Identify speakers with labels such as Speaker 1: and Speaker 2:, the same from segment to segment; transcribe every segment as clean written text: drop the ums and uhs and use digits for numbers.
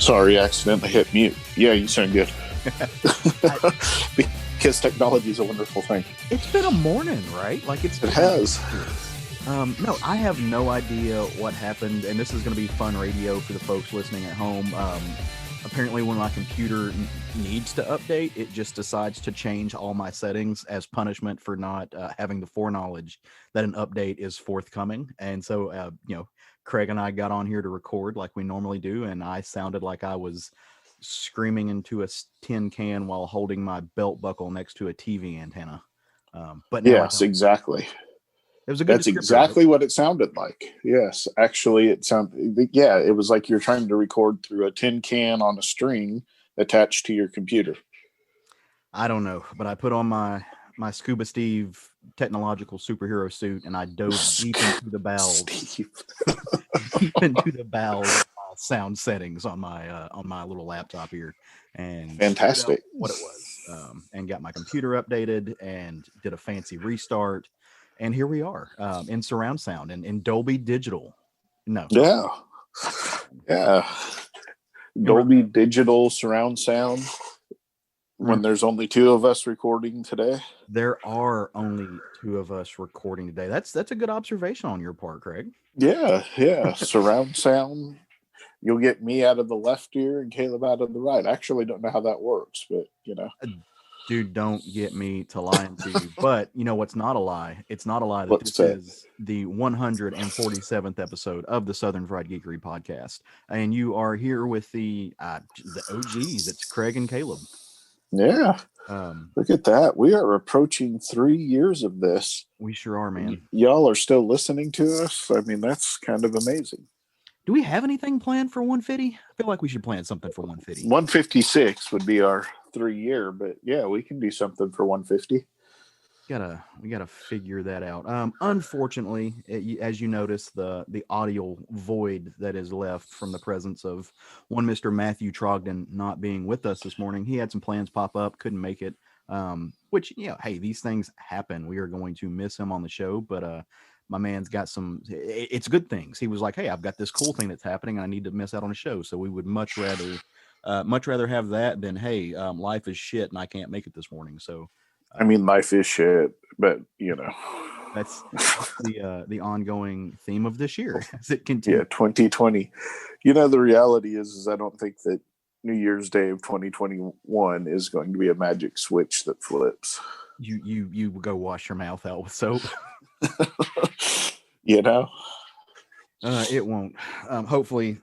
Speaker 1: Sorry, accidentally hit mute. Yeah, you sound good. Because technology is a wonderful thing.
Speaker 2: It's been a morning, right? Like
Speaker 1: it has.
Speaker 2: No, I have no idea what happened, and this is going to be fun radio for the folks listening at home. Apparently, when my computer needs to update, it just decides to change all my settings as punishment for not having the foreknowledge that an update is forthcoming. And so, Craig and I got on here to record like we normally do, and I sounded like I was screaming into a tin can while holding my belt buckle next to a TV antenna. But now
Speaker 1: yes, exactly.
Speaker 2: It was a good
Speaker 1: That's exactly what it sounded like. Yes, actually, it was like you're trying to record through a tin can on a string attached to your computer.
Speaker 2: I don't know, but I put on my Scuba Steve technological superhero suit, and I dove deep into the bowels, sound settings on my little laptop here, and
Speaker 1: fantastic
Speaker 2: what it was, and got my computer updated and did a fancy restart. And here we are in surround sound and in Dolby Digital. No.
Speaker 1: Yeah. Dolby Digital surround sound. When there's only two of us recording today.
Speaker 2: There are only two of us recording today. That's a good observation on your part, Craig.
Speaker 1: Yeah. Surround sound. You'll get me out of the left ear and Caleb out of the right. I actually don't know how that works, but
Speaker 2: Dude, don't get me to lying to you. But you know what's not a lie? It's not a lie that
Speaker 1: What's
Speaker 2: this
Speaker 1: that?
Speaker 2: is the 147th episode of the Southern Fried Geekery podcast. And you are here with the OGs. It's Craig and Caleb.
Speaker 1: Yeah. Look at that. We are approaching 3 years of this.
Speaker 2: We sure are, man.
Speaker 1: Y'all are still listening to us. I mean, that's kind of amazing.
Speaker 2: Do we have anything planned for 150? I feel like we should plan something for 150.
Speaker 1: 156 would be our 3 year, but yeah, we can do something for 150.
Speaker 2: We gotta figure that out. Unfortunately, as you notice, the audio void that is left from the presence of one Mr. Matthew Trogdon not being with us this morning. He had some plans pop up, couldn't make it. Which hey, these things happen. We are going to miss him on the show, but my man's got it's good things. He was like, hey, I've got this cool thing that's happening, and I need to miss out on a show. So we would much rather have that than, hey, life is shit and I can't make it this morning. So
Speaker 1: I mean, life is shit, but
Speaker 2: that's the ongoing theme of this year as it continues.
Speaker 1: Yeah, 2020. The reality is I don't think that New Year's Day of 2021 is going to be a magic switch that flips.
Speaker 2: You go wash your mouth out with soap.
Speaker 1: It
Speaker 2: won't. Hopefully,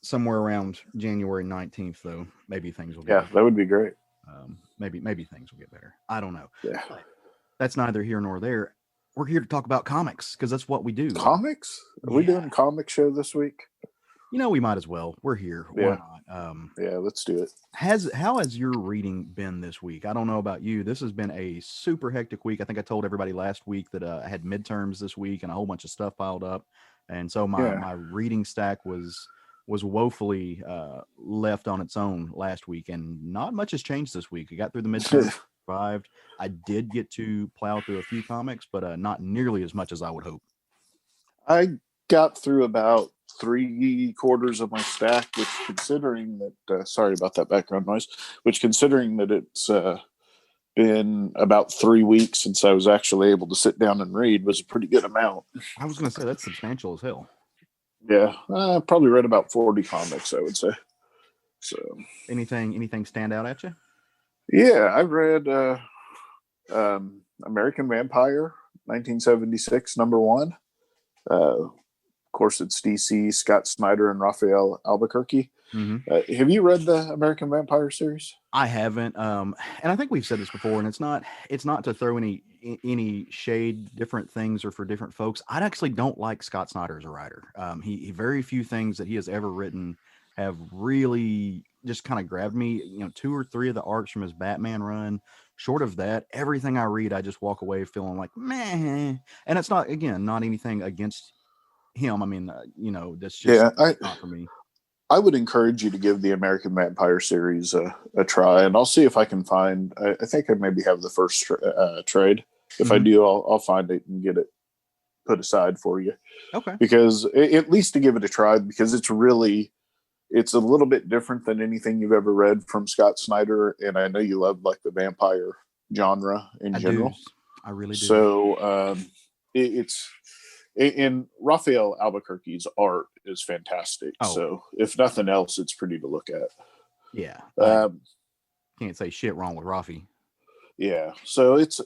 Speaker 2: somewhere around January 19th, though, maybe things will get better.
Speaker 1: That would be great.
Speaker 2: Maybe things will get better. I don't know.
Speaker 1: Yeah.
Speaker 2: But that's neither here nor there. We're here to talk about comics because that's what we do.
Speaker 1: Comics? Are we doing a comic show this week?
Speaker 2: We might as well. We're here.
Speaker 1: Yeah.
Speaker 2: Why not?
Speaker 1: Yeah, let's do it.
Speaker 2: How has your reading been this week? I don't know about you. This has been a super hectic week. I think I told everybody last week that I had midterms this week and a whole bunch of stuff piled up. And so my reading stack was woefully left on its own last week, and not much has changed this week. I got through the midterms, survived. I did get to plow through a few comics, but not nearly as much as I would hope.
Speaker 1: I got through about 3/4 of my stack, which, considering that sorry about that background noise, which considering that it's been about 3 weeks since I was actually able to sit down and read, was a pretty good amount.
Speaker 2: I was going to say that's substantial as hell.
Speaker 1: Yeah, I probably read about 40 comics, I would say. So,
Speaker 2: anything stand out at you?
Speaker 1: Yeah, I've read American Vampire, 1976, #1. Of course, it's DC, Scott Snyder, and Raphael Albuquerque.
Speaker 2: Mm-hmm.
Speaker 1: Have you read the American Vampire series?
Speaker 2: I haven't, and I think we've said this before, and it's not to throw any shade, different things or for different folks. I actually don't like Scott Snyder as a writer. He very few things that he has ever written have really just kind of grabbed me. 2 or 3 of the arcs from his Batman run. Short of that, everything I read, I just walk away feeling like meh. And it's not anything against him. I mean, that's just not for me.
Speaker 1: I would encourage you to give the American Vampire series a try, and I'll see if I can find. I think I maybe have the first trade. If I do, I'll find it and get it put aside for you.
Speaker 2: Okay.
Speaker 1: Because at least to give it a try, because it's it's a little bit different than anything you've ever read from Scott Snyder, and I know you love like the vampire genre in general.
Speaker 2: I really do.
Speaker 1: So it's in Raphael Albuquerque's art is fantastic.
Speaker 2: Oh.
Speaker 1: So if nothing else, it's pretty to look at.
Speaker 2: Yeah. Can't say shit wrong with Rafi.
Speaker 1: Yeah. So it's,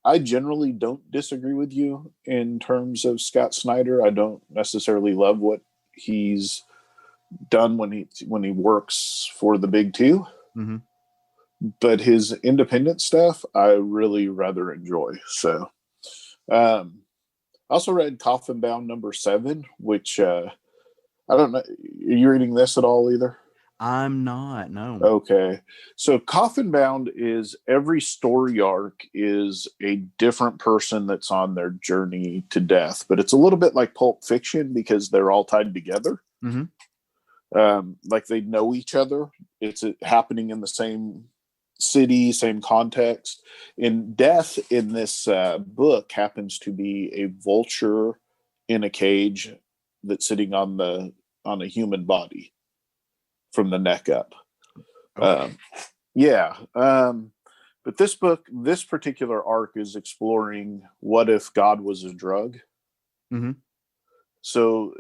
Speaker 1: I generally don't disagree with you in terms of Scott Snyder. I don't necessarily love what he's done when he works for the big two.
Speaker 2: Mm-hmm.
Speaker 1: But his independent stuff, I really rather enjoy. So, I also read Coffin Bound #7, which I don't know. Are you reading this at all either?
Speaker 2: I'm not. No.
Speaker 1: Okay. So Coffin Bound is every story arc is a different person that's on their journey to death, but it's a little bit like Pulp Fiction because they're all tied together.
Speaker 2: Mm-hmm.
Speaker 1: Like they know each other. It's happening in the same city, same context. In death in this book happens to be a vulture in a cage that's sitting on a human body from the neck up.
Speaker 2: Okay.
Speaker 1: But this particular arc is exploring what if God was a drug.
Speaker 2: Mm-hmm.
Speaker 1: So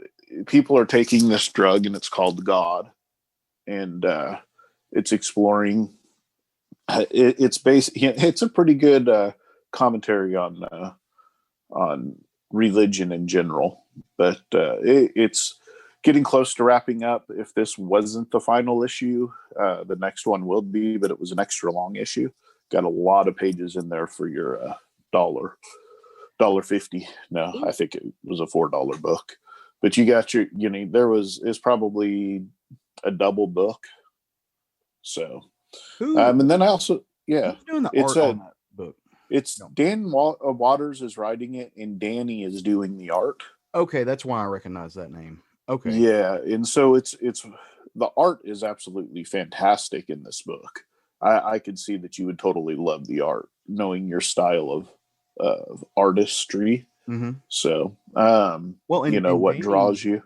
Speaker 1: people are taking this drug and it's called God, and it's exploring. It's a pretty good commentary on religion in general, but it's getting close to wrapping up. If this wasn't the final issue, the next one will be, but it was an extra long issue. Got a lot of pages in there for your $1.50. No, I think it was a $4 book, but you got your, it's probably a double book. So, and then I also,
Speaker 2: who's doing the art on that book?
Speaker 1: It's Dan Waters is writing it, and Danny is doing the art.
Speaker 2: Okay, that's why I recognize that name. Okay.
Speaker 1: Yeah, and so it's the art is absolutely fantastic in this book. I could see that you would totally love the art, knowing your style of artistry.
Speaker 2: Mm-hmm.
Speaker 1: So,
Speaker 2: and
Speaker 1: what
Speaker 2: Danny,
Speaker 1: draws you?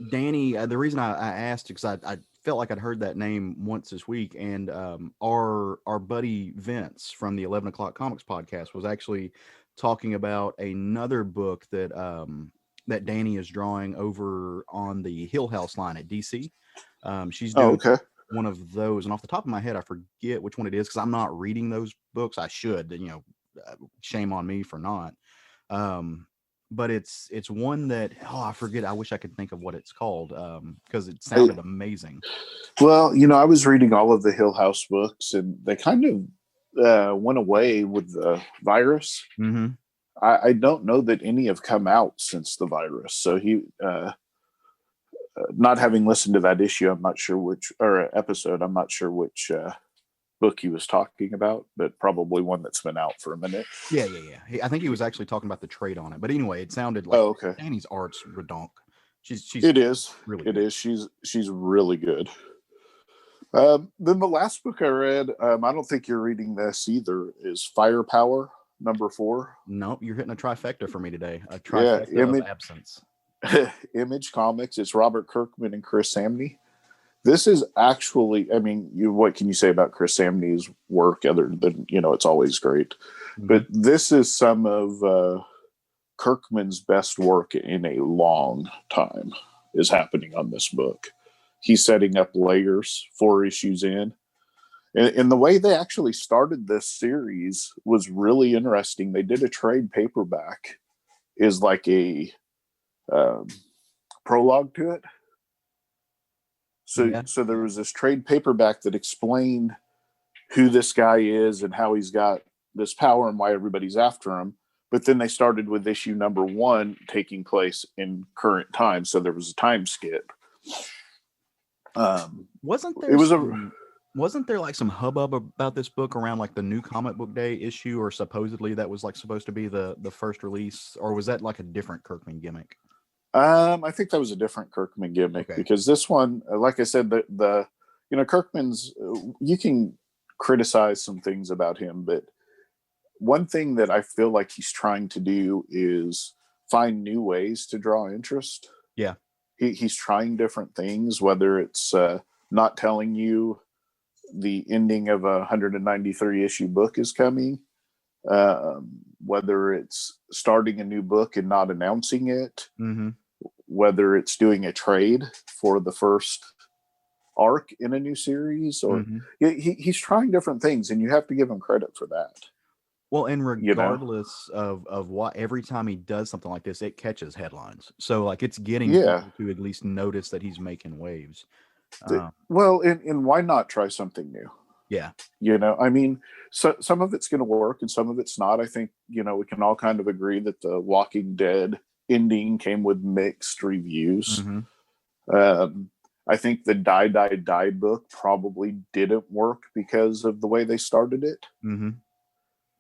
Speaker 2: Danny, the reason I asked because I felt like I'd heard that name once this week, and our buddy Vince from the 11 O'Clock Comics podcast was actually talking about another book that that Danny is drawing over on the Hill House line at DC. She's doing one of those, and off the top of my head, I forget which one it is because I'm not reading those books. I should, shame on me for not. But it's one that I forget. I wish I could think of what it's called because it sounded amazing.
Speaker 1: Well, I was reading all of the Hill House books, and they kind of went away with the virus.
Speaker 2: Mm-hmm.
Speaker 1: I don't know that any have come out since the virus. So he, not having listened to that issue, I'm not sure episode. I'm not sure which book he was talking about, but probably one that's been out for a minute.
Speaker 2: Yeah. I think he was actually talking about the trade on it. But anyway, it sounded like Danny's art's redonk. She's
Speaker 1: it is
Speaker 2: really
Speaker 1: good.
Speaker 2: It
Speaker 1: is. She's really good. Then the last book I read, I don't think you're reading this either, is Firepower #4.
Speaker 2: Nope, you're hitting a trifecta for me today. A trifecta of absence.
Speaker 1: Image Comics. It's Robert Kirkman and Chris Samney. This is actually, what can you say about Chris Samney's work other than, it's always great. Mm-hmm. But this is some of Kirkman's best work in a long time is happening on this book. He's setting up layers 4 issues in. And the way they actually started this series was really interesting. They did a trade paperback is like a prologue to it. So there was this trade paperback that explained who this guy is and how he's got this power and why everybody's after him. But then they started with issue #1 taking place in current time. So there was a time skip.
Speaker 2: Wasn't there like some hubbub about this book around like the new comic book day issue, or supposedly that was like supposed to be the first release, or was that like a different Kirkman gimmick?
Speaker 1: I think that was a different Kirkman gimmick because this one, like I said, the Kirkman's, you can criticize some things about him, but one thing that I feel like he's trying to do is find new ways to draw interest.
Speaker 2: Yeah.
Speaker 1: he's trying different things, whether it's not telling you the ending of a 193 issue book is coming, whether it's starting a new book and not announcing it, whether it's doing a trade for the first arc in a new series, or he's trying different things, and you have to give him credit for that.
Speaker 2: Well, and regardless of what, every time he does something like this, it catches headlines. So like it's getting people to at least notice that he's making waves.
Speaker 1: Well, and why not try something new?
Speaker 2: Yeah.
Speaker 1: I mean, so some of it's going to work and some of it's not. I think, we can all kind of agree that the Walking Dead ending came with mixed reviews. I think the Die, Die, Die book probably didn't work because of the way they started it.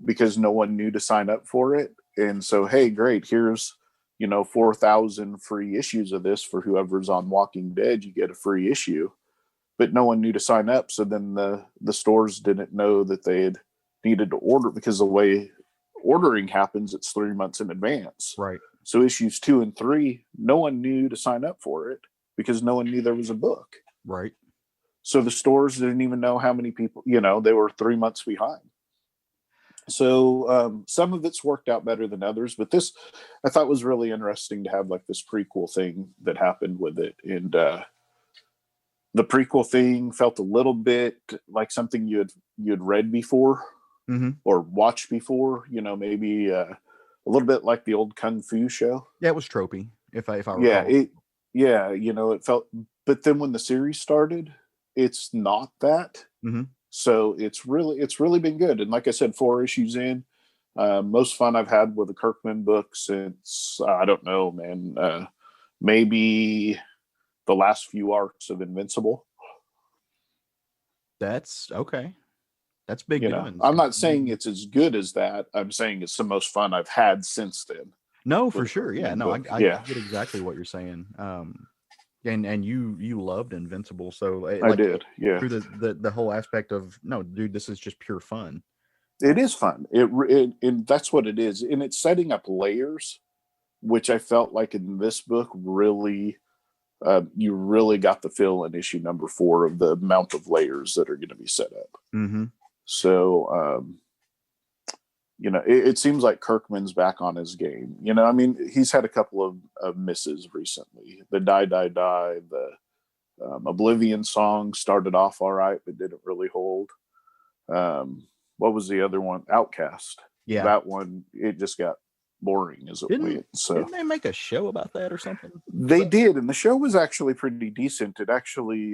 Speaker 1: Because no one knew to sign up for it. And so, hey, great, here's, 4,000 free issues of this for whoever's on Walking Dead, you get a free issue. But no one knew to sign up. So then the stores didn't know that they had needed to order, because the way ordering happens, it's 3 months in advance.
Speaker 2: Right.
Speaker 1: So issues 2 and 3, no one knew to sign up for it because no one knew there was a book.
Speaker 2: Right.
Speaker 1: So the stores didn't even know how many people, they were 3 months behind. So some of it's worked out better than others, but this I thought was really interesting to have like this prequel thing that happened with it. And the prequel thing felt a little bit like something you had read before or watched before, maybe a little bit like the old Kung Fu show.
Speaker 2: Yeah, it was tropey, if I recall.
Speaker 1: It felt, but then when the series started, it's not that. So it's really been good. And like I said, 4 issues in, most fun I've had with a Kirkman book since, I don't know, man, maybe the last few arcs of Invincible.
Speaker 2: That's okay. That's big doings.
Speaker 1: I'm not saying it's as good as that. I'm saying it's the most fun I've had since then.
Speaker 2: No, for sure. Yeah, no, I get exactly what you're saying. And you loved Invincible, so
Speaker 1: I did, yeah.
Speaker 2: Through the whole aspect of, no, dude, this is just pure fun.
Speaker 1: It is fun. And that's what it is, and it's setting up layers, which I felt like in this book really, you really got the feel in issue number 4 of the amount of layers that are going to be set up. So, it seems like Kirkman's back on his game. I mean, he's had a couple of misses recently. The Die, Die, Die, the Oblivion song started off all right, but didn't really hold. What was the other one? Outcast.
Speaker 2: Yeah.
Speaker 1: That one, it just got boring as it went. So
Speaker 2: didn't they make a show about that or something?
Speaker 1: They did, and the show was actually pretty decent. It actually,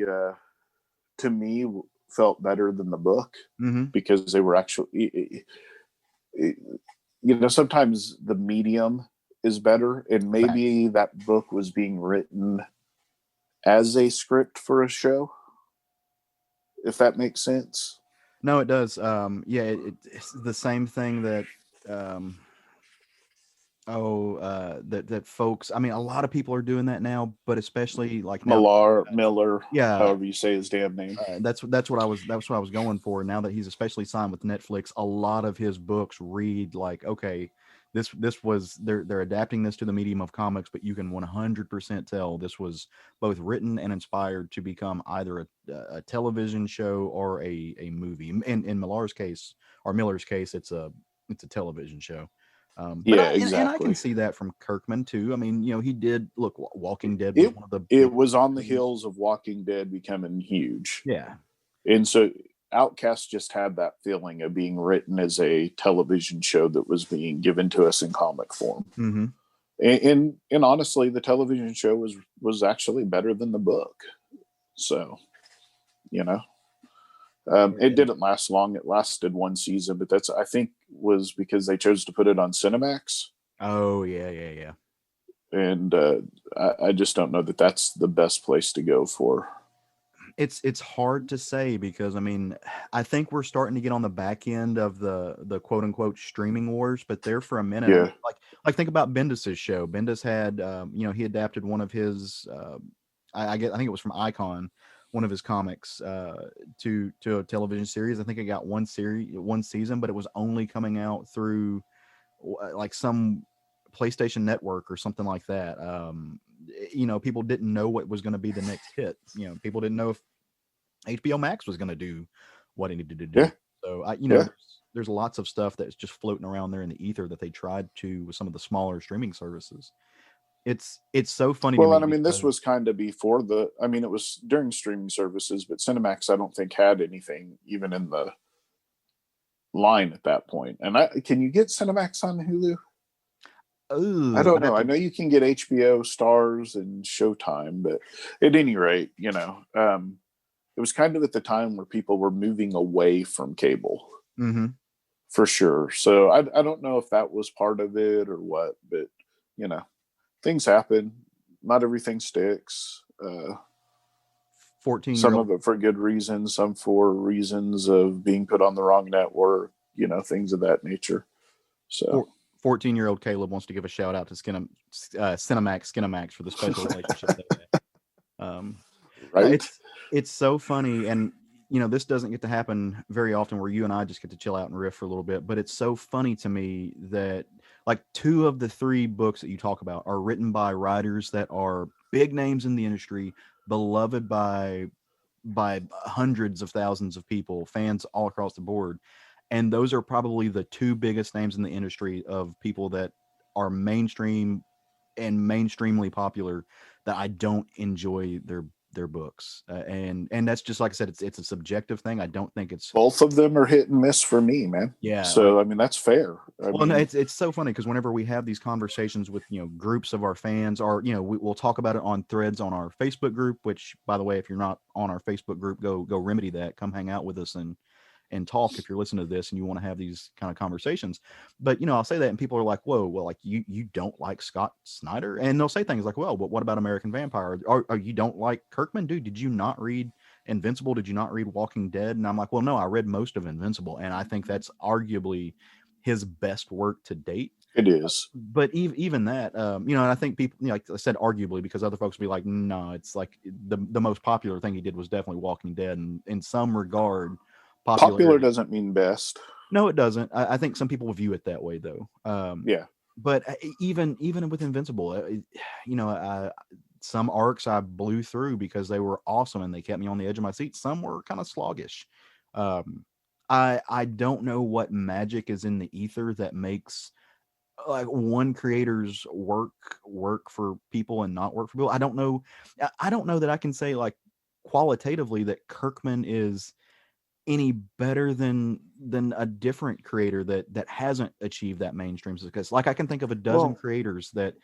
Speaker 1: to me, felt better than the book because they were actually, sometimes the medium is better, and maybe that book was being written as a script for a show, if that makes sense.
Speaker 2: No, it does. It's the same thing that that folks, I mean, a lot of people are doing that now, but especially like now,
Speaker 1: Miller, however you say his damn name.
Speaker 2: That's what I was going for. Now that he's especially signed with Netflix, a lot of his books read like, okay, this was, they're adapting this to the medium of comics, but you can 100% tell this was both written and inspired to become either a television show or a movie. In Miller's case, it's a television show.
Speaker 1: Exactly.
Speaker 2: And I can see that from Kirkman too. I mean, he did look. Walking Dead
Speaker 1: was one of the. It was on the heels of Walking Dead becoming huge.
Speaker 2: Yeah,
Speaker 1: and so Outcast just had that feeling of being written as a television show that was being given to us in comic form. And honestly, the television show was actually better than the book. So, it didn't last long. It lasted 1 season, but that's, I think, was because they chose to put it on Cinemax.
Speaker 2: Oh, yeah.
Speaker 1: And I just don't know that that's the best place to go for.
Speaker 2: It's hard to say because, I mean, I think we're starting to get on the back end of the quote unquote streaming wars, but there for a minute,
Speaker 1: yeah.
Speaker 2: like think about Bendis's show. Bendis had, he adapted one of his, I think it was from Icon, one of his comics to a television series. I think it got one season, but it was only coming out through like some PlayStation Network or something like that. people didn't know what was going to be the next hit. People didn't know if HBO Max was going to do what it needed to do.
Speaker 1: Yeah.
Speaker 2: So
Speaker 1: Yeah.
Speaker 2: there's lots of stuff that's just floating around there in the ether that they tried to with some of the smaller streaming services. It's so funny to me.
Speaker 1: Well, and I mean, this was kind of before it was during streaming services, but Cinemax, I don't think had anything even in the line at that point. And can you get Cinemax on Hulu?
Speaker 2: Ooh,
Speaker 1: I don't know. I know you can get HBO, Stars, and Showtime, but at any rate, it was kind of at the time where people were moving away from cable, for sure. So I don't know if that was part of it or what, but things happen. Not everything sticks.
Speaker 2: 14-year-old.
Speaker 1: Some of it for good reasons, some for reasons of being put on the wrong network, things of that nature. So
Speaker 2: 14-year-old Caleb wants to give a shout out to Cinemax for the special relationship they had.
Speaker 1: Right.
Speaker 2: It's so funny, and this doesn't get to happen very often where you and I just get to chill out and riff for a little bit, but it's so funny to me that like 2 of the 3 books that you talk about are written by writers that are big names in the industry, beloved by hundreds of thousands of people, fans all across the board. And those are probably the 2 biggest names in the industry of people that are mainstream and mainstreamly popular that I don't enjoy their books. And that's just, like I said, it's a subjective thing. I don't think it's...
Speaker 1: Both of them are hit and miss for me, man.
Speaker 2: Yeah.
Speaker 1: So, that's fair.
Speaker 2: No, it's so funny because whenever we have these conversations with, groups of our fans, or, we'll talk about it on threads on our Facebook group, which, by the way, if you're not on our Facebook group, go remedy that. Come hang out with us and talk if you're listening to this and you want to have these kind of conversations. But, I'll say that and people are like, whoa, well, like you don't like Scott Snyder? And they'll say things like, well, but what about American Vampire? Or you don't like Kirkman? Dude, did you not read Invincible? Did you not read Walking Dead? And I'm like, well, no, I read most of Invincible. And I think that's arguably his best work to date.
Speaker 1: It is.
Speaker 2: But even that, and I think people, like I said, arguably, because other folks will be like, no, it's like the most popular thing he did was definitely Walking Dead. And in some regard,
Speaker 1: popular doesn't mean best.
Speaker 2: No, it doesn't. I think some people view it that way, though.
Speaker 1: Yeah.
Speaker 2: But even with Invincible, some arcs I blew through because they were awesome and they kept me on the edge of my seat. Some were kind of sluggish. I don't know what magic is in the ether that makes like one creator's work for people and not work for people. I don't know that I can say like qualitatively that Kirkman is any better than a different creator that hasn't achieved that mainstream success. Like I can think of a dozen creators that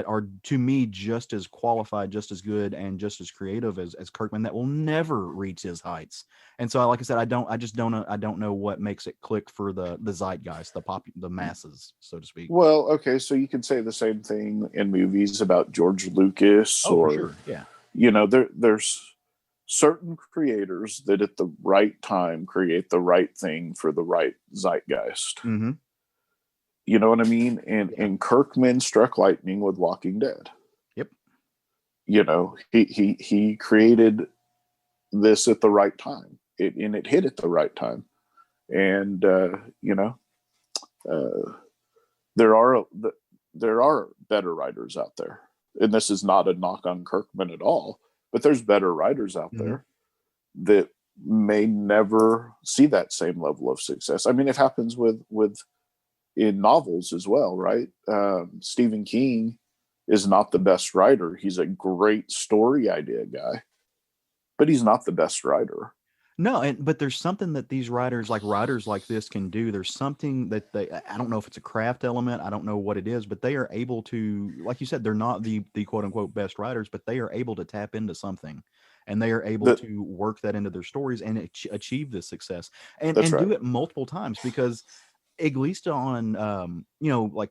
Speaker 2: are to me just as qualified, just as good, and just as creative as Kirkman that will never reach his heights. And so, like I said, I don't know what makes it click for the zeitgeist, the masses, so to speak.
Speaker 1: Well, okay, so you can say the same thing in movies about George Lucas, or
Speaker 2: for sure. Yeah.
Speaker 1: There's certain creators that at the right time create the right thing for the right zeitgeist.
Speaker 2: Mm-hmm.
Speaker 1: You know what I mean? And Kirkman struck lightning with Walking Dead.
Speaker 2: Yep.
Speaker 1: He created this at the right time. It hit at the right time. And there are better writers out there. And this is not a knock on Kirkman at all. But there's better writers out there that may never see that same level of success. I mean, it happens with in novels as well, right? Stephen King is not the best writer. He's a great story idea guy, but he's not the best writer.
Speaker 2: No, but there's something that these writers like this can do. There's something that I don't know if it's a craft element. I don't know what it is, but they are able to, like you said, they're not the quote unquote best writers, but they are able to tap into something and they are able to work that into their stories and achieve this success and do it multiple times because at least on, like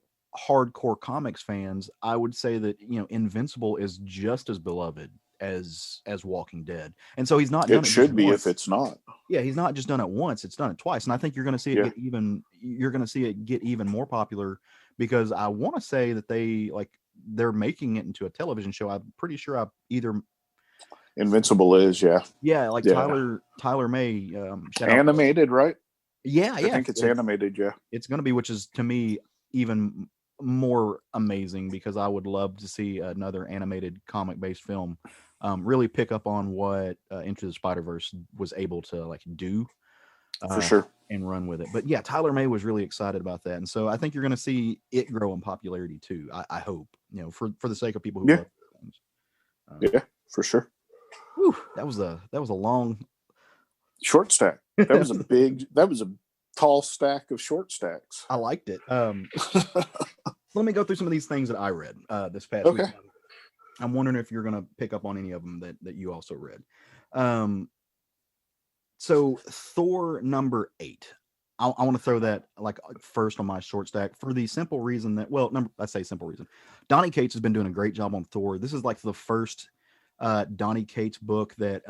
Speaker 2: hardcore comics fans, I would say that, Invincible is just as beloved as Walking Dead. And so he's not done it
Speaker 1: should be
Speaker 2: once.
Speaker 1: if it's not.
Speaker 2: Yeah, he's not just done it once, it's done it twice. And I think you're going to see it get even more popular because I want to say that they're making it into a television show. I'm pretty sure
Speaker 1: Invincible is,
Speaker 2: Tyler May
Speaker 1: animated, right?
Speaker 2: Yeah.
Speaker 1: I think it's animated, yeah.
Speaker 2: It's going to be, which is to me even more amazing because I would love to see another animated comic based film really pick up on what Into the Spider-Verse was able to like do
Speaker 1: For sure.
Speaker 2: and run with it. But yeah, Tyler May was really excited about that, and so I think you're going to see it grow in popularity too. I hope, for the sake of people who love things.
Speaker 1: Yeah, for sure.
Speaker 2: Whew, that was a long
Speaker 1: short stack. That was a tall stack of short stacks.
Speaker 2: I liked it. Let me go through some of these things that I read this past week. I'm wondering if you're going to pick up on any of them that you also read. So Thor number 8. I want to throw that like first on my short stack for the simple reason that, I say simple reason. Donny Cates has been doing a great job on Thor. This is like the first Donny Cates book that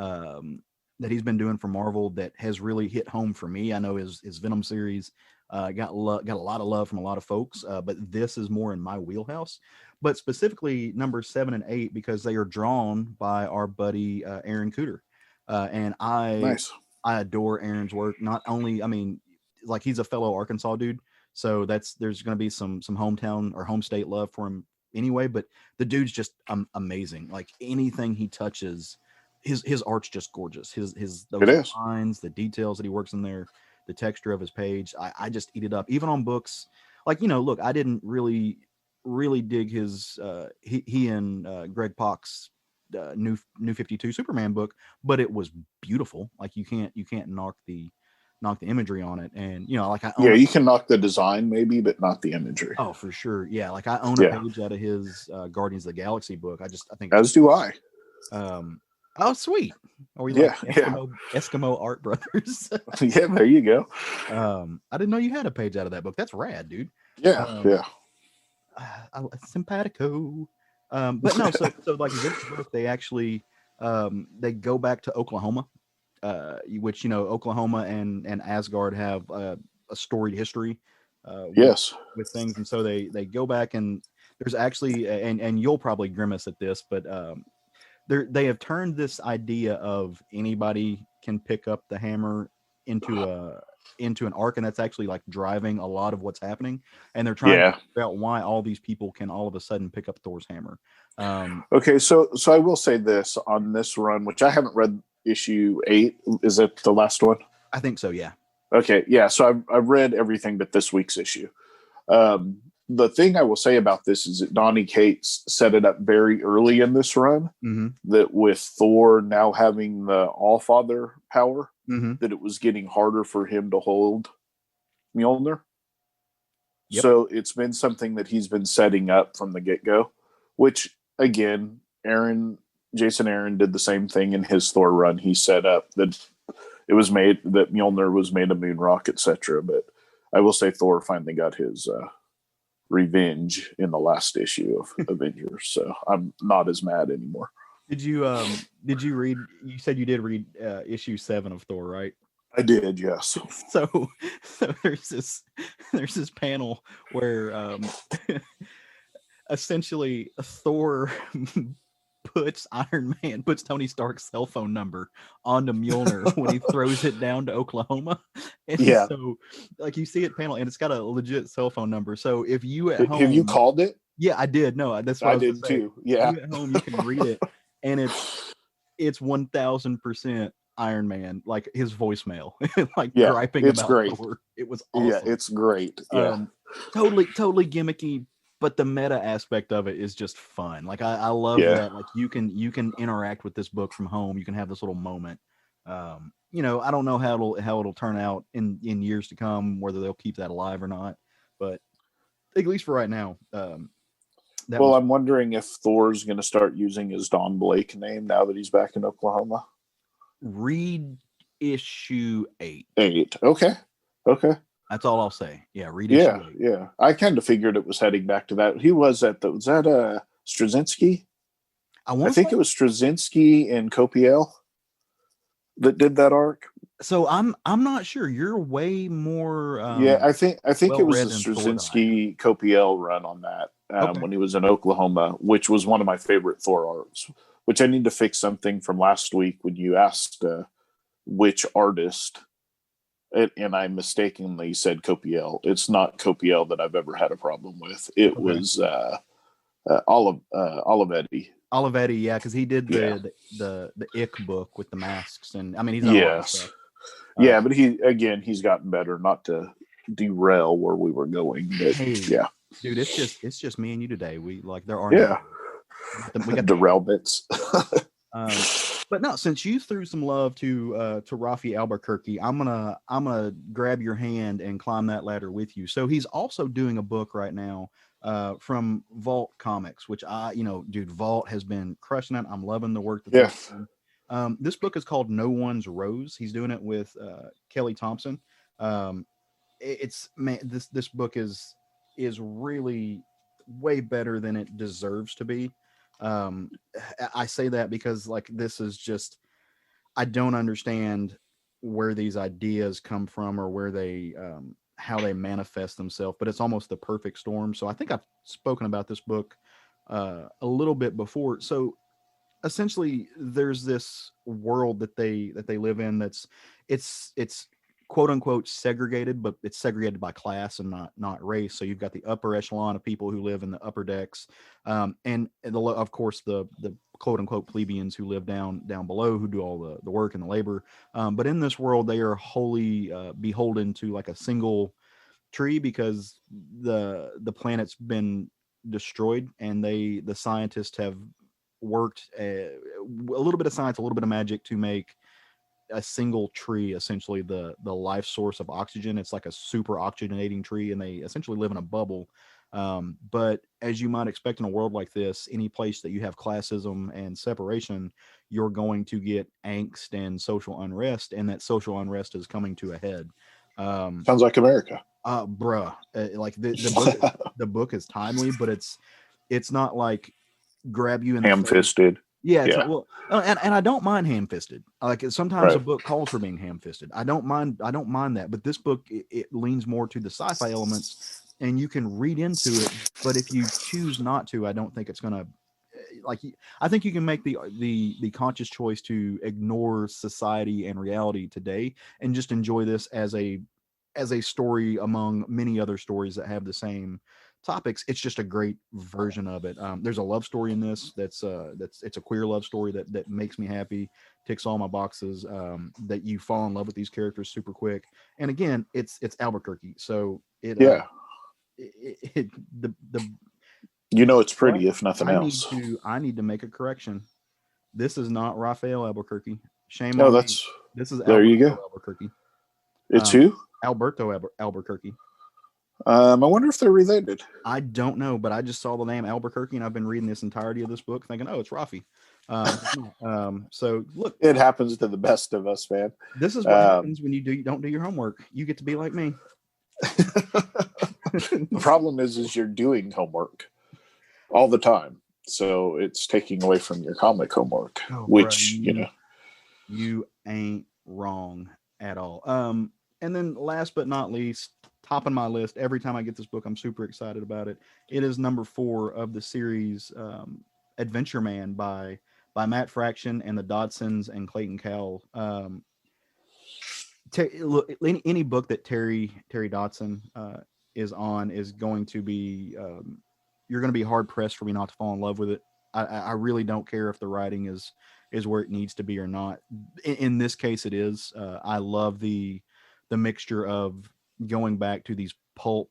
Speaker 2: he's been doing for Marvel that has really hit home for me. I know his Venom series got a lot of love from a lot of folks, but this is more in my wheelhouse. But specifically number 7 and 8 because they are drawn by our buddy Aaron Cooter, and I adore Aaron's work. Not only, I mean, like he's a fellow Arkansas dude, so there's going to be some hometown or home state love for him anyway. But the dude's just amazing. Like anything he touches, his art's just gorgeous. Those lines, the details that he works in there, the texture of his page, I just eat it up. Even on books, like, look, I didn't really dig his he and Greg Pak's new 52 Superman book, but it was beautiful. Like you can't knock the imagery on it, and you
Speaker 1: can knock the design maybe, but not the imagery.
Speaker 2: Oh, for sure. Yeah, like I own a page out of his Guardians of the Galaxy book. I think
Speaker 1: as do I.
Speaker 2: Oh, sweet. Are we like Eskimo Art Brothers?
Speaker 1: Yeah, there you go.
Speaker 2: I didn't know you had a page out of that book. That's rad, dude.
Speaker 1: Yeah.
Speaker 2: Simpatico. But no, so like this book, they actually they go back to Oklahoma, which Oklahoma and Asgard have a storied history.
Speaker 1: With
Speaker 2: things, and so they go back, and there's actually and you'll probably grimace at this, but they have turned this idea of anybody can pick up the hammer into an arc, and that's actually like driving a lot of what's happening, and they're trying to figure out why all these people can all of a sudden pick up Thor's hammer.
Speaker 1: Okay, so I will say this on this run, which I haven't read issue 8. Is it the last one?
Speaker 2: I think so, yeah.
Speaker 1: Okay, yeah, so I've read everything but this week's issue. The thing I will say about this is that Donny Cates set it up very early in this run, that with Thor now having the All-Father power, that it was getting harder for him to hold Mjolnir. Yep. So it's been something that he's been setting up from the get-go, which, again, Jason Aaron did the same thing in his Thor run. He set up that it was made, that Mjolnir was made of moon rock, etc. But I will say Thor finally got his revenge in the last issue of Avengers, so I'm not as mad anymore.
Speaker 2: Did you read, you said you did read issue 7 of Thor, right?
Speaker 1: I did, yes.
Speaker 2: So there's this panel where essentially Thor puts Tony Stark's cell phone number onto Mjolnir when he throws it down to Oklahoma. And so like you see it panel, and it's got a legit cell phone number. So if you at home,
Speaker 1: have you called it?
Speaker 2: Yeah, I did. No, that's what I
Speaker 1: did too. Yeah.
Speaker 2: If you at home, you can read it, and it's 1000% Iron Man, like his voicemail, like griping about Thor. It was awesome.
Speaker 1: Yeah, it's great. Yeah.
Speaker 2: Totally gimmicky, but the meta aspect of it is just fun. Like I love that. Like you can interact with this book from home. You can have this little moment. I don't know how it'll turn out in years to come, whether they'll keep that alive or not. But at least for right now. I'm
Speaker 1: wondering if Thor's going to start using his Don Blake name now that he's back in Oklahoma.
Speaker 2: Read issue 8.
Speaker 1: 8. Okay.
Speaker 2: That's all I'll say. Yeah, read issue 8.
Speaker 1: Yeah. I kind of figured it was heading back to that. He was at was that Straczynski? I think it was Straczynski and Copiel that did that arc.
Speaker 2: So I'm not sure. You're way more.
Speaker 1: I think it was the Straczynski Copiel run on that when he was in Oklahoma, which was one of my favorite Thor arcs. Which I need to fix something from last week when you asked which artist and I mistakenly said Copiel. It's not Copiel that I've ever had a problem with. It was Olivetti.
Speaker 2: Olivetti, yeah, because he did
Speaker 1: Yeah.
Speaker 2: the Ick book with the masks, and I mean he's done a lot of
Speaker 1: Yes.
Speaker 2: stuff.
Speaker 1: Yeah, but he's gotten better. Not to derail where we were going, but
Speaker 2: Hey,
Speaker 1: yeah,
Speaker 2: dude, it's just me and you today. We like there are
Speaker 1: we got derail bits.
Speaker 2: But no, since you threw some love to Rafi Albuquerque, I'm gonna grab your hand and climb that ladder with you. So he's also doing a book right now from Vault Comics, which dude, Vault has been crushing it. I'm loving the work that they're doing. This book is called No One's Rose. He's doing it with Kelly Thompson. This book is really way better than it deserves to be. I say that because like this is just, I don't understand where these ideas come from or where they how they manifest themselves, but it's almost the perfect storm. So I think I've spoken about this book a little bit before. So essentially there's this world that they live in that's it's quote unquote segregated, but it's segregated by class and not race. So you've got the upper echelon of people who live in the upper decks, and of course the quote unquote plebeians who live down below, who do all the work and the labor. But in this world, they are wholly beholden to like a single tree because the planet's been destroyed, and the scientists have worked a little bit of science, a little bit of magic to make a single tree essentially the life source of oxygen. It's like a super oxygenating tree, and they essentially live in a bubble. But as you might expect in a world like this, any place that you have classism and separation, you're going to get angst and social unrest, and that social unrest is coming to a head.
Speaker 1: Sounds like America.
Speaker 2: Like the book is timely, but it's not like grab you in the
Speaker 1: ham-fisted.
Speaker 2: Yeah, it's not, well, and I don't mind ham-fisted. Like sometimes a book calls for being ham-fisted. I don't mind that. But this book it leans more to the sci-fi elements, and you can read into it. But if you choose not to, I don't think it's gonna like. I think you can make the conscious choice to ignore society and reality today, and just enjoy this as a story among many other stories that have the same topics. It's just a great version of it. There's a love story in this that's it's a queer love story that makes me happy, ticks all my boxes. That you fall in love with these characters super quick, and again, it's Albuquerque, so the
Speaker 1: it's pretty if nothing else.
Speaker 2: I need to make a correction. This is not Raphael Albuquerque. Shame
Speaker 1: on
Speaker 2: me. This is there. You go. Albuquerque.
Speaker 1: It's who?
Speaker 2: Alberto Albuquerque.
Speaker 1: I wonder if they're related.
Speaker 2: I don't know, but I just saw the name Albuquerque, and I've been reading this entirety of this book thinking, oh, it's Rafi. So look,
Speaker 1: it happens to the best of us, man.
Speaker 2: This is what happens when you don't do your homework. You get to be like me.
Speaker 1: The problem is you're doing homework all the time, so it's taking away from your comic homework, which
Speaker 2: bro, you ain't wrong at all. And then last but not least, top on my list, every time I get this book, I'm super excited about it. It is number 4 of the series, Adventureman by Matt Fraction and the Dodsons and Clayton Cowell. Look, any book that Terry Dodson is on is going to be, you're going to be hard pressed for me not to fall in love with it. I really don't care if the writing is where it needs to be or not. In this case, it is. I love the mixture of going back to these pulp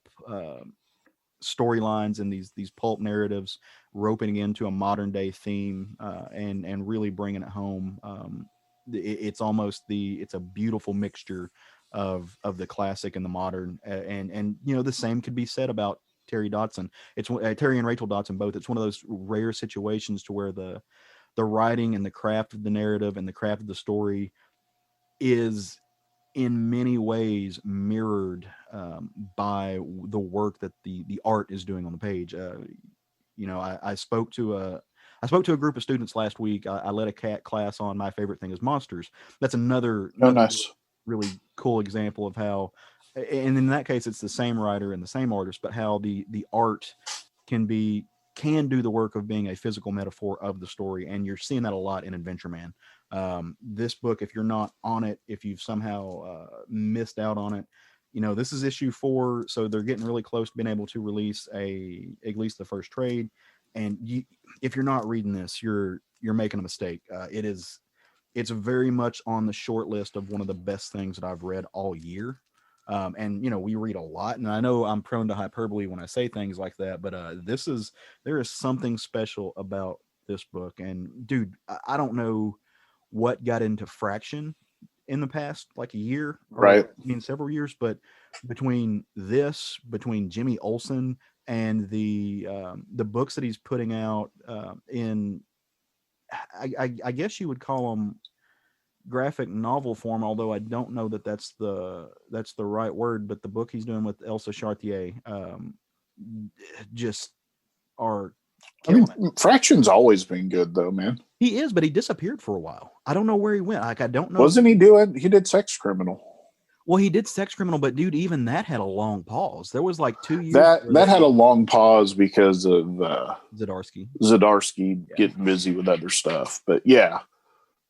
Speaker 2: storylines and these pulp narratives, roping into a modern day theme, and really bringing it home. It's a beautiful mixture of the classic and the modern, and the same could be said about Terry Dodson. It's Terry and Rachel Dodson both. It's one of those rare situations to where the writing and the craft of the narrative and the craft of the story is in many ways mirrored by the work that the art is doing on the page. I spoke to a group of students last week. I led a cat class on My Favorite Thing is Monsters. That's another
Speaker 1: nice,
Speaker 2: really cool example of how, and in that case, it's the same writer and the same artist, but how the art can do the work of being a physical metaphor of the story. And you're seeing that a lot in Adventureman. This book, if you're not on it, if you've somehow missed out on it, this is issue 4, so they're getting really close to being able to release at least the first trade. And if you're not reading this, you're making a mistake. It's very much on the short list of one of the best things that I've read all year. And we read a lot, and I know I'm prone to hyperbole when I say things like that, but there is something special about this book. And dude, I don't know what got into Fraction in the past like a year, or
Speaker 1: Right.
Speaker 2: several years, but between Jimmy Olsen and the books that he's putting out in I guess you would call them graphic novel form, although I don't know that that's the right word, but the book he's doing with Elsa Chartier just are killing it.
Speaker 1: Fraction's always been good though, man.
Speaker 2: He is, but he disappeared for a while. I don't know where he went. Like, I don't know.
Speaker 1: Wasn't he did Sex Criminal?
Speaker 2: Well, he did Sex Criminal, but dude, even that had a long pause. There was like 2 years.
Speaker 1: That had a long pause because of
Speaker 2: Zdarsky
Speaker 1: getting busy with other stuff. But yeah.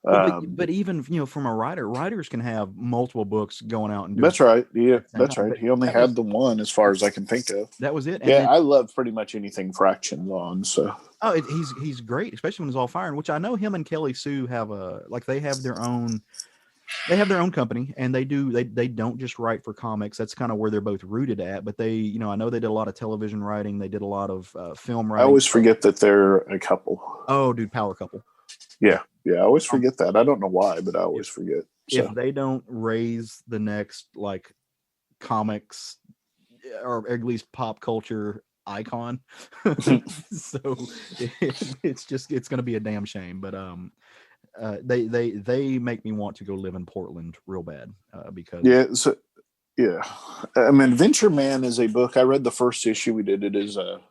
Speaker 2: But even from a writer, writers can have multiple books going out and doing.
Speaker 1: That's right. Yeah, that's right. He only had the one, as far as I can think of.
Speaker 2: That was it.
Speaker 1: And I love pretty much anything Fraction's on. So
Speaker 2: he's great, especially when it's all firing. Which I know him and Kelly Sue have they have their own company, and they don't just write for comics. That's kind of where they're both rooted at. But they, I know they did a lot of television writing. They did a lot of film writing.
Speaker 1: I always forget that they're a couple.
Speaker 2: Oh, dude, power couple.
Speaker 1: Yeah. I always forget that. I don't know why, but I always forget. So.
Speaker 2: If they don't raise the next like comics or at least pop culture icon, so it's going to be a damn shame. But they make me want to go live in Portland real bad because
Speaker 1: Adventureman is a book. I read the first issue. We did it as a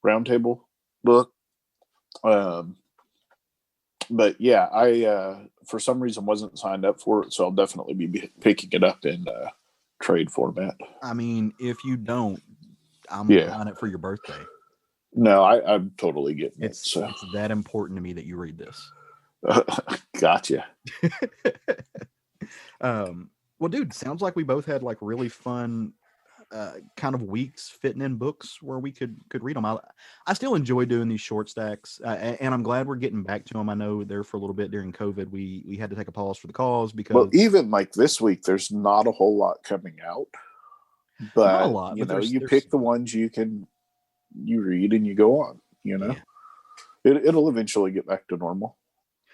Speaker 1: roundtable book. But yeah, I for some reason wasn't signed up for it, so I'll definitely be picking it up in trade format.
Speaker 2: I mean, if you don't, I'm buying it for your birthday.
Speaker 1: No, I'm totally getting it.
Speaker 2: So it's that important to me that you read this.
Speaker 1: Gotcha.
Speaker 2: Well, dude, sounds like we both had like really fun kind of weeks fitting in books where we could read them. I still enjoy doing these short stacks, and I'm glad we're getting back to them. I know there for a little bit during COVID, we had to take a pause for the cause because
Speaker 1: even like this week, there's not a whole lot coming out, but not a lot, you pick the ones you read and you go on. It'll eventually get back to normal.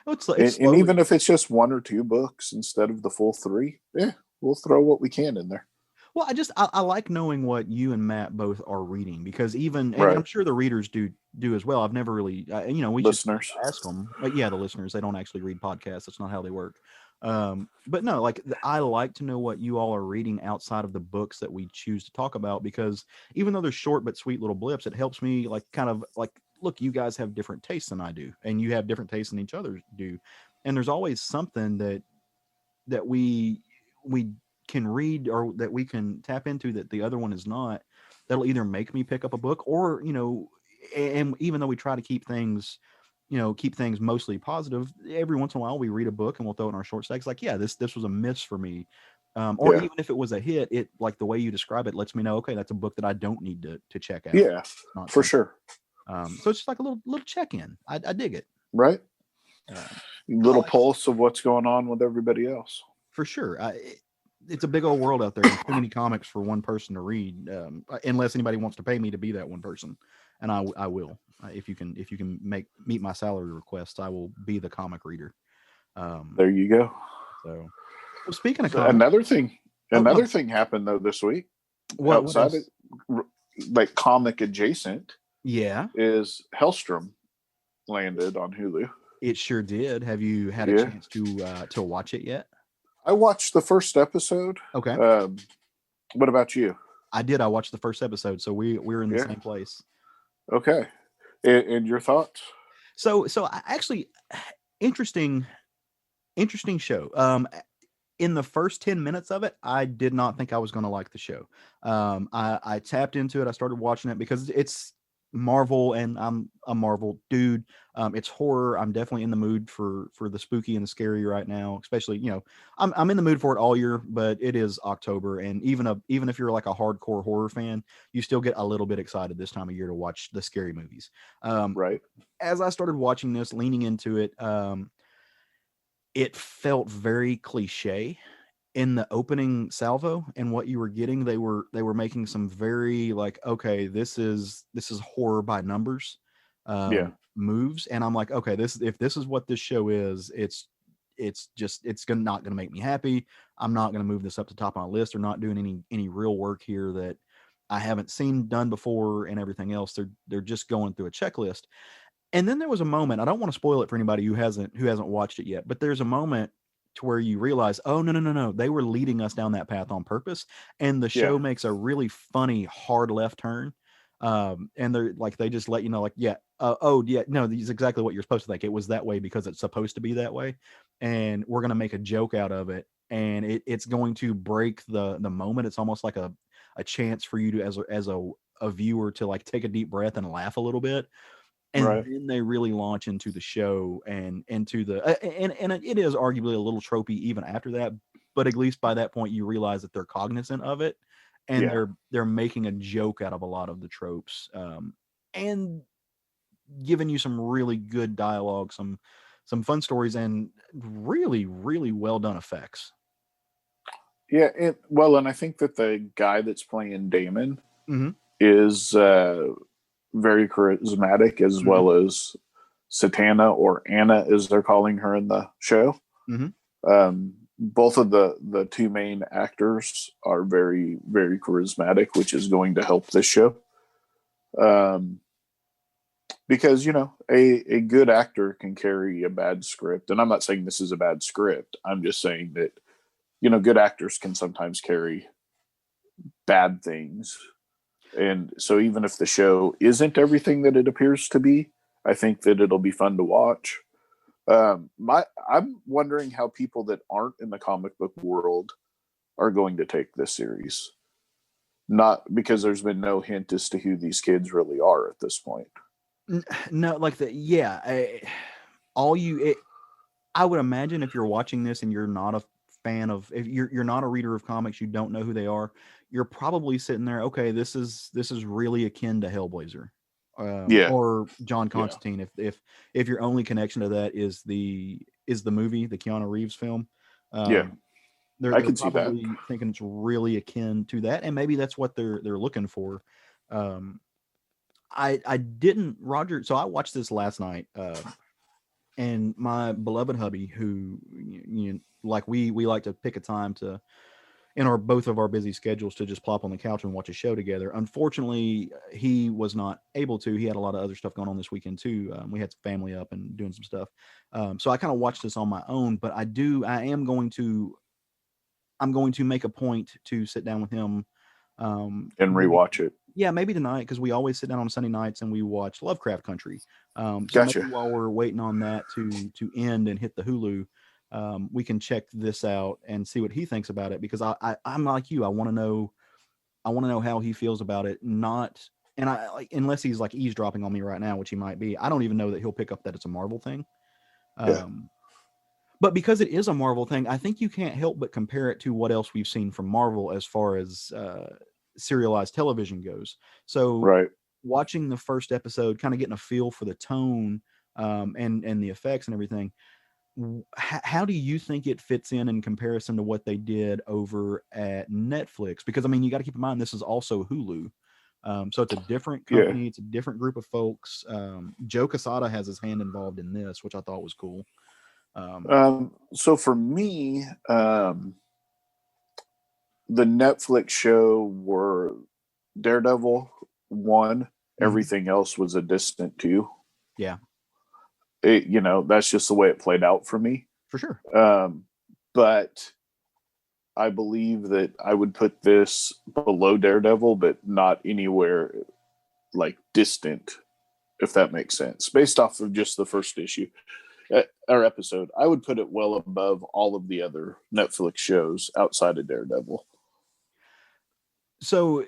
Speaker 1: And even if it's just 1 or 2 books instead of the full 3, we'll throw what we can in there.
Speaker 2: Well, I like knowing what you and Matt both are reading, because and I'm sure the readers do as well. I've never really, we
Speaker 1: listeners
Speaker 2: just ask them. But yeah, the listeners, they don't actually read podcasts. That's not how they work. But no, like I like to know what you all are reading outside of the books that we choose to talk about, because even though they're short but sweet little blips, it helps me like kind of like, look, you guys have different tastes than I do, and you have different tastes than each other do, and there's always something that we can read or that we can tap into that the other one is not, that'll either make me pick up a book or, and even though we try to keep things mostly positive, every once in a while we read a book and we'll throw it in our short stacks. Like, yeah, this was a miss for me. Even if it was a hit, it, like the way you describe it, lets me know, okay, that's a book that I don't need to check out.
Speaker 1: Yeah, for sure.
Speaker 2: So it's just like a little check-in. I dig it.
Speaker 1: Right. Little pulse of what's going on with everybody else.
Speaker 2: For sure. It's a big old world out there. There's too many comics for one person to read, unless anybody wants to pay me to be that one person, and I will. If you can meet my salary requests, I will be the comic reader.
Speaker 1: There you go.
Speaker 2: So, well, speaking of comics,
Speaker 1: another thing happened though this week. Outside of, like comic adjacent, is Helstrom landed on Hulu.
Speaker 2: It sure did. Have you had a chance to watch it yet?
Speaker 1: I watched the first episode.
Speaker 2: Okay.
Speaker 1: What about you?
Speaker 2: I did. I watched the first episode, so we're in the same place.
Speaker 1: Okay. And your thoughts?
Speaker 2: So I actually interesting show. In the first 10 minutes of it, I did not think I was going to like the show. I tapped into it. I started watching it because it's Marvel, and I'm a Marvel dude. It's horror. I'm definitely in the mood for the spooky and the scary right now. Especially, I'm in the mood for it all year, but it is October, and even if you're like a hardcore horror fan, you still get a little bit excited this time of year to watch the scary movies.
Speaker 1: Right.
Speaker 2: As I started watching this, leaning into it, it felt very cliche in the opening salvo, and what you were getting, they were making some very like, okay, this is horror by numbers
Speaker 1: Yeah.
Speaker 2: moves, and I'm like, okay, if this is what this show is, not gonna make me happy. I'm not gonna move this up to top of my list. They're not doing any real work here that I haven't seen done before, and everything else. They're just going through a checklist. And then there was a moment, I don't want to spoil it for anybody who hasn't watched it yet, but there's a moment to where you realize, oh, no, they were leading us down that path on purpose, and the
Speaker 1: Yeah.
Speaker 2: show makes a really funny hard left turn. And they're like, they just let you know, like, yeah, oh yeah, no, this is exactly what you're supposed to think. It was that way because it's supposed to be that way, and we're gonna make a joke out of it, and it's going to break the moment. It's almost like a chance for you to, as a viewer, to like take a deep breath and laugh a little bit. And
Speaker 1: Right.
Speaker 2: then they really launch into the show and into the and it is arguably a little tropey even after that, but at least by that point you realize that they're cognizant of it, and
Speaker 1: Yeah.
Speaker 2: they're making a joke out of a lot of the tropes, and giving you some really good dialogue, some fun stories, and really really well done effects.
Speaker 1: Yeah. And I think that the guy that's playing Damon
Speaker 2: Mm-hmm.
Speaker 1: is very charismatic, as
Speaker 2: Mm-hmm.
Speaker 1: well as Satana, or Anna, as they're calling her in the show.
Speaker 2: Mm-hmm.
Speaker 1: Both of the two main actors are very, very charismatic, which is going to help this show. Um, because a good actor can carry a bad script, and I'm not saying this is a bad script. I'm just saying that good actors can sometimes carry bad things, and so even if the show isn't everything that it appears to be, I think that it'll be fun to watch. I'm wondering how people that aren't in the comic book world are going to take this series. Not because there's been no hint as to who these kids really are at this point.
Speaker 2: No, like I would imagine if you're watching this and you're not a fan of, if you're not a reader of comics, you don't know who they are, you're probably sitting there, okay, this is really akin to Hellblazer,
Speaker 1: Yeah,
Speaker 2: or John
Speaker 1: yeah,
Speaker 2: Constantine, if your only connection to that is the movie, the Keanu Reeves film.
Speaker 1: yeah. I
Speaker 2: They're
Speaker 1: can see that.
Speaker 2: probably thinking it's really akin to that, and maybe that's what they're looking for. Um, I didn't, Roger. So I watched this last night, and my beloved hubby, who like we like to pick a time to, in our both of our busy schedules, to just plop on the couch and watch a show together. Unfortunately, he was not able to. He had a lot of other stuff going on this weekend too. We had some family up and doing some stuff, so I kind of watched this on my own. But I'm going to make a point to sit down with him,
Speaker 1: And
Speaker 2: maybe,
Speaker 1: rewatch it.
Speaker 2: yeah, maybe tonight, because we always sit down on Sunday nights and we watch Lovecraft Country. So maybe
Speaker 1: Gotcha.
Speaker 2: while we're waiting on that to end and hit the Hulu, we can check this out and see what he thinks about it. Because I'm like you, I want to know how he feels about it. Not, and I like, unless he's like eavesdropping on me right now, which he might be. I don't even know that he'll pick up that it's a Marvel thing.
Speaker 1: Yeah.
Speaker 2: But because it is a Marvel thing, I think you can't help but compare it to what else we've seen from Marvel as far as serialized television goes. So
Speaker 1: Right.
Speaker 2: watching the first episode, kind of getting a feel for the tone, and the effects and everything, how do you think it fits in comparison to what they did over at Netflix? Because I mean, you got to keep in mind this is also Hulu. So it's a different
Speaker 1: Yeah.
Speaker 2: company, it's a different group of folks. Joe Quesada has his hand involved in this, which I thought was cool.
Speaker 1: So for me, the Netflix show were Daredevil one.
Speaker 2: Mhm.
Speaker 1: Everything else was a distant two.
Speaker 2: Yeah,
Speaker 1: That's just the way it played out for me.
Speaker 2: for sure.
Speaker 1: But I believe that I would put this below Daredevil, but not anywhere like distant, if that makes sense. Based off of just the first issue or episode, I would put it well above all of the other Netflix shows outside of Daredevil.
Speaker 2: So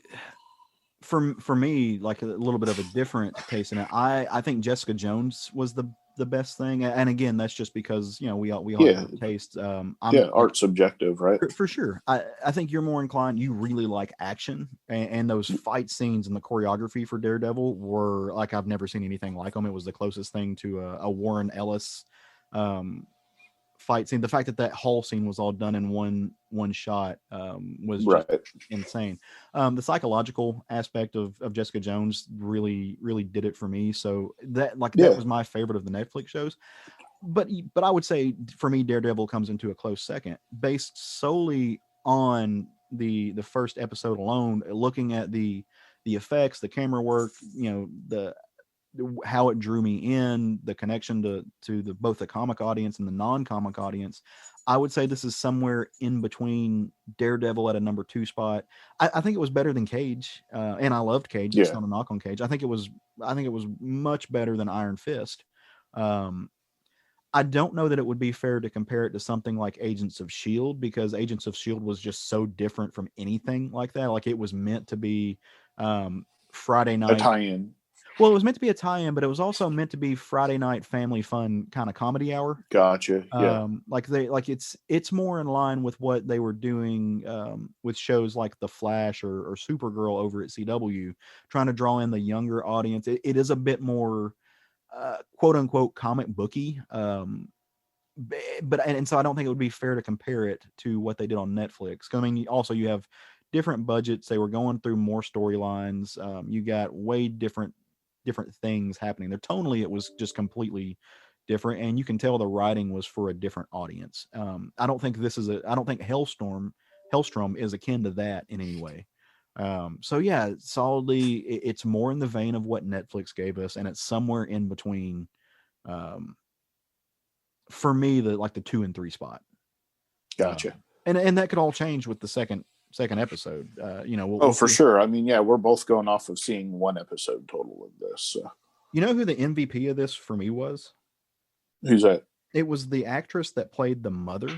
Speaker 2: for me, like a little bit of a different taste in it. I think Jessica Jones was the best thing, and again, that's just because we all have
Speaker 1: Yeah,
Speaker 2: different tastes. I'm
Speaker 1: yeah,
Speaker 2: like,
Speaker 1: art subjective, right?
Speaker 2: for sure. I think you're more inclined. You really like action, and those fight scenes and the choreography for Daredevil were like I've never seen anything like them. It was the closest thing to a Warren Ellis um, fight scene. The fact that that whole scene was all done in one shot was just
Speaker 1: Right.
Speaker 2: insane. The psychological aspect of Jessica Jones really did it for me. So that that
Speaker 1: Yeah.
Speaker 2: was my favorite of the Netflix shows. But I would say for me, Daredevil comes into a close second, based solely on the first episode alone. Looking at the effects, the camera work, the how it drew me in, the connection to the both the comic audience and the non-comic audience. I would say this is somewhere in between Daredevil at a number 2 spot. I think it was better than Cage, and I loved Cage. That's
Speaker 1: Yeah.
Speaker 2: not a knock on Cage. I think it was much better than Iron Fist. Um, I don't know that it would be fair to compare it to something like Agents of Shield, because Agents of Shield was just so different from anything like that. Like it was meant to be Friday
Speaker 1: A
Speaker 2: night.
Speaker 1: tie-in.
Speaker 2: Well, it was meant to be a tie-in, but it was also meant to be Friday night family fun kind of comedy hour.
Speaker 1: Gotcha. Yeah.
Speaker 2: It's more in line with what they were doing with shows like The Flash or Supergirl over at CW, trying to draw in the younger audience. It is a bit more quote unquote comic booky. And so I don't think it would be fair to compare it to what they did on Netflix. I mean, also you have different budgets. They were going through more storylines. You got way different things happening there. Tonally, it was just completely different, and you can tell the writing was for a different audience. I don't think I don't think Helstrom is akin to that in any way. So yeah, solidly, it's more in the vein of what Netflix gave us, and it's somewhere in between. Um, for me, the 2 and 3 spot.
Speaker 1: Gotcha.
Speaker 2: And that could all change with the second episode.
Speaker 1: Oh, for sure. I mean, yeah, we're both going off of seeing one episode total of this. So.
Speaker 2: You know who the MVP of this for me was?
Speaker 1: Who's that?
Speaker 2: It was the actress that played the mother.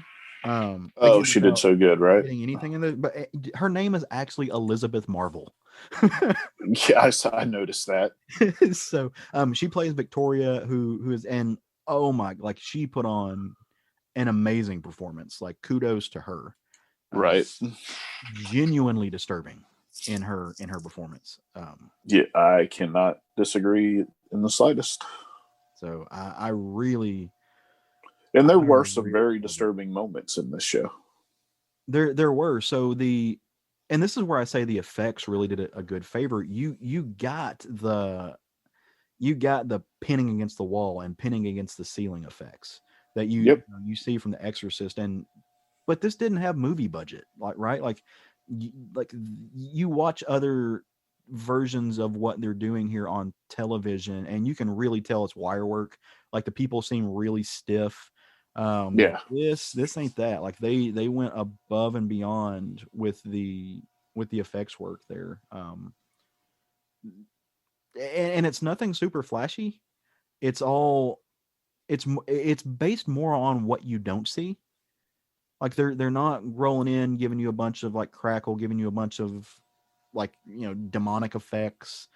Speaker 1: Oh, she did so good, right?
Speaker 2: Getting anything in there, but her name is actually Elizabeth Marvel.
Speaker 1: Yeah, I noticed that.
Speaker 2: So, she plays Victoria, who is, and oh my, like she put on an amazing performance. Like kudos to her.
Speaker 1: Right.
Speaker 2: Genuinely disturbing in her performance.
Speaker 1: Yeah, I cannot disagree in the slightest.
Speaker 2: So I really.
Speaker 1: And there were some very disturbing moments in this show.
Speaker 2: There were. So and this is where I say the effects really did a good favor. You got the pinning against the wall and pinning against the ceiling effects that you see from The Exorcist, but this didn't have movie budget, right? Like you watch other versions of what they're doing here on television, and you can really tell it's wire work. Like the people seem really stiff. This ain't that. Like they went above and beyond with the effects work there. And it's nothing super flashy. It's based more on what you don't see. Like they're not rolling in giving you a bunch of like crackle, giving you a bunch of like demonic effects.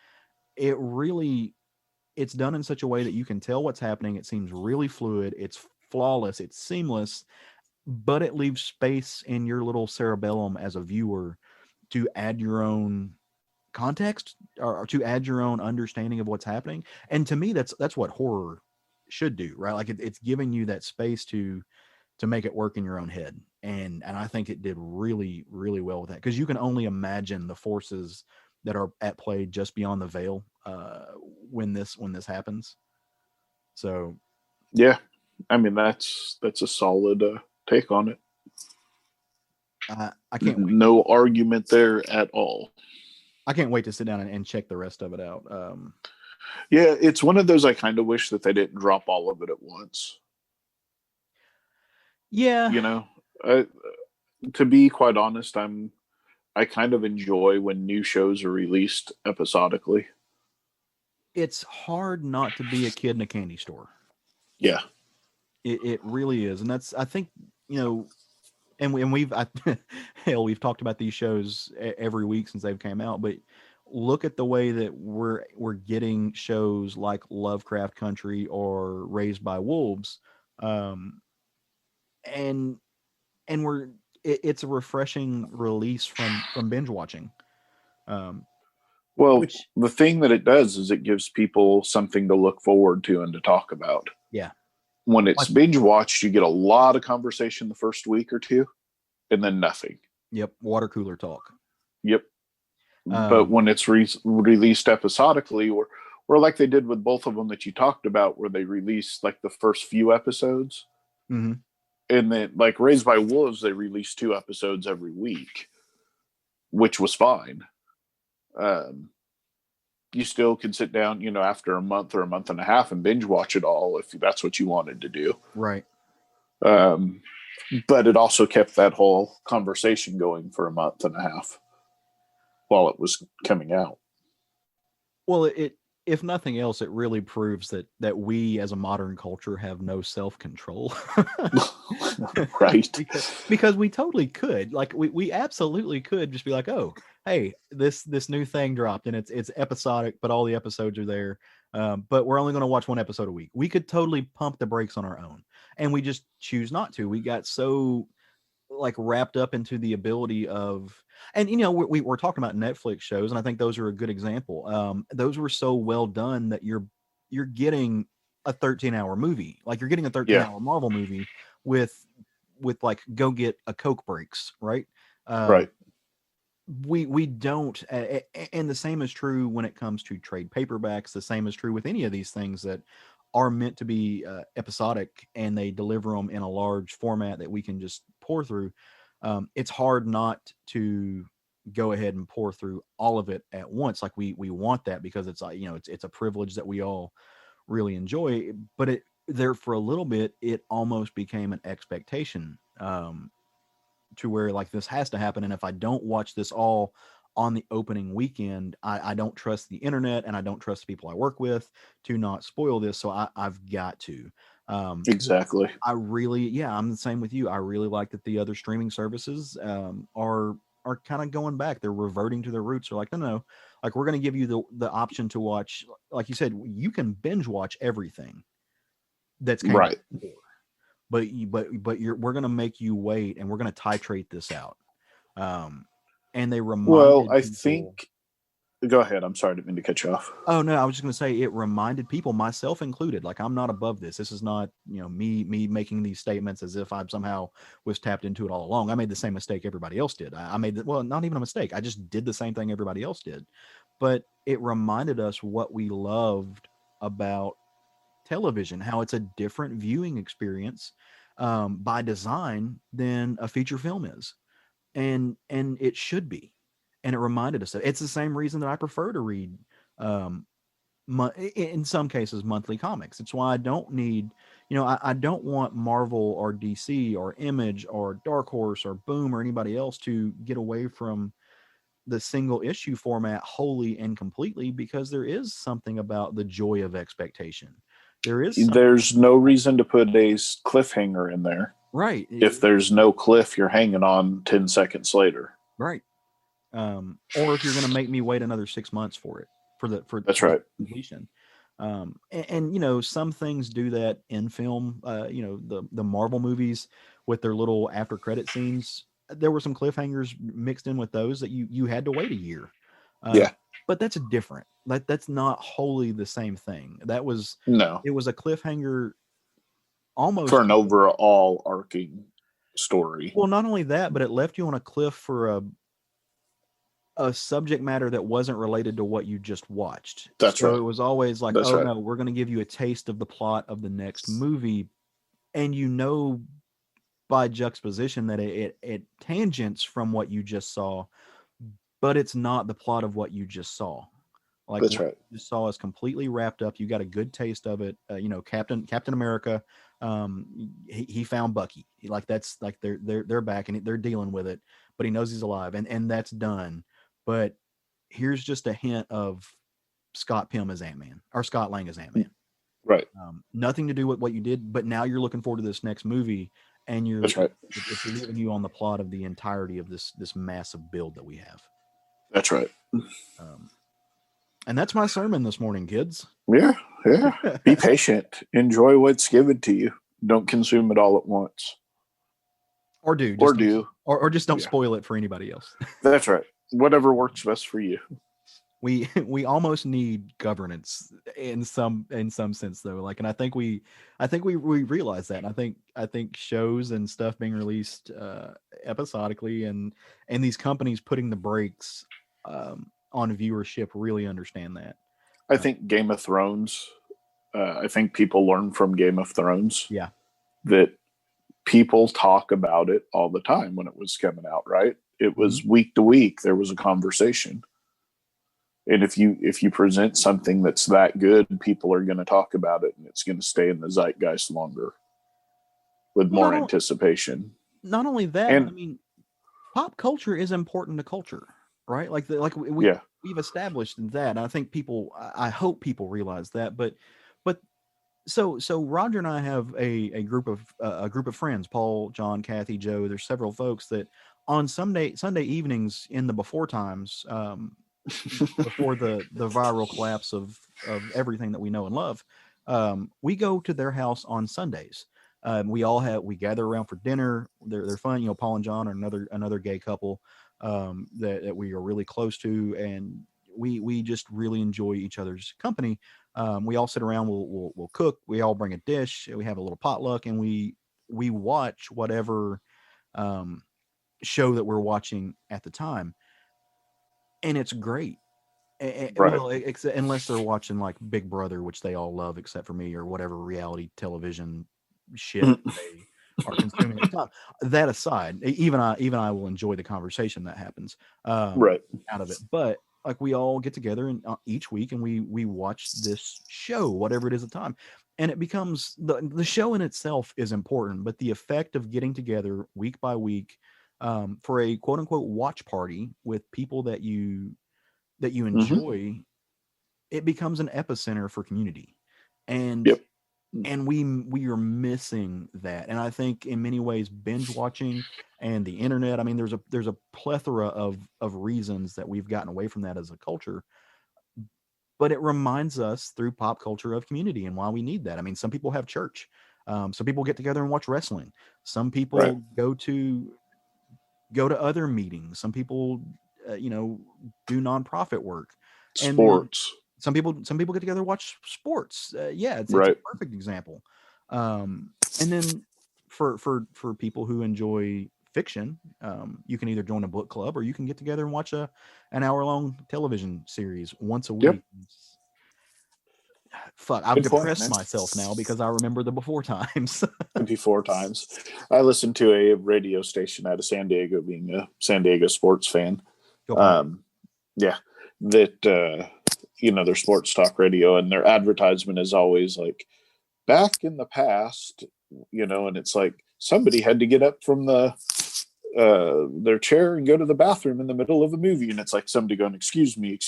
Speaker 2: It's done in such a way that you can tell what's happening. It seems really fluid. It's flawless. It's seamless, but it leaves space in your little cerebellum as a viewer to add your own context or to add your own understanding of what's happening. And to me, that's what horror should do, right? Like it's giving you that space to make it work in your own head. And I think it did really, really well with that, because you can only imagine the forces that are at play just beyond the veil when this happens. So
Speaker 1: yeah, I mean that's a solid take on it.
Speaker 2: I can't wait.
Speaker 1: No argument there at all.
Speaker 2: I can't wait to sit down and check the rest of it out.
Speaker 1: Yeah, it's one of those I kind of wish that they didn't drop all of it at once.
Speaker 2: Yeah.
Speaker 1: To be quite honest, I kind of enjoy when new shows are released episodically.
Speaker 2: It's hard not to be a kid in a candy store.
Speaker 1: Yeah.
Speaker 2: It really is. And that's, I think, and we've talked about these shows every week since they've came out, but look at the way that we're getting shows like Lovecraft Country or Raised by Wolves, um, and it's a refreshing release from binge watching. Um,
Speaker 1: Well,
Speaker 2: which
Speaker 1: the thing that it does is it gives people something to look forward to and to talk about.
Speaker 2: yeah,
Speaker 1: When it's
Speaker 2: like
Speaker 1: binge watched, you get a lot of conversation the first week or two, and then nothing.
Speaker 2: yep, water cooler talk.
Speaker 1: Yep. But
Speaker 2: Um,
Speaker 1: when it's released episodically, or like they did with both of them that you talked about, where they released like the first few episodes,
Speaker 2: mhm.
Speaker 1: and then like Raised by Wolves, they released 2 episodes every week, which was fine. Um, you still can sit down, after a month or a month and a half and binge watch it all if that's what you wanted to do.
Speaker 2: Right.
Speaker 1: Um, but it also kept that whole conversation going for a month and a half while it was coming out.
Speaker 2: Well, it if nothing else, it really proves that we as a modern culture have no self-control.
Speaker 1: Right.
Speaker 2: because we totally could. Like we absolutely could just be like, "Oh, hey, this new thing dropped and it's episodic, but all the episodes are there. But we're only going to watch one episode a week." We could totally pump the brakes on our own. And we just choose not to. We got so like wrapped up into the ability of, and we're talking about Netflix shows, and I think those are a good example. Those were so well done that you're getting a 13-hour movie, like you're getting a 13-hour Marvel movie with like go get a Coke breaks, right?
Speaker 1: Right.
Speaker 2: We don't, and the same is true when it comes to trade paperbacks. The same is true with any of these things that are meant to be episodic, and they deliver them in a large format that we can just pour through. It's hard not to go ahead and pour through all of it at once. Like we want that because it's like, it's a privilege that we all really enjoy, but it there for a little bit, it almost became an expectation. To where like this has to happen. And if I don't watch this all on the opening weekend, I don't trust the internet and I don't trust the people I work with to not spoil this. So I've got to.
Speaker 1: Exactly.
Speaker 2: I'm the same with you. I really like that the other streaming services are kind of going back. They're reverting to their roots. They're like, no, like we're going to give you the option to watch, like you said, you can binge watch everything that's came
Speaker 1: right.
Speaker 2: out before. But we're gonna make you wait, and we're gonna titrate this out. And they reminded
Speaker 1: I
Speaker 2: people.
Speaker 1: think. Go ahead. I'm sorry, I didn't mean to cut you off.
Speaker 2: Oh no, I was just gonna say it reminded people, myself included. Like I'm not above this. This is not me making these statements as if I somehow was tapped into it all along. I made the same mistake everybody else did. I made not even a mistake. I just did the same thing everybody else did. But it reminded us what we loved about television, how it's a different viewing experience by design than a feature film is, and it should be. And it reminded us that it's the same reason that I prefer to read, um, in some cases, monthly comics. It's why I don't need, I don't want Marvel or DC or Image or Dark Horse or Boom or anybody else to get away from the single issue format wholly and completely, because there is something about the joy of expectation.
Speaker 1: There's no reason to put a cliffhanger in there.
Speaker 2: Right.
Speaker 1: If there's no cliff, you're hanging on 10 seconds later.
Speaker 2: Right. Or if you're going to make me wait another 6 months for it,
Speaker 1: That's right.
Speaker 2: Completion. And some things do that in film. The Marvel movies with their little after credit scenes, there were some cliffhangers mixed in with those that you had to wait a year. But that's different. That's not wholly the same thing. It was a cliffhanger almost
Speaker 1: for an overall arcing story.
Speaker 2: Well, not only that, but it left you on a cliff for a subject matter that wasn't related to what you just watched.
Speaker 1: That's right.
Speaker 2: It was always like,
Speaker 1: That's right.
Speaker 2: no, we're going to give you a taste of the plot of the next movie, and by juxtaposition that it tangents from what you just saw, but it's not the plot of what you just saw. Like
Speaker 1: that's
Speaker 2: what
Speaker 1: right.
Speaker 2: you just saw is completely wrapped up. You got a good taste of it. Captain America, he found Bucky. That's like they're back and they're dealing with it, but he knows he's alive, and that's done. But here's just a hint of Scott Pym as Ant-Man, or Scott Lang as Ant-Man.
Speaker 1: Right.
Speaker 2: Nothing to do with what you did, but now you're looking forward to this next movie, and
Speaker 1: that's right.
Speaker 2: It's leaving you on the plot of the entirety of this massive build that we have.
Speaker 1: That's right.
Speaker 2: And that's my sermon this morning, kids.
Speaker 1: Yeah. Be patient. Enjoy what's given to you. Don't consume it all at once.
Speaker 2: Or do. Or just don't spoil it for anybody else.
Speaker 1: That's right. Whatever works best for you.
Speaker 2: We almost need governance in some sense though. Like, and I think we realize that. And I think shows and stuff being released episodically and these companies putting the brakes on viewership really understand that.
Speaker 1: I think Game of Thrones. I think people learn from Game of Thrones.
Speaker 2: Yeah.
Speaker 1: That people talk about it all the time when it was coming out. Right. It was week to week. There was a conversation. And if you present something that's that good, people are going to talk about it, and it's going to stay in the zeitgeist longer with more anticipation.
Speaker 2: Not only that, I mean, pop culture is important to culture, right? Like we've established that. And I think I hope people realize that. But so Roger and I have a group of friends, Paul, John, Kathy, Joe. There's several folks that on Sunday evenings in the before times. Before the viral collapse of everything that we know and love, we go to their house on Sundays. We gather around for dinner. They're fun. You know, Paul and John are another gay couple that we are really close to, and we just really enjoy each other's company. We all sit around. We'll cook. We all bring a dish. We have a little potluck, and we watch whatever show that we're watching at the time. And it's great. Right. Well, unless they're watching like Big Brother, which they all love except for me, or whatever reality television shit they are consuming. That aside, even I will enjoy the conversation that happens out of it. But like, we all get together and each week and we watch this show, whatever it is at the time, and it becomes the show in itself is important, but the effect of getting together week by week for a quote unquote watch party with people that you enjoy, it becomes an epicenter for community. And and we are missing that. And I think in many ways binge watching and the internet, I mean, there's a plethora of reasons that we've gotten away from that as a culture. But it reminds us through pop culture of community and why we need that. I mean, some people have church. Some people get together and watch wrestling. Some people go to other meetings. Some people, do nonprofit work.
Speaker 1: Sports.
Speaker 2: And some people get together and watch sports. It's a perfect example. And then for people who enjoy fiction, you can either join a book club or you can get together and watch an hour-long television series once a week. Fuck, I've depressed myself now because I remember the before times.
Speaker 1: Before times. I listened to a radio station out of San Diego, being a San Diego sports fan. Their sports talk radio, and their advertisement is always like, back in the past, and it's like somebody had to get up from their chair and go to the bathroom in the middle of a movie, and it's like somebody going, excuse me,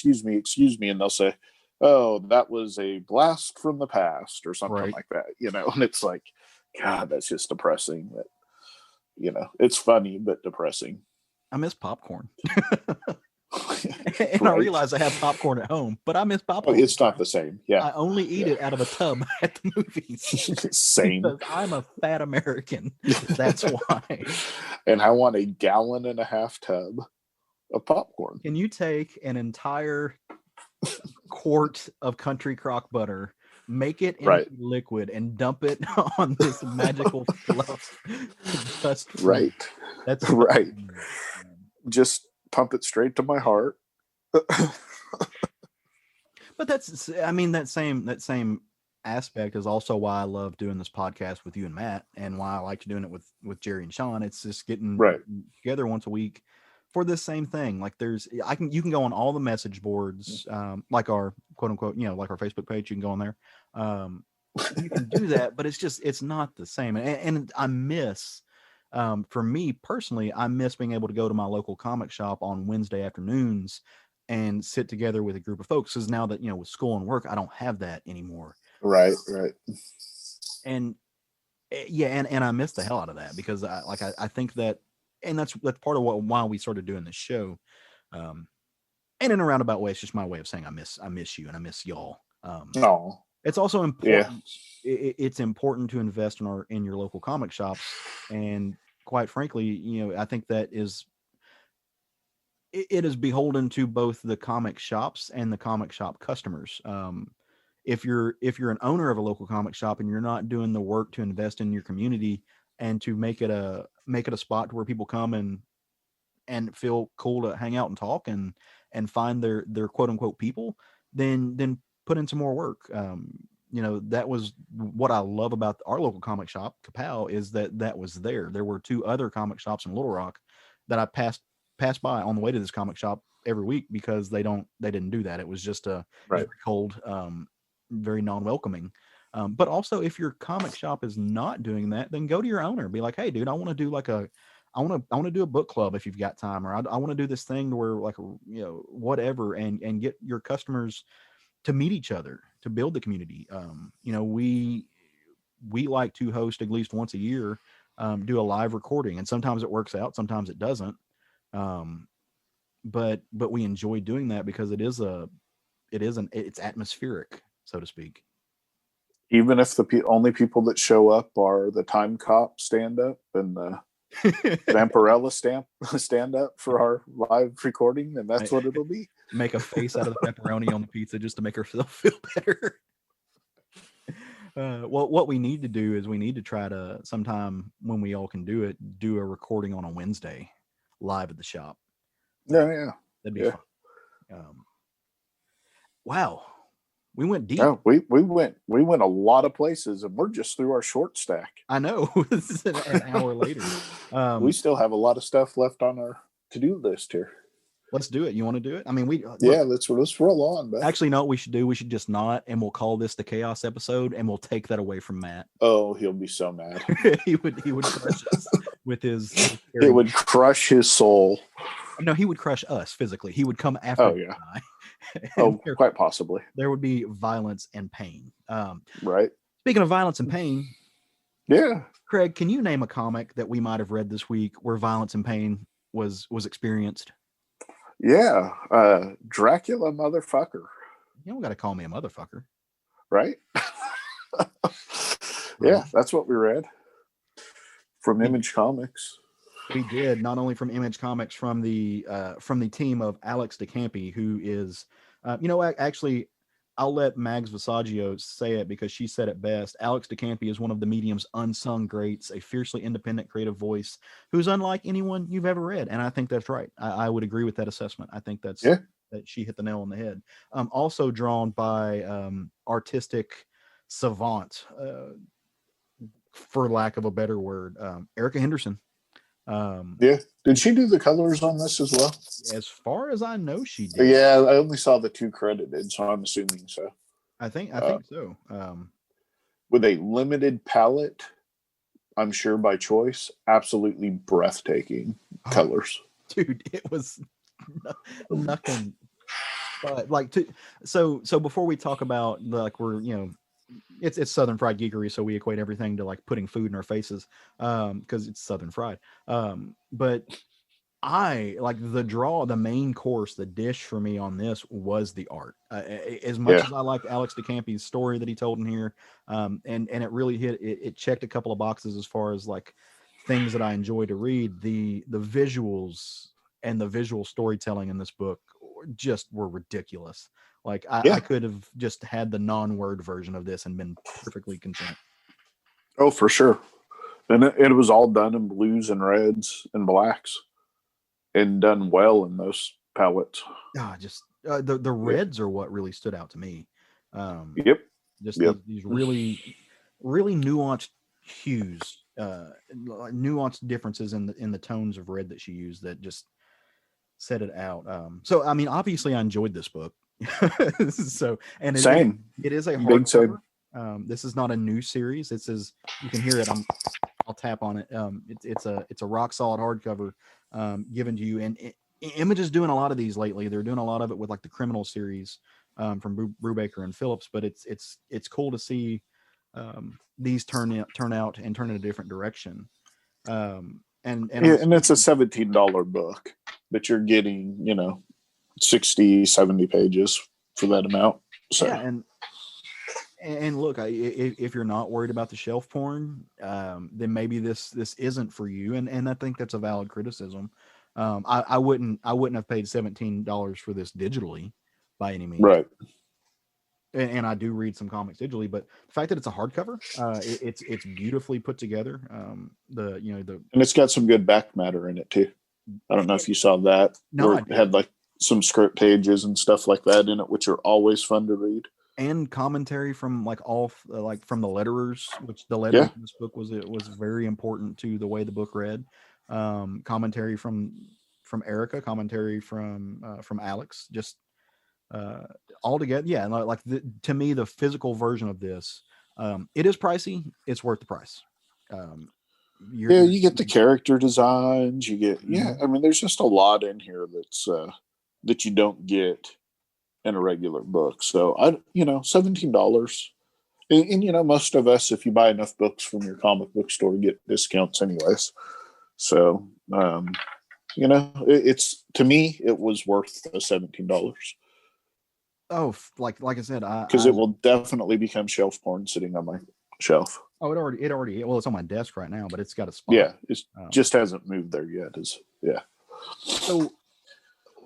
Speaker 1: and they'll say, oh, that was a blast from the past or something like that, and it's like, God, that's just depressing. That, it's funny, but depressing.
Speaker 2: I miss popcorn. And I realize I have popcorn at home, but I miss popcorn.
Speaker 1: It's not the same. Yeah.
Speaker 2: I only eat it out of a tub at the movies.
Speaker 1: Same.
Speaker 2: Because I'm a fat American. That's why.
Speaker 1: And I want a 1.5 gallon tub of popcorn.
Speaker 2: Can you take an entire quart of country crock butter, make it into liquid, and dump it on this magical fluff dust?
Speaker 1: Right. That's right. Just pump it straight to my heart.
Speaker 2: But that same aspect is also why I love doing this podcast with you and Matt, and why I like doing it with Jerry and Sean. It's just getting together once a week for this same thing. Like you can go on all the message boards, like our quote unquote, like our Facebook page, you can go on there. You can do that, but it's not the same. And I miss, for me personally, I miss being able to go to my local comic shop on Wednesday afternoons and sit together with a group of folks. Because now that, with school and work, I don't have that anymore.
Speaker 1: Right.
Speaker 2: And and I miss the hell out of that, because I think that, and that's part of why we started doing this show. And in a roundabout way, it's just my way of saying I miss you and I miss y'all.
Speaker 1: No.
Speaker 2: It's also
Speaker 1: Yeah.
Speaker 2: important. It's important to invest in your local comic shops, and quite frankly, I think that it is beholden to both the comic shops and the comic shop customers. If you're an owner of a local comic shop and you're not doing the work to invest in your community and to make it a spot where people come and feel cool to hang out and talk and find their quote unquote people, then put in some more work. That was what I love about our local comic shop, Kapow, is that was there. There were 2 other comic shops in Little Rock that I passed by on the way to this comic shop every week because they didn't do that. It was just
Speaker 1: Right.
Speaker 2: very cold, very non-welcoming. But also, if your comic shop is not doing that, then go to your owner. Be like, hey, dude, I want to do I want to do a book club if you've got time, or I want to do this thing where whatever, and get your customers to meet each other, to build the community. We like to host at least once a year, do a live recording, and sometimes it works out, sometimes it doesn't. But we enjoy doing that because it's atmospheric, so to speak.
Speaker 1: Even if the only people that show up are the Time Cop stand up and the Vampirella stand up for our live recording, and that's what it'll be.
Speaker 2: Make a face out of the pepperoni on the pizza just to make herself feel better. Well, what we need to do is we need to try to, sometime when we all can do it, do a recording on a Wednesday live at the shop.
Speaker 1: Yeah.
Speaker 2: That'd be fun. Wow. We went deep.
Speaker 1: Oh, we went a lot of places, and we're just through our short stack.
Speaker 2: I know. This is an hour later.
Speaker 1: We still have a lot of stuff left on our to-do list here.
Speaker 2: Let's do it. You want to do it? I mean,
Speaker 1: let's roll on. Beth.
Speaker 2: Actually, no. What we should do? We should just not, and we'll call this the Chaos episode, and we'll take that away from Matt.
Speaker 1: Oh, he'll be so mad.
Speaker 2: he would crush us with his.
Speaker 1: It would crush his soul.
Speaker 2: No, he would crush us physically. He would come after.
Speaker 1: Oh yeah. Quite possibly.
Speaker 2: There would be violence and pain.
Speaker 1: Right.
Speaker 2: Speaking of violence and pain.
Speaker 1: Yeah.
Speaker 2: Craig, can you name a comic that we might have read this week where violence and pain was experienced?
Speaker 1: Yeah. Dracula Motherf ker.
Speaker 2: You don't got to call me a motherfucker.
Speaker 1: Right? Yeah, that's what we read from Image Comics.
Speaker 2: We did, not only from Image Comics, from the team of Alex di Campi, who is, actually, I'll let Mags Visaggio say it because she said it best. Alex di Campi is one of the medium's unsung greats, a fiercely independent creative voice who's unlike anyone you've ever read. And I think that's right. I would agree with that assessment. I think that she hit the nail on the head. Also drawn by artistic savant, for lack of a better word, Erica Henderson.
Speaker 1: Did she do the colors on this as well?
Speaker 2: As far as I know, she did.
Speaker 1: Yeah, I only saw the 2 credited, so I'm assuming so.
Speaker 2: I think so.
Speaker 1: With a limited palette, I'm sure by choice, absolutely breathtaking colors.
Speaker 2: Dude, it was nothing. But so before we talk about it's Southern Fried Geekery, so we equate everything to like putting food in our faces, because it's Southern Fried. But I like the main course, the dish for me on this was the art. As much as I liked Alex di Campi's story that he told in here, and it really it checked a couple of boxes as far as like things that I enjoy to read. The visuals and the visual storytelling in this book just were ridiculous. Like I could have just had the non-word version of this and been perfectly content.
Speaker 1: Oh, for sure. And it was all done in blues and reds and blacks, and done well in those palettes.
Speaker 2: Just the reds are what really stood out to me. These really, really nuanced hues, nuanced differences in the tones of red that she used that just set it out. So I mean, obviously, I enjoyed this book. So, and it is a hardcover. This is not a new series. This is, you can hear it. I'll tap on it. It's a rock solid hardcover, given to you. And Image is doing a lot of these lately. They're doing a lot of it with like the Criminal series, from Brubaker and Phillips. But it's cool to see these turn out and turn in a different direction. And it's a
Speaker 1: $17 book, but you're getting, 60, 70 pages for that amount. So
Speaker 2: Yeah, and look, if you're not worried about the shelf porn, then maybe this isn't for you, and I think that's a valid criticism. I wouldn't have paid $17 for this digitally by any means.
Speaker 1: right.
Speaker 2: And I do read some comics digitally, but the fact that it's a hardcover, it's beautifully put together.
Speaker 1: And it's got some good back matter in it too. I don't know if you saw that,
Speaker 2: No,
Speaker 1: where it had like some script pages and stuff like that in it, which are always fun to read.
Speaker 2: And commentary from like from the letterers, which the lettering in this book was very important to the way the book read. Commentary from Erica, commentary from Alex, just all together. Yeah, to me, the physical version of this, it is pricey. It's worth the price.
Speaker 1: You get the character designs. You get I mean, there's just a lot in here that's that you don't get in a regular book. So $17. And most of us, if you buy enough books from your comic book store, get discounts anyways. So it's, to me, it was worth the $17.
Speaker 2: Oh, like I said,
Speaker 1: because it will definitely become shelf porn sitting on my shelf.
Speaker 2: Oh, it already. Well, it's on my desk right now, but it's got a spot.
Speaker 1: Yeah, it just hasn't moved there yet.
Speaker 2: So,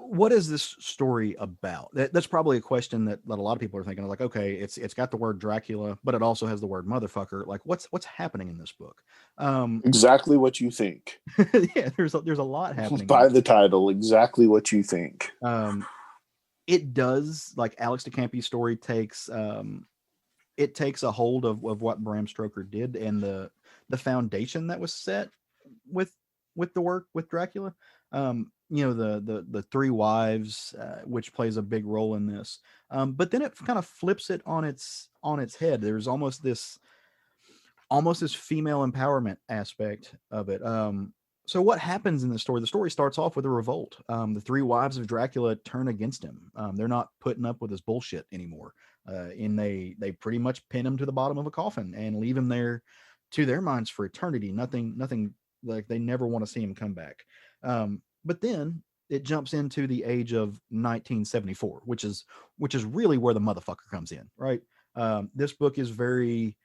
Speaker 2: what is this story about? That's probably a question that a lot of people are thinking. Like, okay, it's got the word Dracula, but it also has the word motherfucker. Like, what's happening in this book?
Speaker 1: Exactly what you think.
Speaker 2: Yeah, there's a lot happening
Speaker 1: by the title. Exactly what you think.
Speaker 2: It does, like Alex di Campi's story takes a hold of what Bram Stoker did and the foundation that was set with the work with Dracula. The three wives, which plays a big role in this. But then it kind of flips it on its head. There's almost this female empowerment aspect of it. So what happens in the story? The story starts off with a revolt. The three wives of Dracula turn against him. They're not putting up with his bullshit anymore. And they pretty much pin him to the bottom of a coffin and leave him there, to their minds, for eternity. Nothing, like they never want to see him come back. But then it jumps into the age of 1974, which is really where the motherfucker comes in, right? This book is very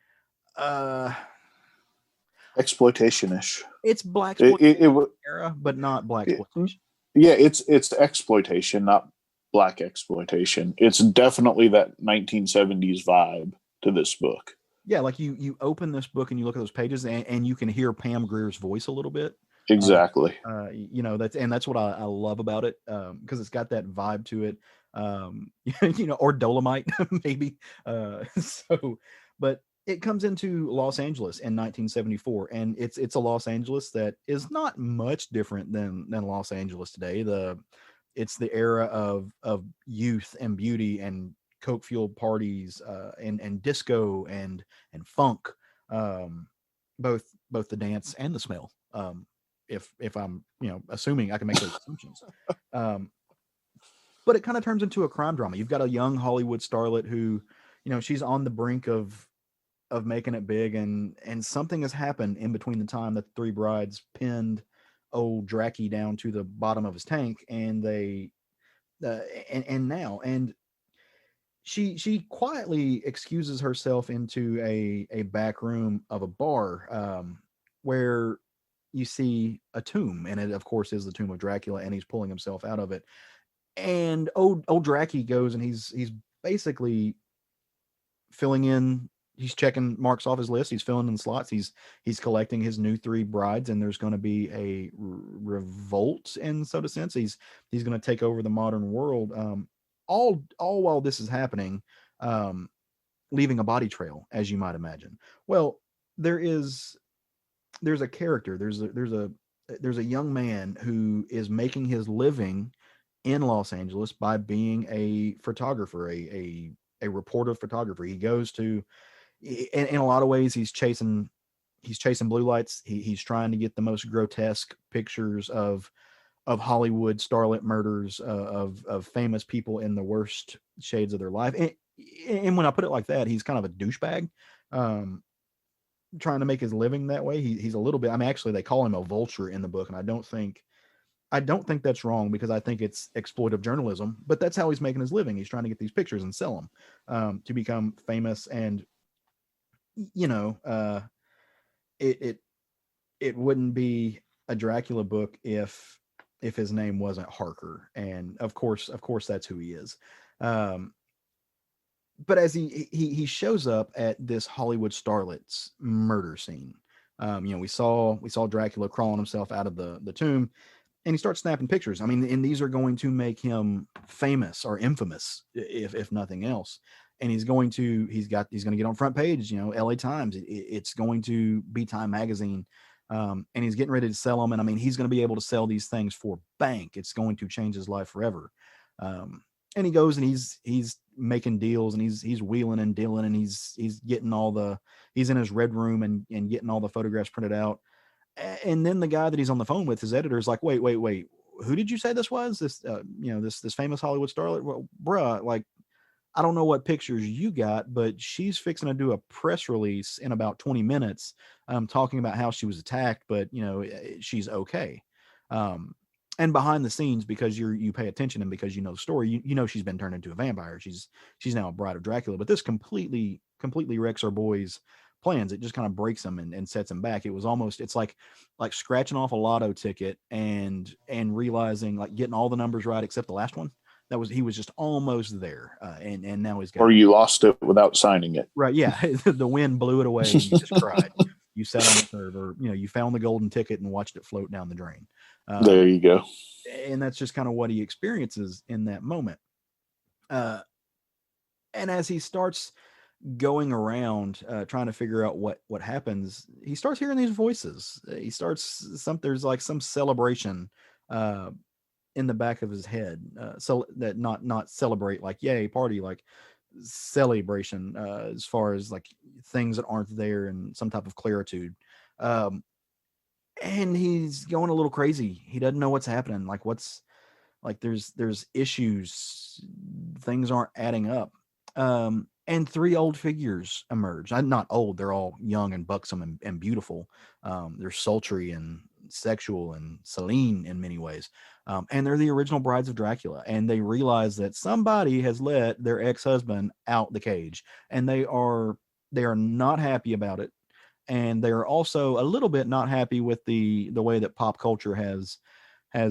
Speaker 1: exploitation-ish.
Speaker 2: It's black exploitation era, but not black exploitation.
Speaker 1: Yeah, it's exploitation, not black exploitation. It's definitely that 1970s vibe to this book.
Speaker 2: Yeah, like you open this book and you look at those pages and you can hear Pam Grier's voice a little bit.
Speaker 1: Exactly.
Speaker 2: That's what I love about it, because it's got that vibe to it. Or Dolomite maybe. But it comes into Los Angeles in 1974, and it's a Los Angeles that is not much different than Los Angeles today. It's the era of youth and beauty and coke fueled parties, and disco and funk, both the dance and the smell. If I'm assuming I can make those assumptions. But it kind of turns into a crime drama. You've got a young Hollywood starlet who, she's on the brink of making it big, and something has happened in between the time that the three brides pinned old Dracky down to the bottom of his tank, and they and she quietly excuses herself into a back room of a bar, where you see a tomb, and it of course is the tomb of Dracula, and he's pulling himself out of it. And old Dracky goes, and he's basically filling in. He's checking marks off his list. He's filling in slots. He's collecting his new three brides, and there's going to be a revolt in sort of sense. He's going to take over the modern world. All while this is happening, leaving a body trail, as you might imagine. Well, there's a character. There's a young man who is making his living in Los Angeles by being a photographer, a reporter photographer. He goes to, in a lot of ways, he's chasing blue lights. He's trying to get the most grotesque pictures of Hollywood starlet murders, of famous people in the worst shades of their life. And when I put it like that, he's kind of a douchebag, trying to make his living that way. He's a little bit. I mean, actually, they call him a vulture in the book, and I don't think I don't think that's wrong, because I think it's exploitive journalism, but that's how he's making his living. He's trying to get these pictures and sell them, to become famous. And, you know, it, it, it wouldn't be a Dracula book if his name wasn't Harker. And of course that's who he is. Um, but as he shows up at this Hollywood starlet's murder scene, we saw Dracula crawling himself out of the tomb, and he starts snapping pictures. I mean, and these are going to make him famous or infamous, if nothing else. And he's going to get on front page, L.A. Times. It's going to be Time Magazine, and he's getting ready to sell them. And I mean, he's going to be able to sell these things for bank. It's going to change his life forever. And he goes and he's making deals, and he's wheeling and dealing, and he's getting he's in his red room and getting all the photographs printed out. And then the guy that he's on the phone with, his editor, is like, wait, who did you say this was? This famous Hollywood starlet? Well, bruh, like, I don't know what pictures you got, but she's fixing to do a press release in about 20 minutes, talking about how she was attacked, but she's okay. And behind the scenes, because you pay attention and because you know the story, you know she's been turned into a vampire. She's now a bride of Dracula. But this completely wrecks our boy's plans. It just kind of breaks him and sets him back. It's like scratching off a lotto ticket and realizing, like, getting all the numbers right except the last one. He was just almost there, and now he's got.
Speaker 1: Or you lost it without signing it.
Speaker 2: Right? Yeah, the wind blew it away, and you just cried. You sat on the curb, or you found the golden ticket and watched it float down the drain.
Speaker 1: There you go.
Speaker 2: And that's just kind of what he experiences in that moment. And as he starts going around trying to figure out what happens, he starts hearing these voices. There's like some celebration in the back of his head, so that not celebrate like yay party, like celebration, as far as like things that aren't there and some type of claritude. And he's going a little crazy. He doesn't know what's happening. There's issues. Things aren't adding up. And three old figures emerge. Not old, they're all young and buxom and beautiful. They're sultry and sexual and Celine in many ways. And they're the original brides of Dracula. And they realize that somebody has let their ex-husband out the cage. And they are not happy about it. And they're also a little bit not happy with the way that pop culture has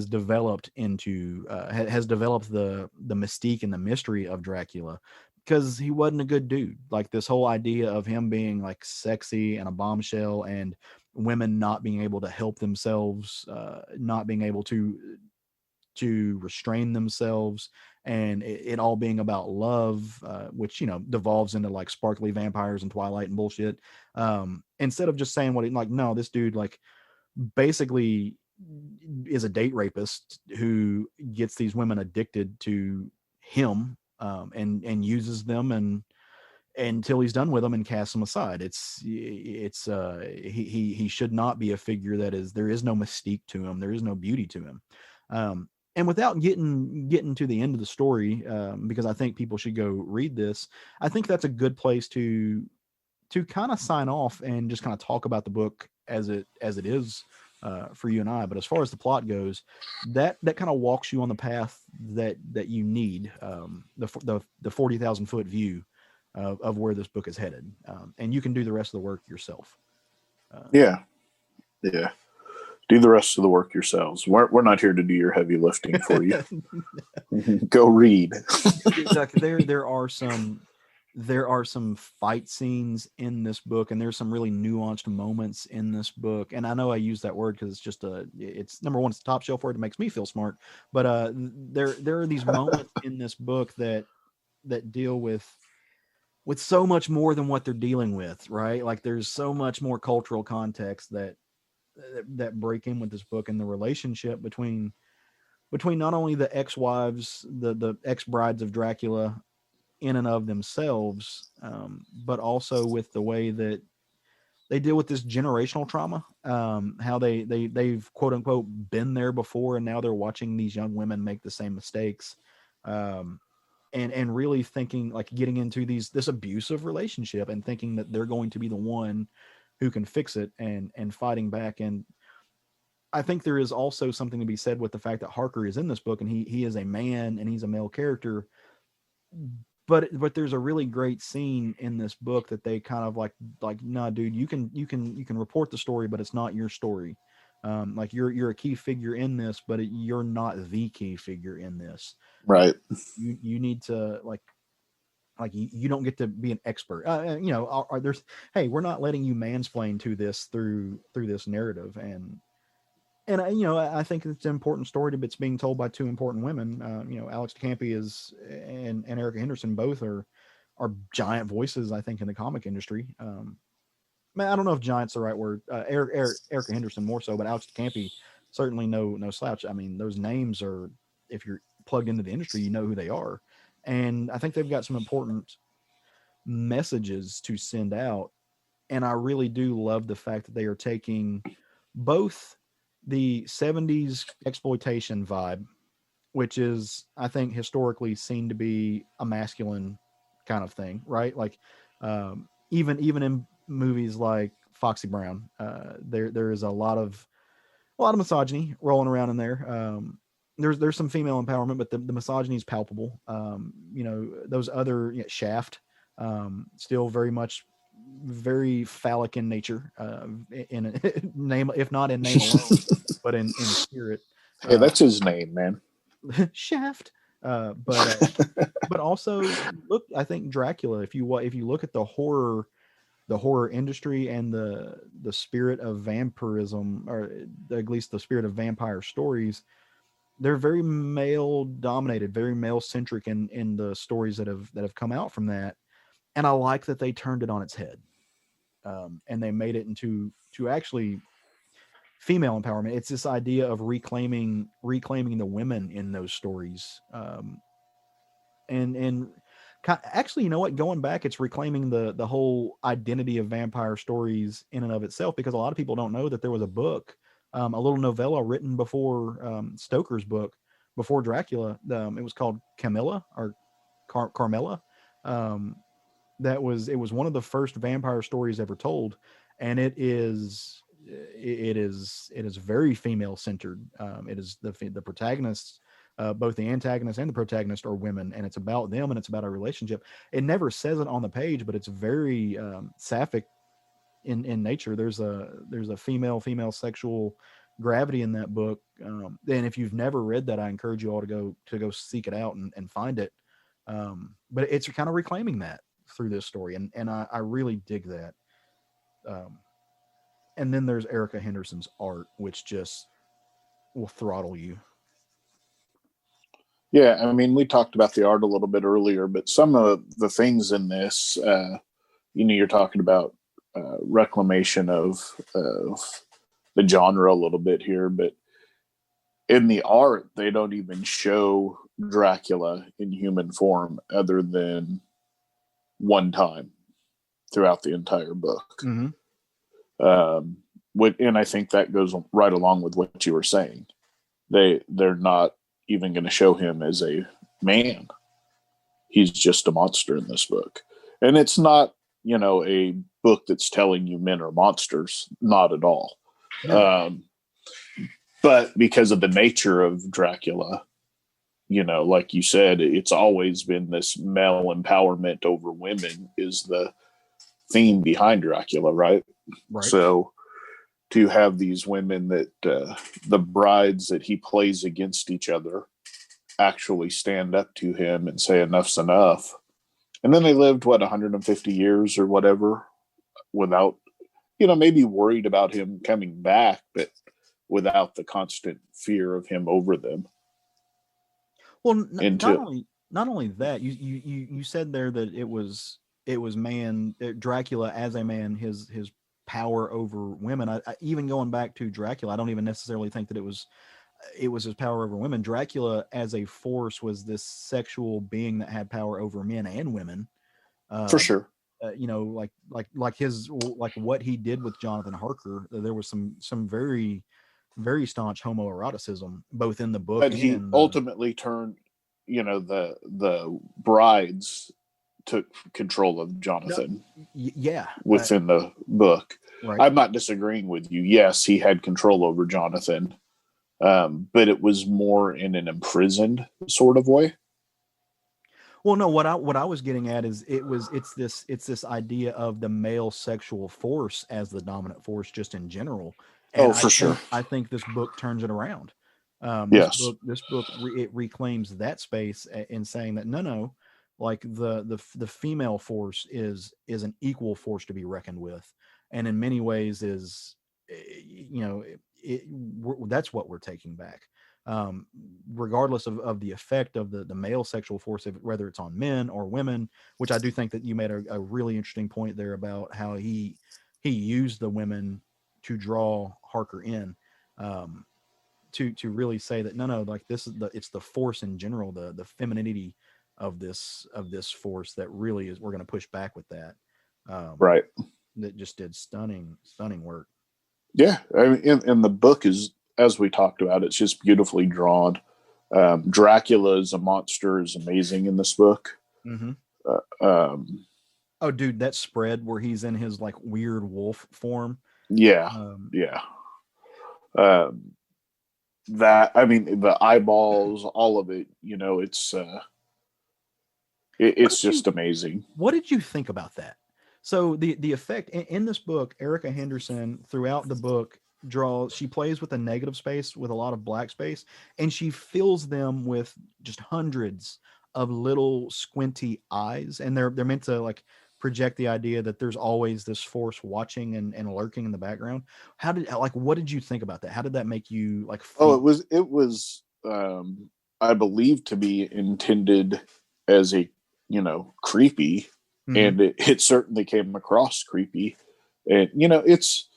Speaker 2: developed has developed the mystique and the mystery of Dracula, because he wasn't a good dude. Like, this whole idea of him being like sexy and a bombshell, and women not being able to help themselves, not being able to restrain themselves, and it all being about love, which devolves into like sparkly vampires and Twilight and bullshit. Instead of just saying no, this dude like basically is a date rapist who gets these women addicted to him, and uses them and until he's done with them and casts them aside. He should not be a figure there is no mystique to him. There is no beauty to him. And without getting to the end of the story, because I think people should go read this, I think that's a good place to kind of sign off and just kind of talk about the book as it is for you and I. But as far as the plot goes, that kind of walks you on the path that you need, the 40,000 foot view of where this book is headed, and you can do the rest of the work yourself.
Speaker 1: Yeah. Do the rest of the work yourselves. We're not here to do your heavy lifting for you. Go read.
Speaker 2: Exactly. There are some fight scenes in this book, and there's some really nuanced moments in this book. And I know I use that word because it's number one, it's the top shelf word. It makes me feel smart. But there are these moments in this book that deal with so much more than what they're dealing with, right? Like, there's so much more cultural context that break in with this book, and the relationship between not only the ex-wives, the ex-brides of Dracula in and of themselves, but also with the way that they deal with this generational trauma, how they've quote unquote been there before, and now they're watching these young women make the same mistakes, and really thinking, like, getting into this abusive relationship and thinking that they're going to be the one who can fix it, and fighting back. And I think there is also something to be said with the fact that Harker is in this book, and he is a man and he's a male character. But there's a really great scene in this book that they kind of like, nah, dude, you can report the story, but it's not your story. Like you're a key figure in this, but you're not the key figure in this.
Speaker 1: Right.
Speaker 2: You need to like you don't get to be an expert. There's, hey, we're not letting you mansplain to this through this narrative, and I think it's an important story that's being told by two important women. Alex di Campi and Erica Henderson both are giant voices, I think, in the comic industry. I don't know if giant's the right word. Erica Henderson more so, but Alex di Campi certainly no slouch. I mean, those names are, if you're plugged into the industry, you know who they are. And I think they've got some important messages to send out. And I really do love the fact that they are taking both the 70s exploitation vibe, which is, I think, historically seen to be a masculine kind of thing, right? Like, even in movies like Foxy Brown, there is a lot of misogyny rolling around in there. There's some female empowerment, but the misogyny is palpable. Those other Shaft, still very much very phallic in nature, in name, if not in name alone, but in spirit.
Speaker 1: Hey, that's his name, man.
Speaker 2: Shaft. But also look, I think Dracula, if you look at the horror industry and the spirit of vampirism, or at least the spirit of vampire stories, they're very male dominated, very male centric in the stories that have come out from that. And I like that they turned it on its head, and they made it into actually female empowerment. It's this idea of reclaiming the women in those stories, and actually, you know what? Going back, it's reclaiming the whole identity of vampire stories in and of itself, because a lot of people don't know that there was a book, a little novella written before Stoker's book, before Dracula. It was called Camilla or Carmilla. It was one of the first vampire stories ever told, and it is very female centered. It is the protagonists, both the antagonist and the protagonist, are women, and it's about them and it's about a relationship. It never says it on the page, but it's very sapphic in nature. There's a female sexual gravity in that book. And if you've never read that, I encourage you all to go seek it out and find it. But it's kind of reclaiming that through this story, and I really dig that. And then there's Erica Henderson's art, which just will throttle you.
Speaker 1: Yeah, I mean, we talked about the art a little bit earlier, but some of the things in this, you're talking about reclamation of the genre a little bit here, but in the art, they don't even show Dracula in human form other than one time throughout the entire book.
Speaker 2: Mm-hmm.
Speaker 1: And I think that goes right along with what you were saying. They're not even going to show him as a man. He's just a monster in this book. And it's not, a book that's telling you men are monsters. Not at all. No. But because of the nature of Dracula, like you said, it's always been this male empowerment over women is the theme behind Dracula, right? So to have these women that the brides that he plays against each other actually stand up to him and say enough's enough. And then they lived 150 years or whatever without, maybe worried about him coming back, but without the constant fear of him over them.
Speaker 2: Well, not only that, you said there that it was Dracula as a man, his power over women. I even going back to Dracula, I don't even necessarily think that it was his power over women. Dracula as a force was this sexual being that had power over men and women.
Speaker 1: For sure.
Speaker 2: Like what he did with Jonathan Harker, there was some very, very staunch homoeroticism both in the book.
Speaker 1: But he ultimately turned, the brides took control of Jonathan.
Speaker 2: Yeah,
Speaker 1: within the book.
Speaker 2: Right.
Speaker 1: I'm not disagreeing with you. Yes, he had control over Jonathan, but it was more in an imprisoned sort of way.
Speaker 2: Well, no, what I was getting at is it's this idea of the male sexual force as the dominant force just in general. And
Speaker 1: Sure.
Speaker 2: I think this book turns it around.
Speaker 1: Yes.
Speaker 2: This book it reclaims that space in saying that no, like the female force is an equal force to be reckoned with, and in many ways is, that's what we're taking back. Regardless of the effect of the male sexual force, whether it's on men or women, which I do think that you made a really interesting point there about how he used the women to draw Harker in, to really say that no, like this is it's the force in general, the femininity of this force that really is, we're going to push back with that.
Speaker 1: Right.
Speaker 2: That just did stunning work.
Speaker 1: Yeah, I mean, and the book is, as we talked about, it's just beautifully drawn. Dracula as a monster is amazing in this book.
Speaker 2: Mm-hmm. Oh, dude, that spread where he's in his like weird wolf form.
Speaker 1: Yeah, yeah. That, I mean, the eyeballs, all of it. It's just amazing.
Speaker 2: What did you think about that? So the effect in this book, Erica Henderson throughout the book she plays with a negative space with a lot of black space, and she fills them with just hundreds of little squinty eyes, and they're meant to like project the idea that there's always this force watching and lurking in the background. What did you think about that? How did that make you like feel?
Speaker 1: It was I believe to be intended as a creepy. Mm-hmm. And it certainly came across creepy. And it's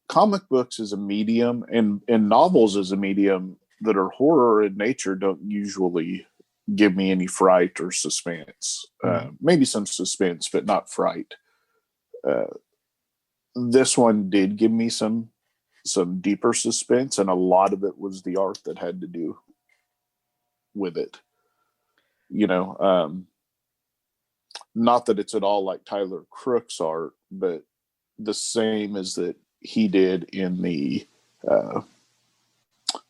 Speaker 1: comic books as a medium and novels as a medium that are horror in nature don't usually give me any fright or suspense. Mm-hmm. Maybe some suspense, but not fright. This one did give me some deeper suspense, and a lot of it was the art that had to do with it. Not that it's at all like Tyler Crook's art, but the same as that he did in the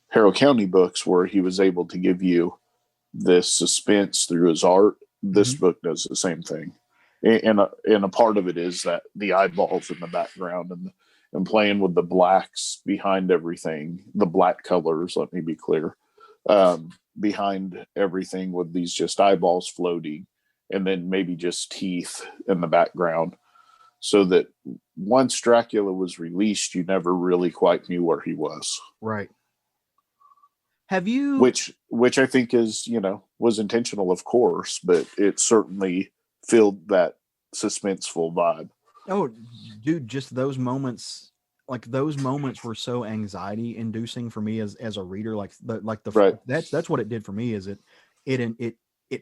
Speaker 1: Harrow County books, where he was able to give you this suspense through his art. This mm-hmm. book does the same thing. And a part of it is that the eyeballs in the background and playing with the blacks behind everything, the black colors, let me be clear, behind everything with these just eyeballs floating, and then maybe just teeth in the background, so that once Dracula was released, you never really quite knew where he was.
Speaker 2: Right. Have you?
Speaker 1: Which I think is, was intentional, of course, but it certainly filled that suspenseful vibe.
Speaker 2: Oh, dude, just those moments. Like those moments were so anxiety inducing for me as a reader.
Speaker 1: Right.
Speaker 2: That's what it did for me. Is it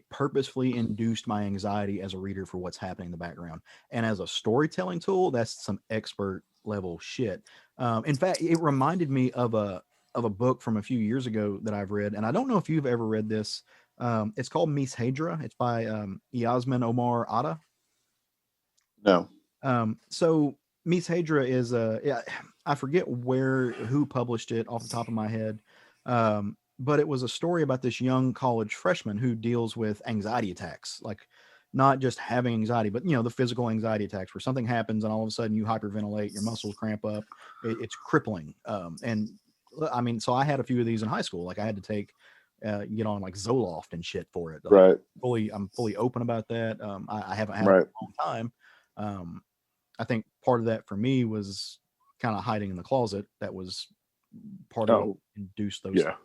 Speaker 2: purposefully induced my anxiety as a reader for what's happening in the background. And as a storytelling tool, that's some expert level shit. In fact, it reminded me of a book from a few years ago that I've read, and I don't know if you've ever read this. It's called Miss Hadra. It's by Yasmin Omar Atta.
Speaker 1: No.
Speaker 2: So Miss Hadra is I forget who published it off the top of my head. But it was a story about this young college freshman who deals with anxiety attacks, like not just having anxiety, but the physical anxiety attacks where something happens and all of a sudden you hyperventilate, your muscles cramp up. It's crippling. And I mean, so I had a few of these in high school. Like I had to take, get on like Zoloft and shit for it. Like,
Speaker 1: right.
Speaker 2: I'm fully open about that. I haven't had it in a long time. I think part of that for me was kind of hiding in the closet. That was part of what induced those.
Speaker 1: Yeah.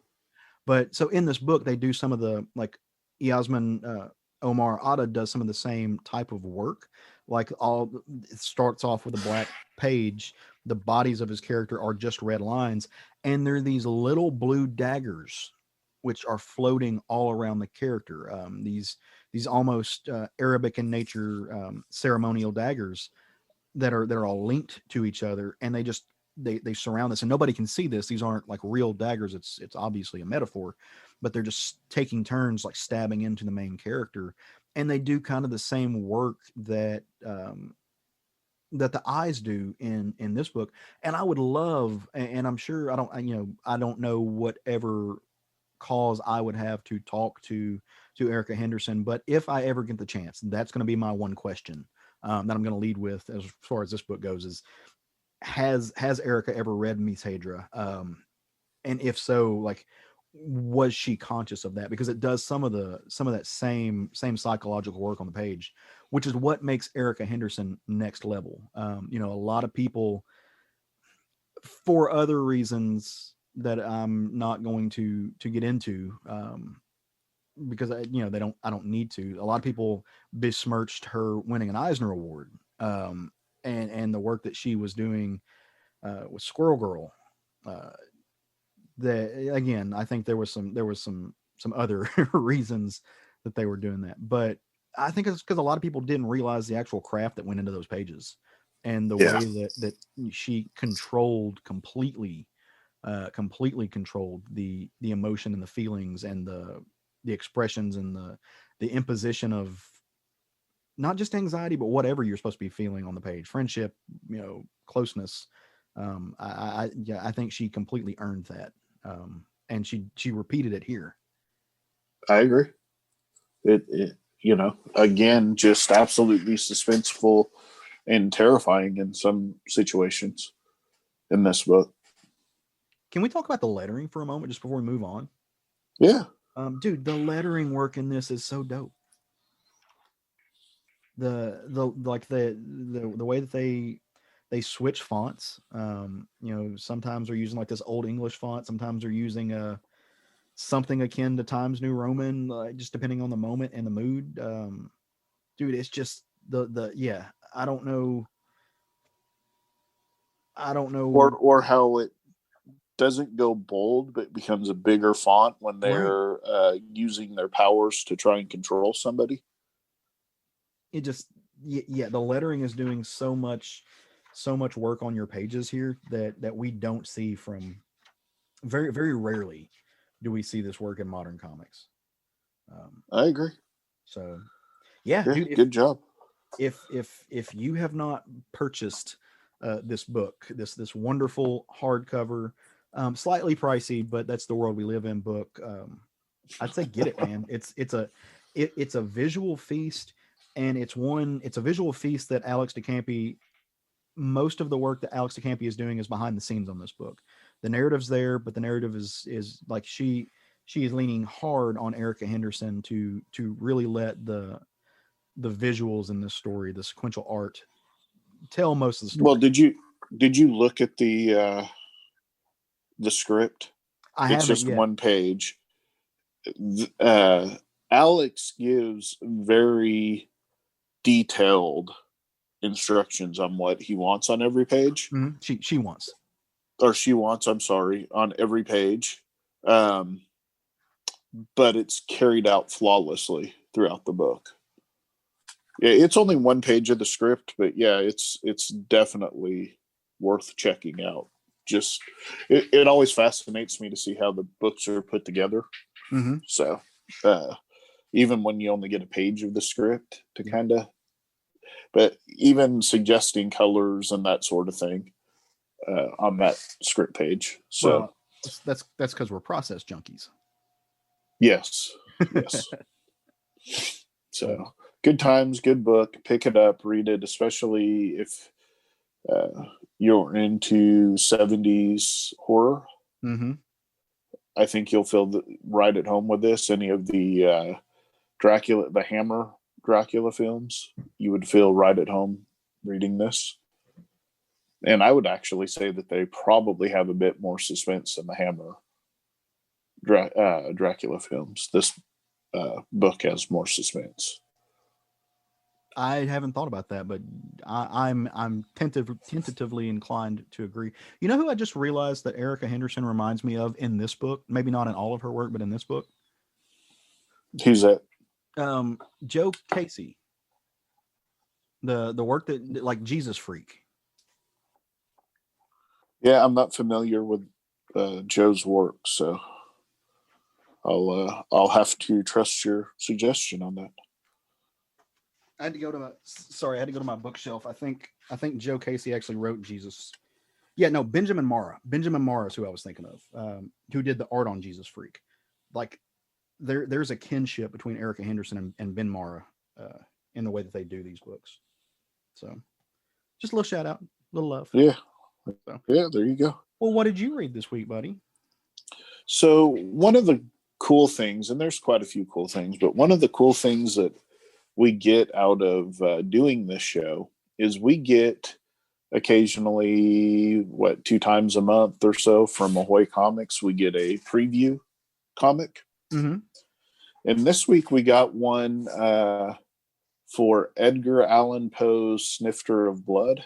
Speaker 2: But so in this book, they do some of the, like Yasmin Omar Atta does some of the same type of work. Like it starts off with a black page. The bodies of his character are just red lines. And there are these little blue daggers, which are floating all around the character. These almost Arabic in nature ceremonial daggers that are all linked to each other. And they surround this, and nobody can see this. These aren't like real daggers. It's obviously a metaphor, but they're just taking turns like stabbing into the main character. and they do kind of the same work that that the eyes do in this book. And I would love, and I'm sure I don't know whatever cause I would have to talk to Erica Henderson, but if I ever get the chance, that's going to be my one question that I'm going to lead with as far as this book goes: is has Erica ever read Miss Hadra? And if so, like, was she conscious of that? Because it does some of that same psychological work on the page, which is what makes Erica Henderson next level. A lot of people, for other reasons that I'm not going to get into, because I don't need to. A lot of people besmirched her winning an Eisner Award, and the work that she was doing with Squirrel Girl. That, again, I think there was some other reasons that they were doing that, but I think it's because a lot of people didn't realize the actual craft that went into those pages, and the way that she completely controlled the emotion and the feelings and the expressions and the imposition of not just anxiety, but whatever you're supposed to be feeling on the page, friendship, closeness. I think she completely earned that. And she repeated it here.
Speaker 1: I agree. It again, just absolutely suspenseful and terrifying in some situations in this book.
Speaker 2: Can we talk about the lettering for a moment just before we move on?
Speaker 1: Yeah.
Speaker 2: Dude, the lettering work in this is so dope. The way that they switch fonts. Sometimes they're using like this old English font. Sometimes they're using something akin to Times New Roman, just depending on the moment and the mood. Dude, it's just yeah. I don't know.
Speaker 1: Or how it doesn't go bold, but becomes a bigger font when they're using their powers to try and control somebody.
Speaker 2: It just, yeah, the lettering is doing so much work on your pages here that we don't see from very, very rarely do we see this work in modern comics.
Speaker 1: I agree.
Speaker 2: So yeah, dude,
Speaker 1: good job.
Speaker 2: If you have not purchased this book, this wonderful hardcover, slightly pricey, but that's the world we live in book, I'd say get it, man. It's a visual feast, and it's a visual feast that Alex di Campi, most of the work that Alex di Campi is doing is behind the scenes on this book. The narrative's there, but the narrative is like she is leaning hard on Erica Henderson to really let the visuals in this story, the sequential art, tell most of the story.
Speaker 1: Well, did you look at the script? It's just
Speaker 2: yet.
Speaker 1: one page. Alex gives very detailed instructions on what he wants on every page.
Speaker 2: Mm-hmm. She wants,
Speaker 1: I'm sorry, on every page. But it's carried out flawlessly throughout the book. Yeah, it's only one page of the script, but yeah, it's definitely worth checking out. Just it always fascinates me to see how the books are put together.
Speaker 2: Mm-hmm.
Speaker 1: So even when you only get a page of the script to kind of, but even suggesting colors and that sort of thing on that script page. So
Speaker 2: well, that's because we're process junkies.
Speaker 1: Yes. So good times, good book. Pick it up, read it, especially if you're into 70s horror.
Speaker 2: Mm-hmm.
Speaker 1: I think you'll feel right at home with this. Any of the Dracula, the Hammer Dracula films, you would feel right at home reading this. And I would actually say that they probably have a bit more suspense than the Hammer Dracula films. This book has more suspense.
Speaker 2: I haven't thought about that, but I'm tentatively inclined to agree. You know who I just realized that Erica Henderson reminds me of in this book? Maybe not in all of her work, but in this book.
Speaker 1: Who's that?
Speaker 2: Joe Casey. The work that, like, Jesus Freak.
Speaker 1: Yeah, I'm not familiar with Joe's work, so I'll have to trust your suggestion on that.
Speaker 2: I had to go to my bookshelf. I think Joe Casey actually wrote Jesus. Yeah, no, Benjamin Mara. Benjamin Mara is who I was thinking of, who did the art on Jesus Freak. Like, there's a kinship between Erica Henderson and Ben Mara in the way that they do these books. So, just a little shout out, a little love.
Speaker 1: Yeah.
Speaker 2: So.
Speaker 1: Yeah, there you go.
Speaker 2: Well, what did you read this week, buddy?
Speaker 1: So, one of the cool things, and there's quite a few cool things, but one of the cool things that we get out of doing this show is we get occasionally, 2 times a month or so from Ahoy Comics, we get a preview comic.
Speaker 2: Mm-hmm.
Speaker 1: And this week we got one for Edgar Allan Poe's Snifter of Blood.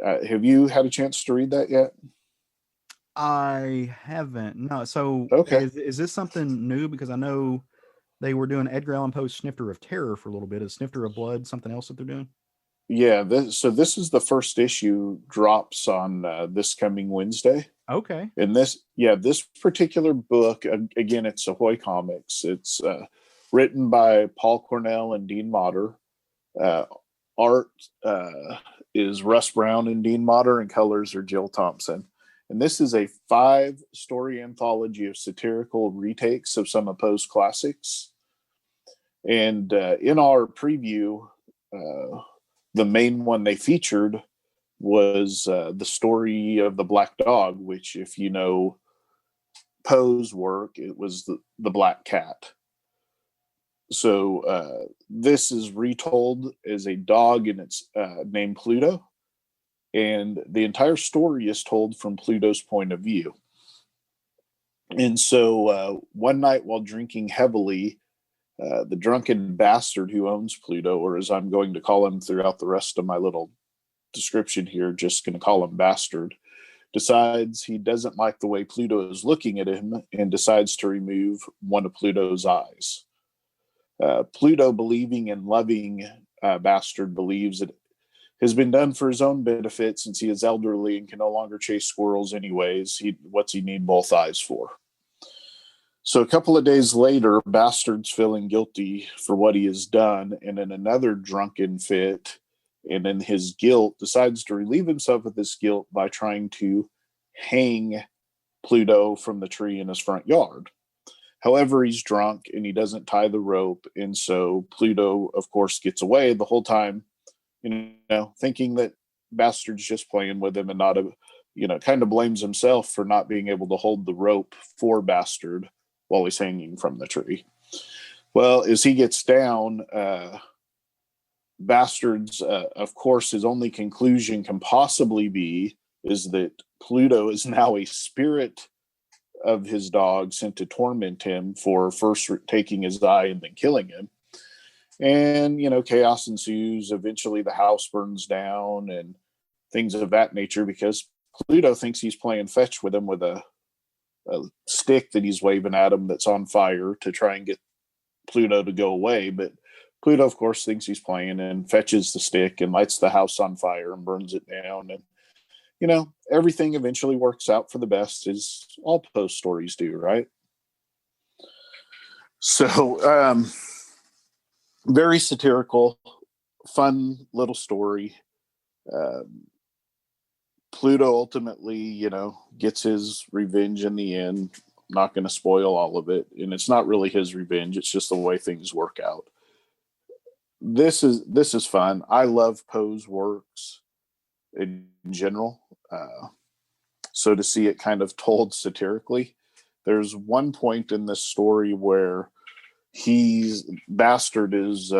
Speaker 1: Have you had a chance to read that yet?
Speaker 2: I haven't. No. So,
Speaker 1: okay.
Speaker 2: Is this something new? Because I know they were doing Edgar Allan Poe's Snifter of Terror for a little bit. Is Snifter of Blood something else that they're doing?
Speaker 1: Yeah. This is the first issue, drops on this coming Wednesday.
Speaker 2: Okay.
Speaker 1: And this particular book, again, it's Ahoy Comics. It's written by Paul Cornell and Dean Motter. Art is Russ Brown and Dean Motter, and colors are Jill Thompson. And this is a 5-story anthology of satirical retakes of some of Poe's classics. And in our preview, the main one they featured was the story of the Black Dog, which, if you know Poe's work, it was the Black Cat. So this is retold as a dog, and it's named Pluto. And the entire story is told from Pluto's point of view. And so one night while drinking heavily, the drunken bastard who owns Pluto, or as I'm going to call him throughout the rest of my little description here, just going to call him Bastard, decides he doesn't like the way Pluto is looking at him and decides to remove one of Pluto's eyes. Pluto, believing and loving Bastard, believes it has been done for his own benefit since he is elderly and can no longer chase squirrels anyways. What's he need both eyes for? So a couple of days later, Bastard's feeling guilty for what he has done, and in another drunken fit and in his guilt, decides to relieve himself of this guilt by trying to hang Pluto from the tree in his front yard. However, he's drunk and he doesn't tie the rope, and so Pluto, of course, gets away the whole time, thinking that Bastard's just playing with him and not kind of blames himself for not being able to hold the rope for Bastard while he's hanging from the tree. Well, as he gets down, Bastard's, of course, his only conclusion can possibly be is that Pluto is now a spirit of his dog sent to torment him for first taking his eye and then killing him. And, chaos ensues. Eventually the house burns down and things of that nature because Pluto thinks he's playing fetch with him with a stick that he's waving at him that's on fire to try and get Pluto to go away. But Pluto, of course, thinks he's playing and fetches the stick and lights the house on fire and burns it down. And, everything eventually works out for the best, as all Poe stories do, right? So, very satirical, fun little story. Pluto ultimately, gets his revenge in the end. I'm not going to spoil all of it. And it's not really his revenge. It's just the way things work out. This is fun. I love Poe's works in general. So to see it kind of told satirically, there's one point in this story where Bastard is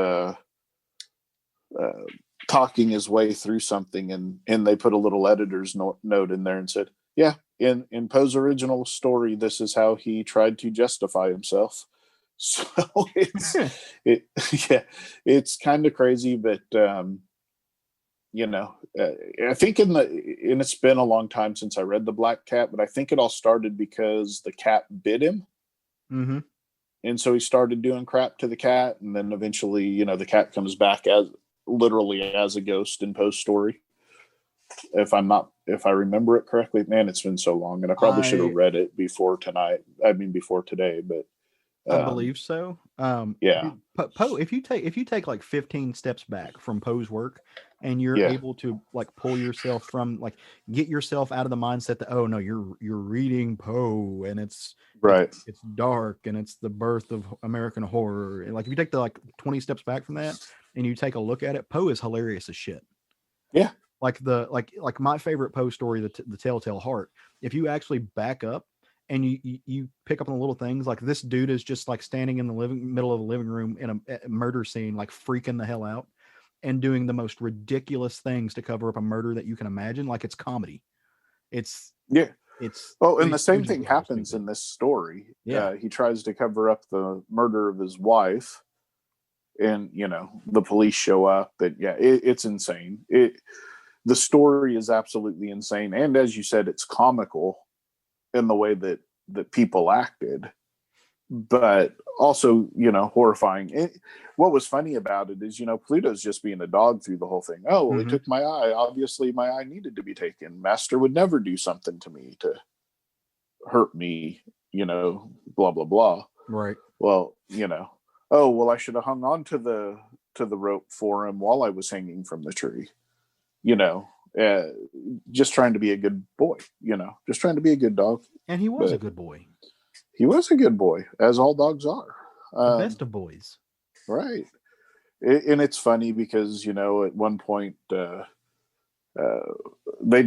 Speaker 1: talking his way through something, and they put a little editor's note in there and said, yeah, in Poe's original story, this is how he tried to justify himself. So it's kind of crazy, but I think and it's been a long time since I read The Black Cat, but I think it all started because the cat bit him.
Speaker 2: Mm-hmm.
Speaker 1: And so he started doing crap to the cat, and then eventually, the cat comes back literally as a ghost in Poe's story. If I remember it correctly, man, it's been so long, and I probably should have read it before today, but
Speaker 2: I believe so.
Speaker 1: Yeah.
Speaker 2: Poe, if you take like 15 steps back from Poe's work, and you're
Speaker 1: Yeah.
Speaker 2: able to like pull yourself from like get yourself out of the mindset that, oh no, you're reading Poe and it's
Speaker 1: Right.
Speaker 2: it's dark and it's the birth of American horror. And like if you take the like 20 steps back from that and you take a look at it, Poe is hilarious as shit.
Speaker 1: Yeah.
Speaker 2: Like like my favorite Poe story, the Telltale Heart. If you actually back up and you pick up on the little things, like this dude is just like standing in the middle of the living room in a murder scene, like freaking the hell out and doing the most ridiculous things to cover up a murder that you can imagine. Like it's comedy. It's
Speaker 1: Yeah.
Speaker 2: it's
Speaker 1: Oh, and the same
Speaker 2: stupid
Speaker 1: thing
Speaker 2: level
Speaker 1: happens
Speaker 2: stupid.
Speaker 1: in this story.
Speaker 2: Yeah.
Speaker 1: He tries to cover up the murder of his wife, and the police show up. And yeah, it's insane. The story is absolutely insane, and as you said, it's comical in the way that people acted, but also horrifying. What was funny about it is Pluto's just being a dog through the whole thing. Oh well, he took my eye. Obviously, my eye needed to be taken. Master would never do something to me to hurt me. Blah blah blah.
Speaker 2: Right.
Speaker 1: Well, oh well, I should have hung on to the rope for him while I was hanging from the tree. Just trying to be a good boy, just trying to be a good dog.
Speaker 2: And he was a good boy.
Speaker 1: He was a good boy, as all dogs are.
Speaker 2: The best of boys.
Speaker 1: Right. And it's funny because, at one point, they'd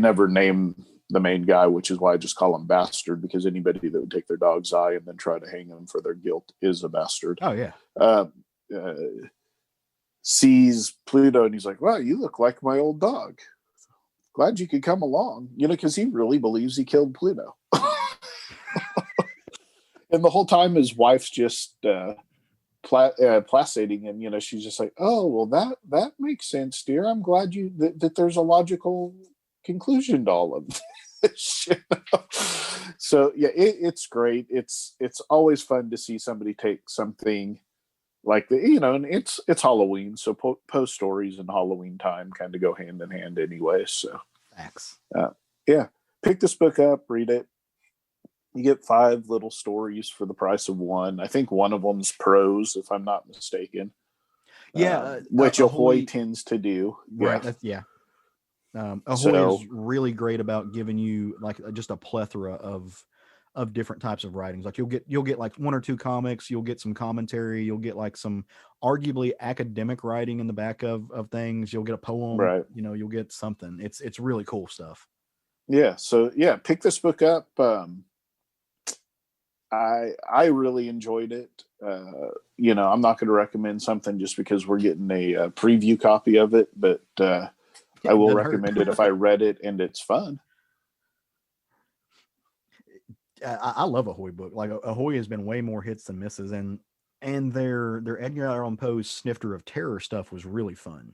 Speaker 1: never name the main guy, which is why I just call him Bastard, because anybody that would take their dog's eye and then try to hang him for their guilt is a bastard.
Speaker 2: Oh, yeah.
Speaker 1: Sees Pluto and he's like, wow, you look like my old dog. Glad you could come along, because he really believes he killed Pluto. And the whole time his wife's just placating him. She's just like, oh, well, that makes sense, dear. I'm glad that there's a logical conclusion to all of this. So yeah, it's great. It's always fun to see somebody take something like and it's Halloween, so post stories and Halloween time kind of go hand in hand anyway. So
Speaker 2: facts.
Speaker 1: Yeah, pick this book up, read it. You get 5 little stories for the price of one. I think one of them's prose, if I'm not mistaken.
Speaker 2: Yeah,
Speaker 1: which Ahoy tends to do.
Speaker 2: Right. Yeah. Ahoy is really great about giving you like just a plethora of different types of writings. Like you'll get like 1 or 2 comics, you'll get some commentary, you'll get like some arguably academic writing in the back of things, you'll get a poem,
Speaker 1: right?
Speaker 2: You'll get something. It's really cool stuff.
Speaker 1: Yeah. So yeah, pick this book up. I really enjoyed it. I'm not going to recommend something just because we're getting a preview copy of it, but I will recommend it if I read it and it's fun.
Speaker 2: I love Ahoy book. Like Ahoy has been way more hits than misses, and their Edgar Allan Poe's Snifter of Terror stuff was really fun.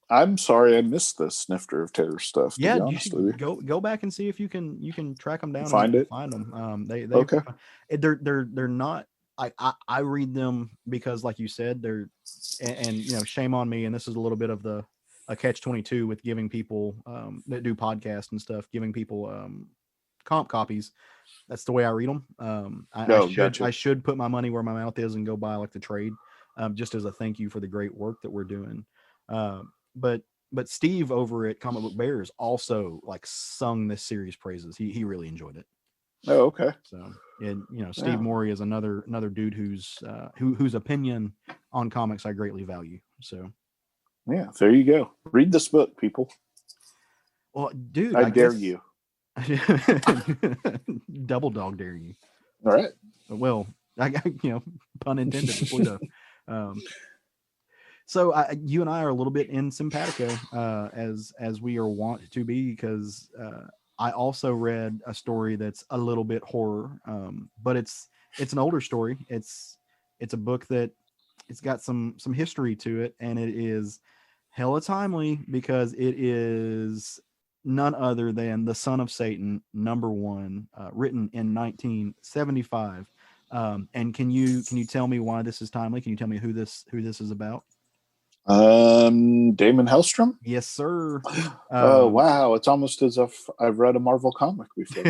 Speaker 1: I'm sorry I missed the Snifter of Terror stuff.
Speaker 2: Yeah, you should go back and see if you can track them down
Speaker 1: and
Speaker 2: find them. They
Speaker 1: okay.
Speaker 2: They're not. I read them because, like you said, they're and shame on me. And this is a little bit of a catch-22 with giving people that do podcasts and stuff, giving people comp copies. That's the way I read them. I should put my money where my mouth is and go buy like the trade, just as a thank you for the great work that we're doing. But Steve over at Comic Book Bears also like sung this series praises. He really enjoyed it.
Speaker 1: Oh, okay.
Speaker 2: So, and Steve Morey is another dude whose opinion on comics I greatly value. So,
Speaker 1: yeah, there you go. Read this book, people.
Speaker 2: Well, dude,
Speaker 1: I dare you.
Speaker 2: Double dog dare you.
Speaker 1: All right.
Speaker 2: Well, I pun intended. Pluto. So you and I are a little bit in simpatico, as we are wont to be, because I also read a story that's a little bit horror, but it's an older story. It's a book that it's got some history to it, and it is hella timely because it is none other than The Son of Satan, #1, written in 1975. And can you tell me why this is timely? Can you tell me who this is about?
Speaker 1: Damon Helstrom.
Speaker 2: Yes, sir.
Speaker 1: Oh wow! It's almost as if I've read a Marvel comic before.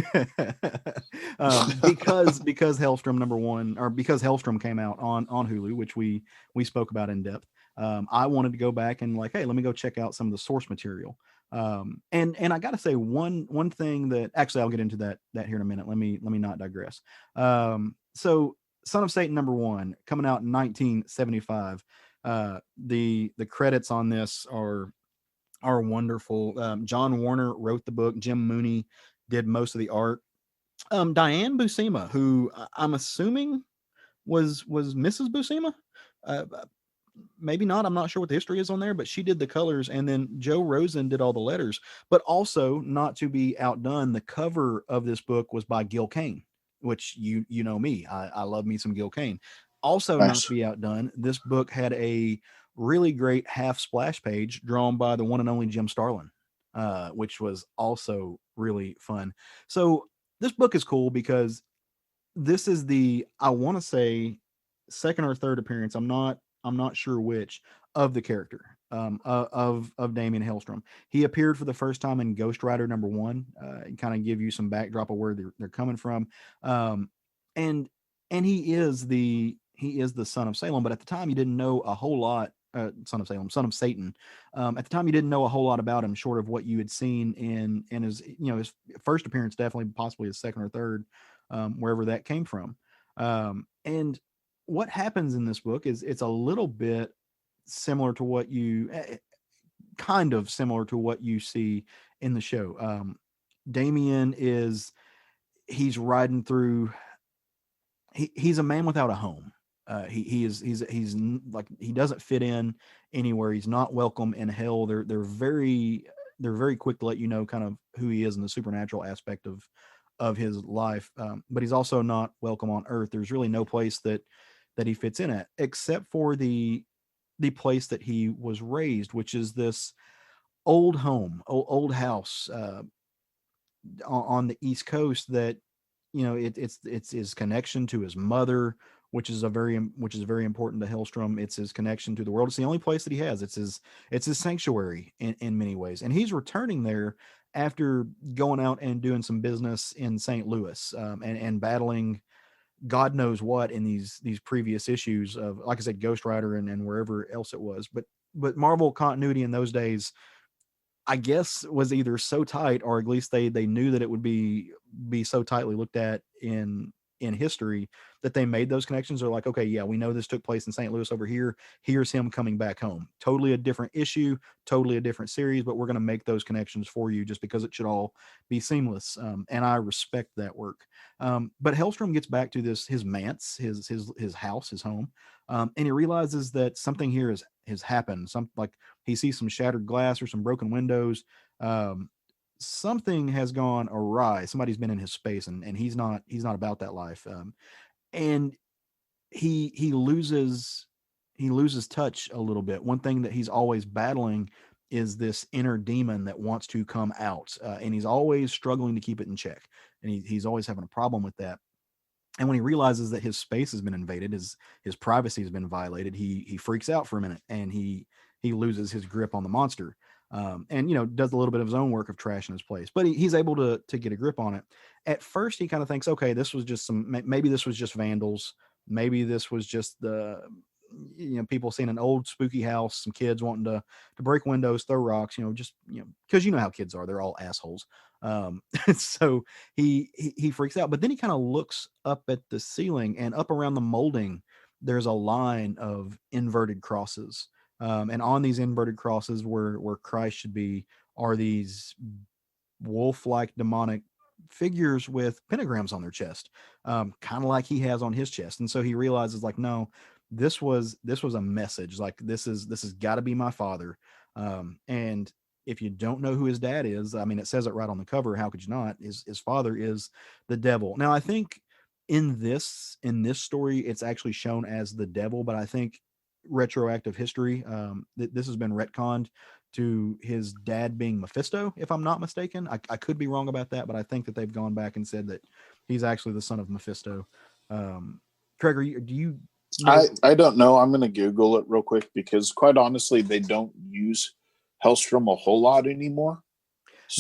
Speaker 2: Because Helstrom number one, or because Helstrom came out on Hulu, which we spoke about in depth. I wanted to go back and like, hey, let me go check out some of the source material. And I got to say one thing that actually I'll get into that here in a minute. Let me not digress. So Son of Satan number one coming out in 1975. The credits on this are wonderful. John Warner wrote the book. Jim Mooney did most of the art. Diane Buscema, who I'm assuming was Mrs. Buscema. Maybe not. I'm not sure what the history is on there, but she did the colors, and then Joe Rosen did all the letters. But also, not to be outdone, the cover of this book was by Gil Kane, which you know me. I love me some Gil Kane. Also, not to
Speaker 1: Nice.
Speaker 2: be outdone, this book had a really great half splash page drawn by the one and only Jim Starlin, which was also really fun. So this book is cool because this is the, I want to say, second or third appearance. I'm not sure which of the character of Damien Hellstrom. He appeared for the first time in Ghost Rider number one, and kind of give you some backdrop of where they're coming from. And he is the son of Salem, but at the time you didn't know a whole lot. Son of Salem, son of Satan. At the time, you didn't know a whole lot about him, short of what you had seen in his his first appearance, definitely possibly his second or third, wherever that came from. And what happens in this book is it's a little bit similar to what you kind of similar to what you see in the show. Damien he's riding through. He's a man without a home. He's like, he doesn't fit in anywhere. He's not welcome in hell. They're very quick to let you know kind of who he is in the supernatural aspect of his life. But he's also not welcome on Earth. There's really no place that he fits in at, except for the place that he was raised, which is this old home, old house on the East Coast that it's his connection to his mother, which is very important to Hellstrom. It's his connection to the world. It's the only place that he has. It's his sanctuary in many ways, and he's returning there after going out and doing some business in St. Louis, and battling God knows what in these previous issues of, like I said, Ghost Rider and wherever else it was. But Marvel continuity in those days, I guess, was either so tight, or at least they knew that it would be so tightly looked at in history, that they made those connections. They're like, okay, yeah, we know this took place in St. Louis over here. Here's him coming back home. Totally a different issue, totally a different series, but we're going to make those connections for you just because it should all be seamless. And I respect that work. But Hellstrom gets back to his manse, his house, his home, and he realizes that something here has happened. Like he sees some shattered glass or some broken windows. Something has gone awry. Somebody's been in his space, and he's not about that life. And he loses touch a little bit. One thing that he's always battling is this inner demon that wants to come out, and he's always struggling to keep it in check. And he's always having a problem with that. And when he realizes that his space has been invaded, his privacy has been violated, he freaks out for a minute, and he loses his grip on the monster. And does a little bit of his own work of trashing his place, but he's able to get a grip on it. At first, he kind of thinks, okay, this was just maybe this was just vandals, maybe this was just the people seeing an old spooky house, some kids wanting to break windows, throw rocks, just because how kids are, they're all assholes. So he freaks out, but then he kind of looks up at the ceiling, and up around the molding there's a line of inverted crosses. And on these inverted crosses, where Christ should be, are these wolf-like demonic figures with pentagrams on their chest, kind of like he has on his chest. And so he realizes, like, no, this was a message. Like, this has got to be my father. And if you don't know who his dad is, I mean, it says it right on the cover. How could you not? His father is the devil. Now, I think in this story, it's actually shown as the devil, but I think retroactive history, this has been retconned to his dad being Mephisto, if I'm not mistaken. I could be wrong about that, but I think that they've gone back and said that he's actually the son of Mephisto. Craig, do you
Speaker 1: I don't know. I'm going to Google it real quick because, quite honestly, they don't use Helstrom a whole lot anymore.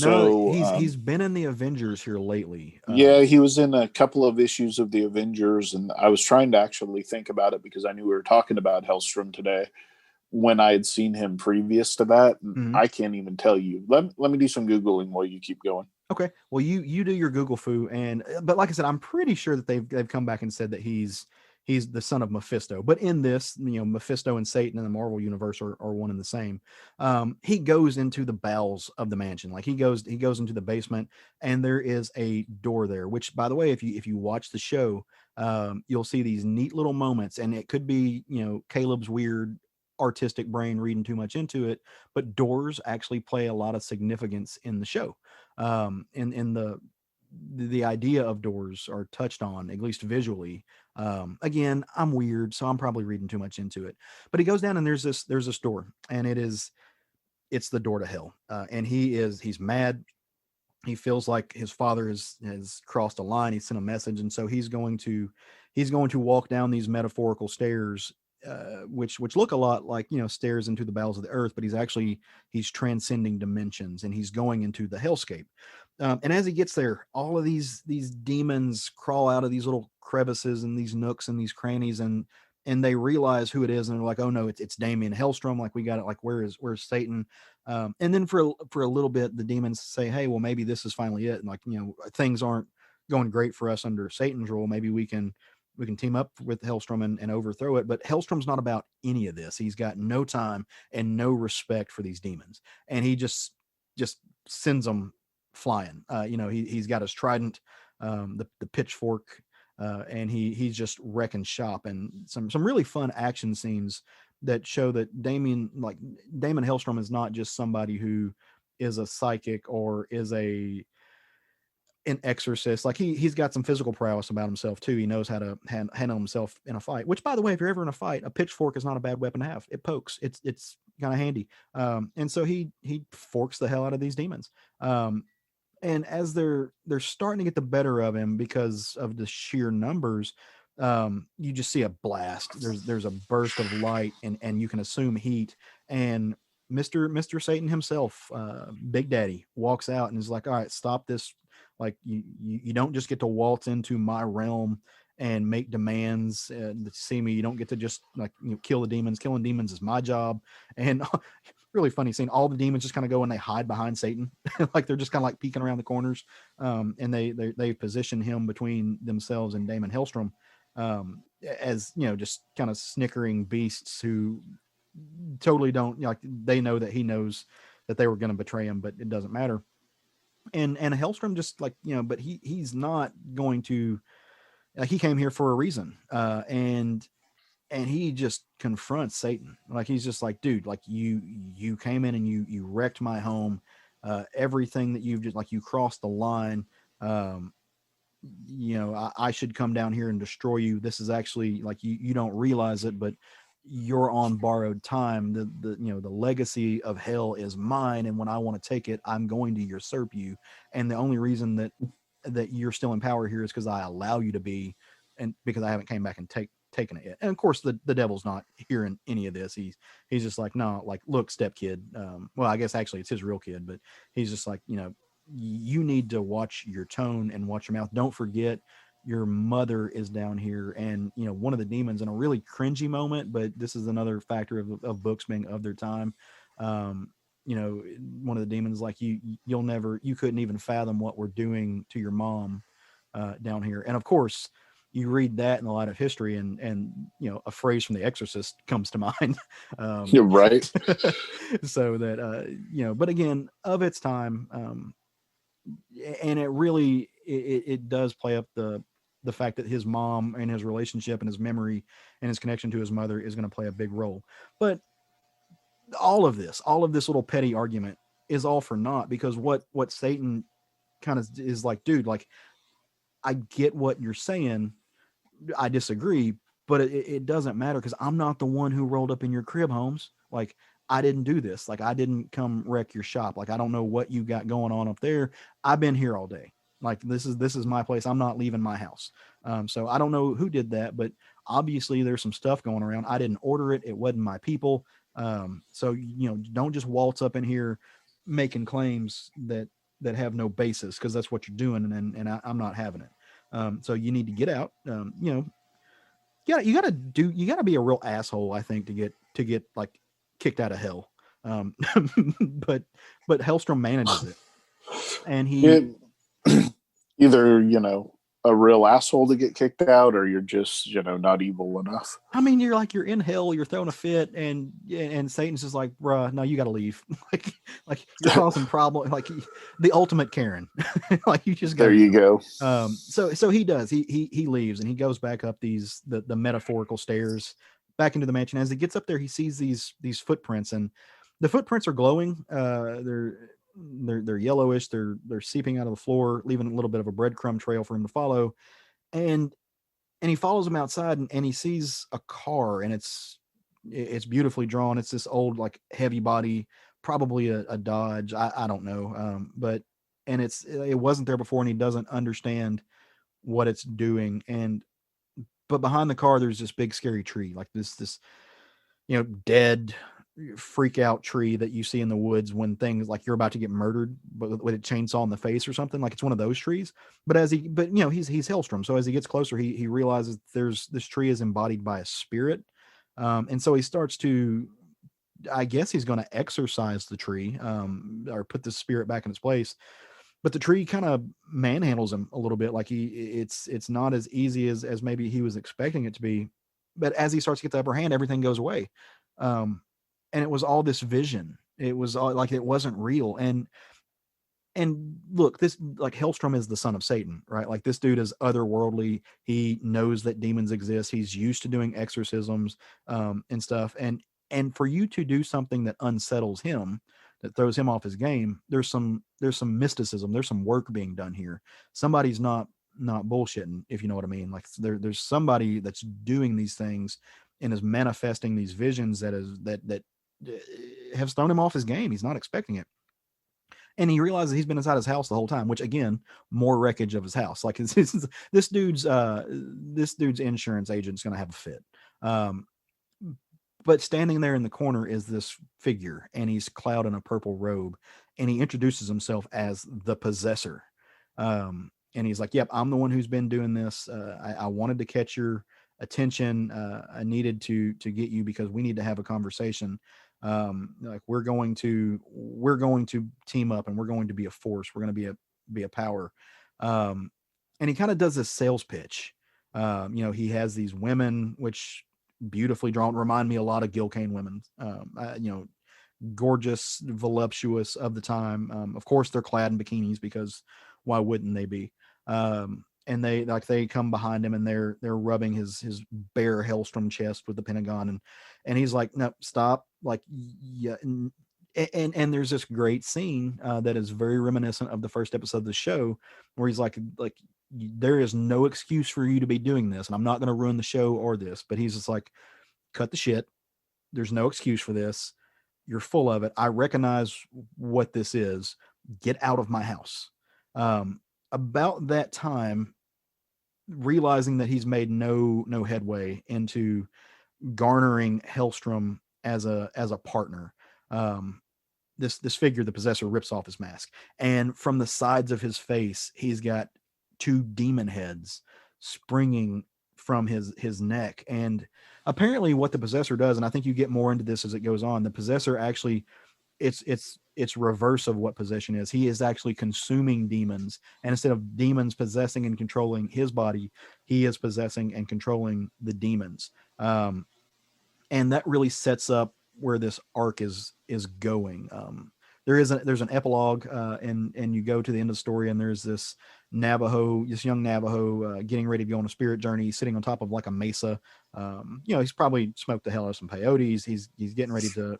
Speaker 2: No,
Speaker 1: So
Speaker 2: he's been in the Avengers here lately.
Speaker 1: yeah, he was in a couple of issues of the Avengers, and I was trying to actually think about it because I knew we were talking about Helstrom today when I had seen him previous to that. And
Speaker 2: Mhm.
Speaker 1: I can't even tell you. Let me do some Googling while you keep going.
Speaker 2: Okay. Well, you do your Google foo, and but like I said, I'm pretty sure that they've come back and said that he's the son of Mephisto. But in this, Mephisto and Satan in the Marvel universe are one and the same. He goes into the bowels of the mansion, like he goes into the basement, and there is a door there. Which, by the way, if you watch the show, you'll see these neat little moments, and it could be Caleb's weird artistic brain reading too much into it, but doors actually play a lot of significance in the show. In the idea of doors are touched on, at least visually. Again, I'm weird, so I'm probably reading too much into it. But he goes down and there's this door, and it's the door to hell. And he's mad. He feels like his father has crossed a line. He sent a message, and so he's going to walk down these metaphorical stairs, which look a lot like stairs into the bowels of the earth, but he's transcending dimensions, and he's going into the hellscape. And as he gets there, all of these demons crawl out of these little crevices and these nooks and these crannies, and they realize who it is, and they're like, "Oh no, it's Damien Hellstrom! Like we got it! Like where's Satan?" And then for a little bit, the demons say, "Hey, well maybe this is finally it, and like things aren't going great for us under Satan's rule. Maybe we can team up with Hellstrom and overthrow it." But Hellstrom's not about any of this. He's got no time and no respect for these demons, and he just sends them flying. He's got his trident, the pitchfork, and he's just wrecking shop, and some really fun action scenes that show that Damon Hellstrom is not just somebody who is a psychic or is an exorcist. Like he's got some physical prowess about himself too. He knows how to handle himself in a fight, which, by the way, if you're ever in a fight, a pitchfork is not a bad weapon to have. It pokes. It's kind of handy. And so he forks the hell out of these demons. And as they're starting to get the better of him because of the sheer numbers, you just see a blast. There's a burst of light, and you can assume heat. And Mr. Satan himself, Big Daddy, walks out and is like, "All right, stop this. Like you don't just get to waltz into my realm and make demands to see me. You don't get to just kill the demons. Killing demons is my job." And really funny scene. All the demons just kind of go and they hide behind Satan, like they're just kind of like peeking around the corners, and they position him between themselves and Damon Hellstrom, as just kind of snickering beasts who totally don't they know that he knows that they were going to betray him, but it doesn't matter. And Hellstrom just but he's not going to. He came here for a reason, and he just confronts Satan. Like he's just like, "Dude, like you came in and you wrecked my home. Everything that you've just you crossed the line. I should come down here and destroy you. This is actually you don't realize it, but you're on borrowed time. The legacy of hell is mine, and when I want to take it, I'm going to usurp you. And the only reason that you're still in power here is because I allow you to be, and because I haven't came back and taken it yet." And of course, the devil's not hearing any of this. He's just like, "No, look, step kid." Well, I guess actually it's his real kid, but he's just like, you need to watch your tone and watch your mouth. Don't forget your mother is down here. And one of the demons, in a really cringy moment, but this is another factor of books being of their time, one of the demons like, you couldn't even fathom what we're doing to your mom down here. And of course you read that in the light of history, and a phrase from The Exorcist comes to mind.
Speaker 1: You're right.
Speaker 2: So that but again, of its time, and it really it does play up the fact that his mom and his relationship and his memory and his connection to his mother is going to play a big role. But all of this little petty argument is all for naught, because what Satan kind of is like, "Dude, like I get what you're saying. I disagree, but it doesn't matter, because I'm not the one who rolled up in your crib, Holmes. Like I didn't do this. Like I didn't come wreck your shop. Like I don't know what you got going on up there. I've been here all day. Like this is my place. I'm not leaving my house. So I don't know who did that, but obviously there's some stuff going around. I didn't order it. It wasn't my people. So don't just waltz up in here making claims that have no basis, because that's what you're doing, and I'm not having it. So you need to get out. You gotta be a real asshole, I think, to get like kicked out of hell. Um, but Helstrom manages it, and he.
Speaker 1: It, either a real asshole to get kicked out, or you're just not evil enough.
Speaker 2: I mean, you're in hell, you're throwing a fit, and Satan's just like, bruh, no, you got to leave. like you're causing problem, like the ultimate Karen. Like you just got.
Speaker 1: There you go.
Speaker 2: So he does. He leaves, and he goes back up the metaphorical stairs back into the mansion. As he gets up there, he sees these footprints, and the footprints are glowing. They're yellowish. They're seeping out of the floor, leaving a little bit of a breadcrumb trail for him to follow. And he follows him outside, and he sees a car, and it's beautifully drawn. It's this old, like, heavy body, probably a Dodge. I don't know. But it wasn't there before, and he doesn't understand what it's doing. But behind the car, there's this big scary tree, like this dead freak out tree that you see in the woods when things like you're about to get murdered, but with a chainsaw in the face or something. Like it's one of those trees. But he's Helstrom, so as he gets closer, he realizes this tree is embodied by a spirit, and so he starts to, I guess he's going to exorcise the tree, or put the spirit back in its place. But the tree kind of manhandles him a little bit. Like it's not as easy as maybe he was expecting it to be. But as he starts to get the upper hand, everything goes away. And it was all this vision. It was all like, it wasn't real. And look, this, like, Helstrom is the son of Satan, right? Like this dude is otherworldly. He knows that demons exist. He's used to doing exorcisms, and stuff. And for you to do something that unsettles him, that throws him off his game, there's some mysticism. There's some work being done here. Somebody's not bullshitting, if you know what I mean. Like there's somebody that's doing these things and is manifesting these visions that have thrown him off his game. He's not expecting it. And he realizes he's been inside his house the whole time, which, again, more wreckage of his house. Like this dude's insurance agent's going to have a fit. But standing there in the corner is this figure, and he's clad in a purple robe, and he introduces himself as the Possessor. And he's like, "Yep, I'm the one who's been doing this. I wanted to catch your attention. I needed to get you because we need to have a conversation. Like we're going to team up, and we're going to be a force. We're going to be a power." And he kind of does this sales pitch. He has these women, which beautifully drawn, remind me a lot of Gil Kane women. Gorgeous, voluptuous of the time. Of course, they're clad in bikinis because why wouldn't they be? And they come behind him, and they're rubbing his bare Helstrom chest with the Pentagon, and he's like, "No, stop!" Like, yeah, and there's this great scene that is very reminiscent of the first episode of the show, where he's like, there is no excuse for you to be doing this, and I'm not going to ruin the show or this, but he's just like, cut the shit. There's no excuse for this. You're full of it. I recognize what this is. Get out of my house. About that time, realizing that he's made no headway into garnering Helstrom as a partner, this figure, the Possessor, rips off his mask, and from the sides of his face, he's got two demon heads springing from his neck. And apparently what the Possessor does, and I think you get more into this as it goes on, the Possessor actually, it's reverse of what possession is. He is actually consuming demons, and instead of demons possessing and controlling his body, he is possessing and controlling the demons. And that really sets up where this arc is going. There's an epilogue, and you go to the end of the story, and there's this young Navajo getting ready to go on a spirit journey, sitting on top of like a mesa. He's probably smoked the hell out of some peyotes. He's getting ready to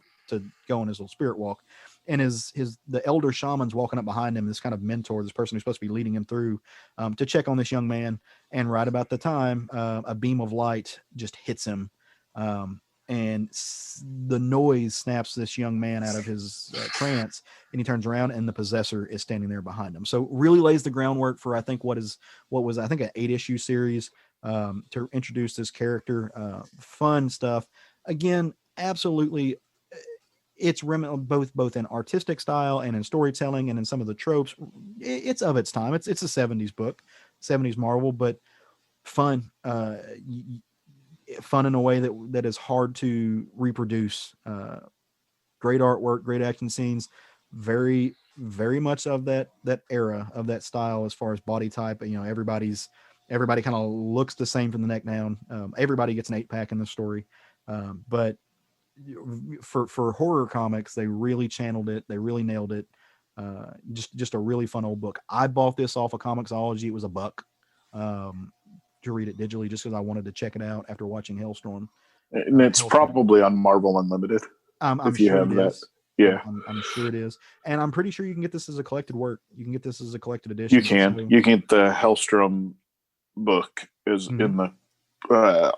Speaker 2: go on his little spirit walk, and the elder shaman's walking up behind him, this kind of mentor, this person who's supposed to be leading him through, to check on this young man. And right about the time, a beam of light just hits him, and the noise snaps this young man out of his trance, and he turns around and the possessor is standing there behind him. So really lays the groundwork for, I think, what was I think an 8-issue series to introduce this character. Fun stuff. Again, absolutely. It's both in artistic style and in storytelling and in some of the tropes. It's of its time. It's a 70s book, 70s Marvel, but fun. Fun in a way that is hard to reproduce. Great artwork, great action scenes, very, very much of that era, of that style as far as body type. You know, everybody kind of looks the same from the neck down. Everybody gets an 8-pack in the story, but for horror comics, they really channeled it. They really nailed it. Just a really fun old book. I bought this off of Comixology. It was $1 to read it digitally, just because I wanted to check it out after watching Helstrom.
Speaker 1: And it's probably on Marvel Unlimited.
Speaker 2: I'm
Speaker 1: if you
Speaker 2: sure
Speaker 1: have
Speaker 2: it
Speaker 1: that.
Speaker 2: is.
Speaker 1: Yeah.
Speaker 2: I'm sure it is. And I'm pretty sure you can get this as a collected work. You can get this as a collected edition.
Speaker 1: You can.
Speaker 2: So,
Speaker 1: you can get the Helstrom book is in the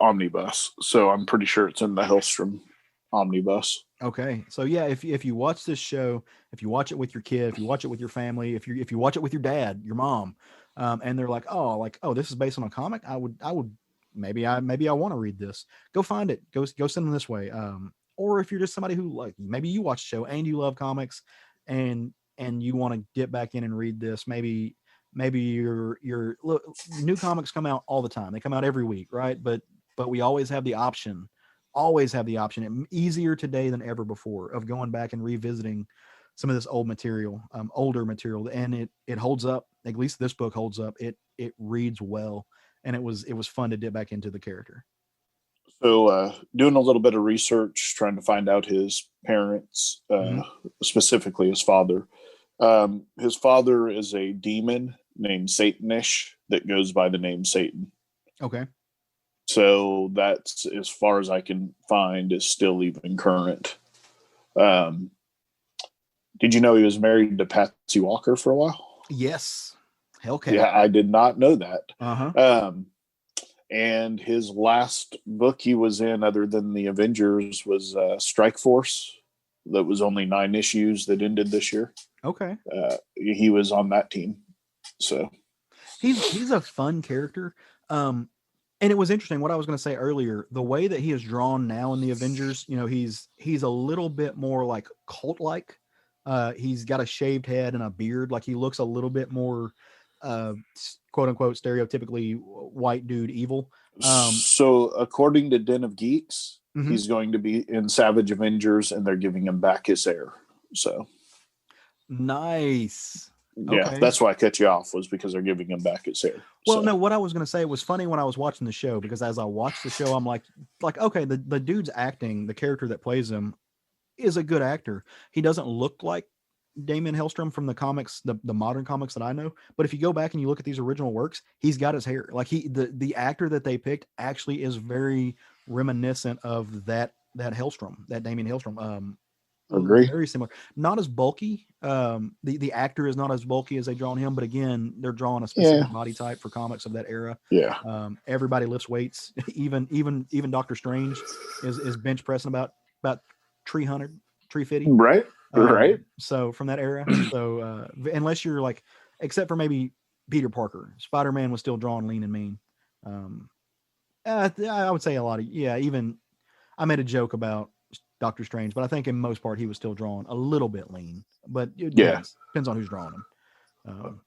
Speaker 1: omnibus. So I'm pretty sure it's in the Helstrom omnibus.
Speaker 2: Okay. So yeah, if you watch this show, if you watch it with your kid, if you watch it with your family, if you watch it with your dad, your mom, and they're like, oh, this is based on a comic, I would maybe I want to read this. Go find it. Go send them this way. Or if you're just somebody who, like, maybe you watch the show and you love comics and you want to get back in and read this, maybe your look, new comics come out all the time. They come out every week, right? But we always have the option, easier today than ever before, of going back and revisiting some of this older material, and it holds up. At least this book holds up. It reads well, and it was fun to dip back into the character.
Speaker 1: So doing a little bit of research, trying to find out his parents, specifically his father. His father is a demon named Satanish that goes by the name Satan.
Speaker 2: Okay.
Speaker 1: So that's, as far as I can find, is still even current. Did you know he was married to Patsy Walker for a while?
Speaker 2: Yes. Hellcat.
Speaker 1: Yeah, I did not know that.
Speaker 2: Uh-huh.
Speaker 1: And his last book he was in, other than the Avengers, was Strike Force. That was only 9 issues that ended this year.
Speaker 2: Okay.
Speaker 1: He was on that team. So
Speaker 2: he's a fun character. And it was interesting what I was going to say earlier, the way that he is drawn now in the Avengers. You know, he's a little bit more like cult-like. He's got a shaved head and a beard. Like, he looks a little bit more quote unquote stereotypically white dude evil.
Speaker 1: So according to Den of Geeks, he's going to be in Savage Avengers, and they're giving him back his hair. So
Speaker 2: nice.
Speaker 1: Yeah, okay. That's why I cut you off, was because they're giving him back his hair.
Speaker 2: Well, no, what I was going to say was funny when I was watching the show, because as I watched the show, I'm like, okay, the dude's acting, the character that plays him is a good actor. He doesn't look like Damien Helstrom from the comics, the modern comics that I know. But if you go back and you look at these original works, he's got his hair. Like, the actor that they picked actually is very reminiscent of that Helstrom, that Damien Helstrom.
Speaker 1: Agree.
Speaker 2: Very similar. Not as bulky. The actor is not as bulky as they draw on him, but again, they're drawing a specific body type for comics of that era.
Speaker 1: Yeah.
Speaker 2: Everybody lifts weights. Even Doctor Strange is bench pressing about 300, 350.
Speaker 1: Right. Right.
Speaker 2: So from that era. So unless you're like, except for maybe Peter Parker, Spider-Man was still drawn lean and mean. I would say a lot of, even I made a joke about Doctor Strange, but I think in most part he was still drawn a little bit lean. But depends on who's drawing him.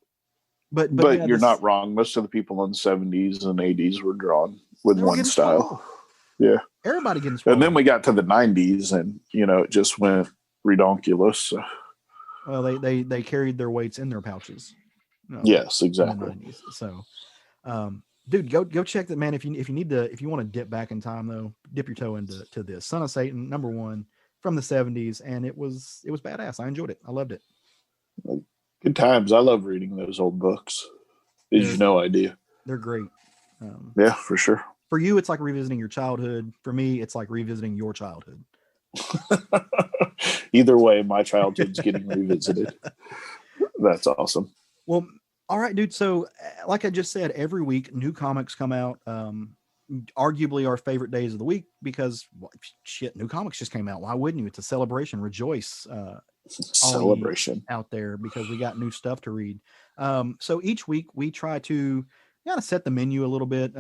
Speaker 2: But
Speaker 1: you're not wrong. Most of the people in the 70s and 80s were drawn with one style. Yeah.
Speaker 2: Everybody getting spoiled.
Speaker 1: And then we got to the 90s, and it just went redonkulous. So.
Speaker 2: Well, they carried their weights in their pouches.
Speaker 1: Yes, exactly.
Speaker 2: So, dude, go check that, man. If you want to dip back in time, though, dip your toe into this Son of Satan #1 from the 70s, and it was badass. I enjoyed it. I loved it.
Speaker 1: Good times. I love reading those old books. There's no idea.
Speaker 2: They're great.
Speaker 1: Yeah, for sure.
Speaker 2: For you, it's like revisiting your childhood. For me, it's like revisiting your childhood.
Speaker 1: Either way, my childhood's getting revisited. That's awesome.
Speaker 2: Well, all right, dude. So like I just said, every week new comics come out. arguably our favorite days of the week because shit, new comics just came out. Why wouldn't you? It's a celebration. Rejoice,
Speaker 1: Celebration
Speaker 2: out there, because we got new stuff to read. So each week we try to kind of set the menu a little bit.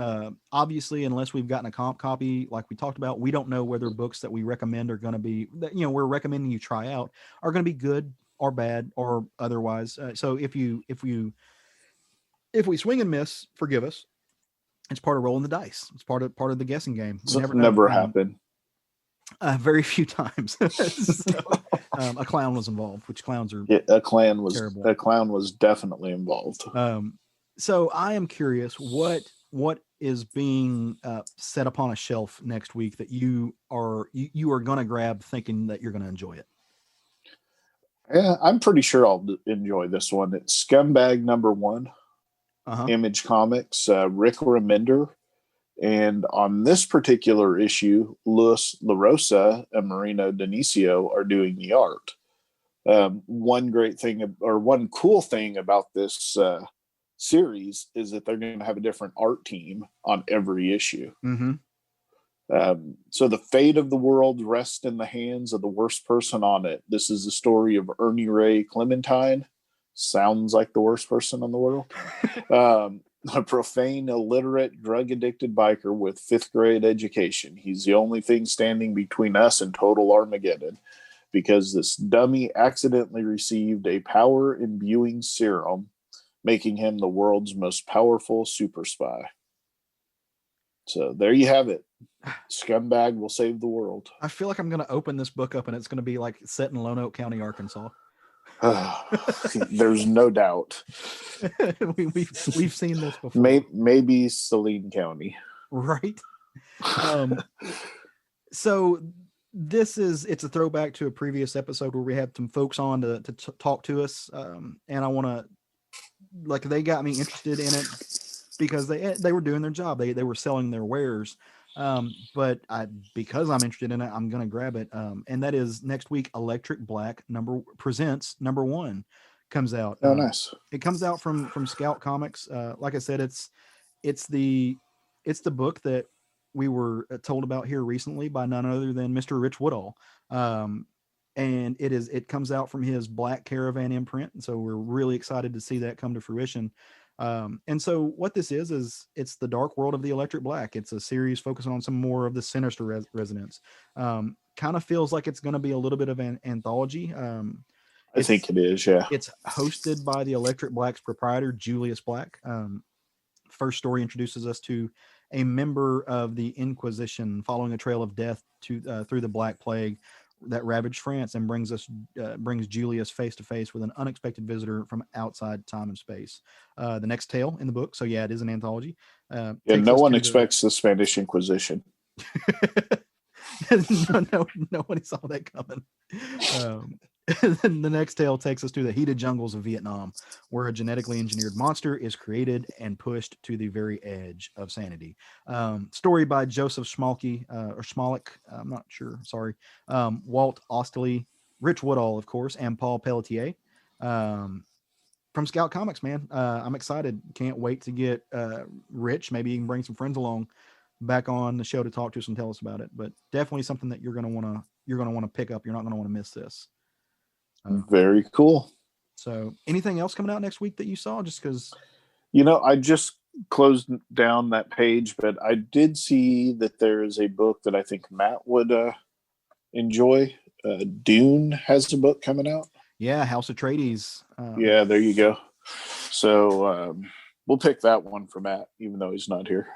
Speaker 2: Obviously, unless we've gotten a comp copy, like we talked about, we don't know whether books that we recommend are going to be, that, we're recommending you try out, are going to be good or bad or otherwise. So if we swing and miss, forgive us. It's part of rolling the dice. It's part of the guessing game. We never know.
Speaker 1: never happened.
Speaker 2: Very few times. So, a clown was involved, which clowns are terrible.
Speaker 1: A clown was definitely involved.
Speaker 2: So I am curious what is being set upon a shelf next week that you are going to grab, thinking that you're going to enjoy it.
Speaker 1: Yeah, I'm pretty sure I'll enjoy this one. It's Scumbag #1, Image Comics, Rick Remender. And on this particular issue, Luis LaRosa and Marino Dionisio are doing the art. One cool thing about this series is that they're going to have a different art team on every issue.
Speaker 2: Mm-hmm.
Speaker 1: So the fate of the world rests in the hands of the worst person on it. This is the story of Ernie Ray Clementine. Sounds like the worst person in the world. A profane, illiterate, drug-addicted biker with 5th grade education. He's the only thing standing between us and total Armageddon, because this dummy accidentally received a power-imbuing serum, making him the world's most powerful super spy. So there you have it. Scumbag will save the world.
Speaker 2: I feel like I'm going to open this book up and it's going to be like set in Lone Oak County, Arkansas.
Speaker 1: There's no doubt.
Speaker 2: we've seen this before.
Speaker 1: Maybe Saline County,
Speaker 2: right? So it's a throwback to a previous episode where we had some folks on to talk to us, and I want to, they got me interested in it because they were doing their job. They were selling their wares. But because I'm interested in it, I'm going to grab it. And that is next week. Electric Black presents #1 comes out.
Speaker 1: Oh, nice.
Speaker 2: It comes out from Scout Comics. Like I said, it's the book that we were told about here recently by none other than Mr. Rich Woodall. And it comes out from his Black Caravan imprint. And so we're really excited to see that come to fruition. And so what this is it's the dark world of the Electric Black. It's a series focusing on some more of the sinister resonance. Kind of feels like it's going to be a little bit of an anthology.
Speaker 1: I think it is, yeah.
Speaker 2: It's hosted by the Electric Black's proprietor, Julius Black. First story introduces us to a member of the Inquisition following a trail of death through the Black Plague that ravaged France, and brings Julius face to face with an unexpected visitor from outside time and space. The next tale in the book, so yeah, it is an anthology.
Speaker 1: No one expects the Spanish Inquisition.
Speaker 2: Nobody saw that coming. Then the next tale takes us to the heated jungles of Vietnam, where a genetically engineered monster is created and pushed to the very edge of sanity. Story by Joseph Schmalke, or Schmalik, I'm not sure, sorry. Walt Ostley, Rich Woodall, of course, and Paul Pelletier. From Scout Comics, man. I'm excited. Can't wait to get Rich. Maybe you can bring some friends along back on the show to talk to us and tell us about it. But definitely something that you're gonna want to pick up. You're not gonna want to miss this.
Speaker 1: Very cool.
Speaker 2: So anything else coming out next week that you saw? Just because,
Speaker 1: I just closed down that page, but I did see that there is a book that I think Matt would enjoy. Dune has a book coming out.
Speaker 2: Yeah, House Atreides.
Speaker 1: Yeah, there you go. So we'll pick that one for Matt, even though he's not here.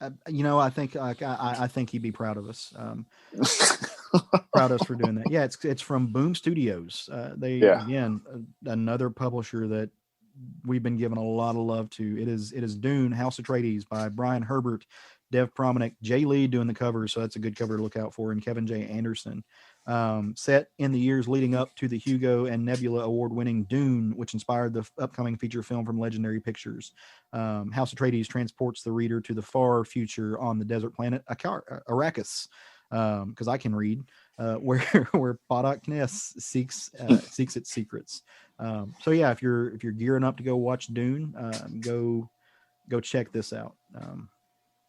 Speaker 2: I think he'd be proud of us. Proud of us for doing that. Yeah, it's from Boom Studios. Again, another publisher that we've been giving a lot of love to. It is Dune, House Atreides by Brian Herbert, Dev Promenick, Jay Lee doing the cover, so that's a good cover to look out for, and Kevin J. Anderson. Set in the years leading up to the Hugo and Nebula award-winning Dune, which inspired the upcoming feature film from Legendary Pictures. House Atreides transports the reader to the far future on the desert planet Arrakis, because I can read, where Padak Ness seeks its secrets. So yeah, if you're gearing up to go watch Dune, go check this out.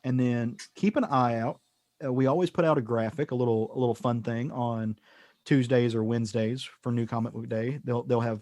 Speaker 2: And then keep an eye out. We always put out a graphic, a little fun thing on Tuesdays or Wednesdays for New Comic Book Day. They'll have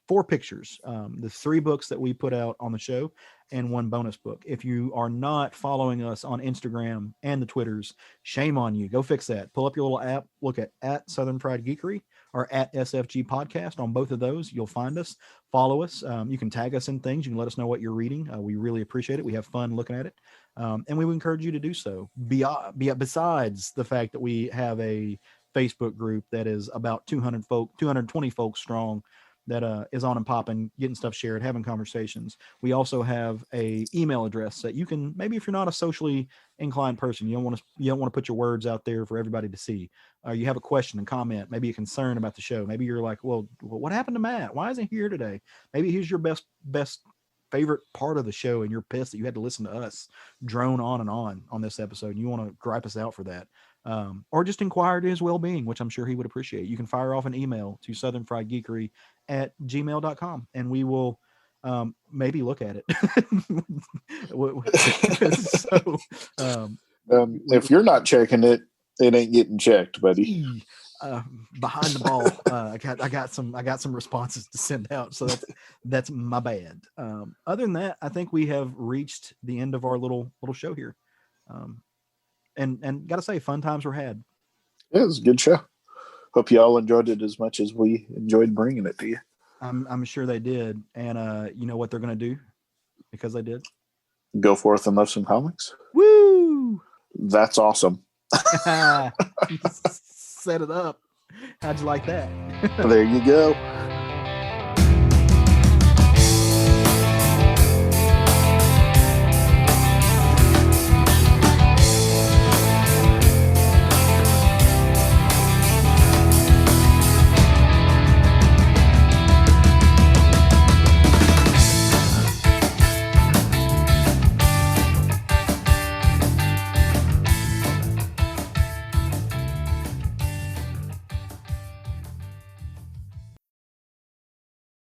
Speaker 2: 4 pictures, the 3 books that we put out on the show, and 1 bonus book. If you are not following us on Instagram and the Twitters, shame on you. Go fix that. Pull up your little app, look at Southern Fried Geekery or at SFG Podcast. On both of those, you'll find us. Follow us. You can tag us in things. You can let us know what you're reading. We really appreciate it. We have fun looking at it. And we would encourage you to do so. Besides the fact that we have a Facebook group that is about 220 folks strong, that is on and popping, getting stuff shared, having conversations. We also have a email address that you can, maybe if you're not a socially inclined person, you don't want to put your words out there for everybody to see. You have a question and comment, maybe a concern about the show. Maybe you're like, well, what happened to Matt? Why isn't he here today? Maybe he's your best favorite part of the show, and you're pissed that you had to listen to us drone on and on this episode, and you want to gripe us out for that. Or just inquire to his well-being, which I'm sure he would appreciate. You can fire off an email to southernfriedgeekery@gmail.com, and we will maybe look at it.
Speaker 1: If you're not checking it, it ain't getting checked, buddy.
Speaker 2: Behind the ball, I got some responses to send out, so that's my bad. Other than that, I think we have reached the end of our little show here. And gotta say, fun times were had.
Speaker 1: Yeah, it was a good show. Hope you all enjoyed it as much as we enjoyed bringing it to you.
Speaker 2: I'm sure they did. And you know what they're gonna do because they did?
Speaker 1: Go forth and love some comics.
Speaker 2: Woo!
Speaker 1: That's awesome.
Speaker 2: Set it up. How'd you like that?
Speaker 1: There you go.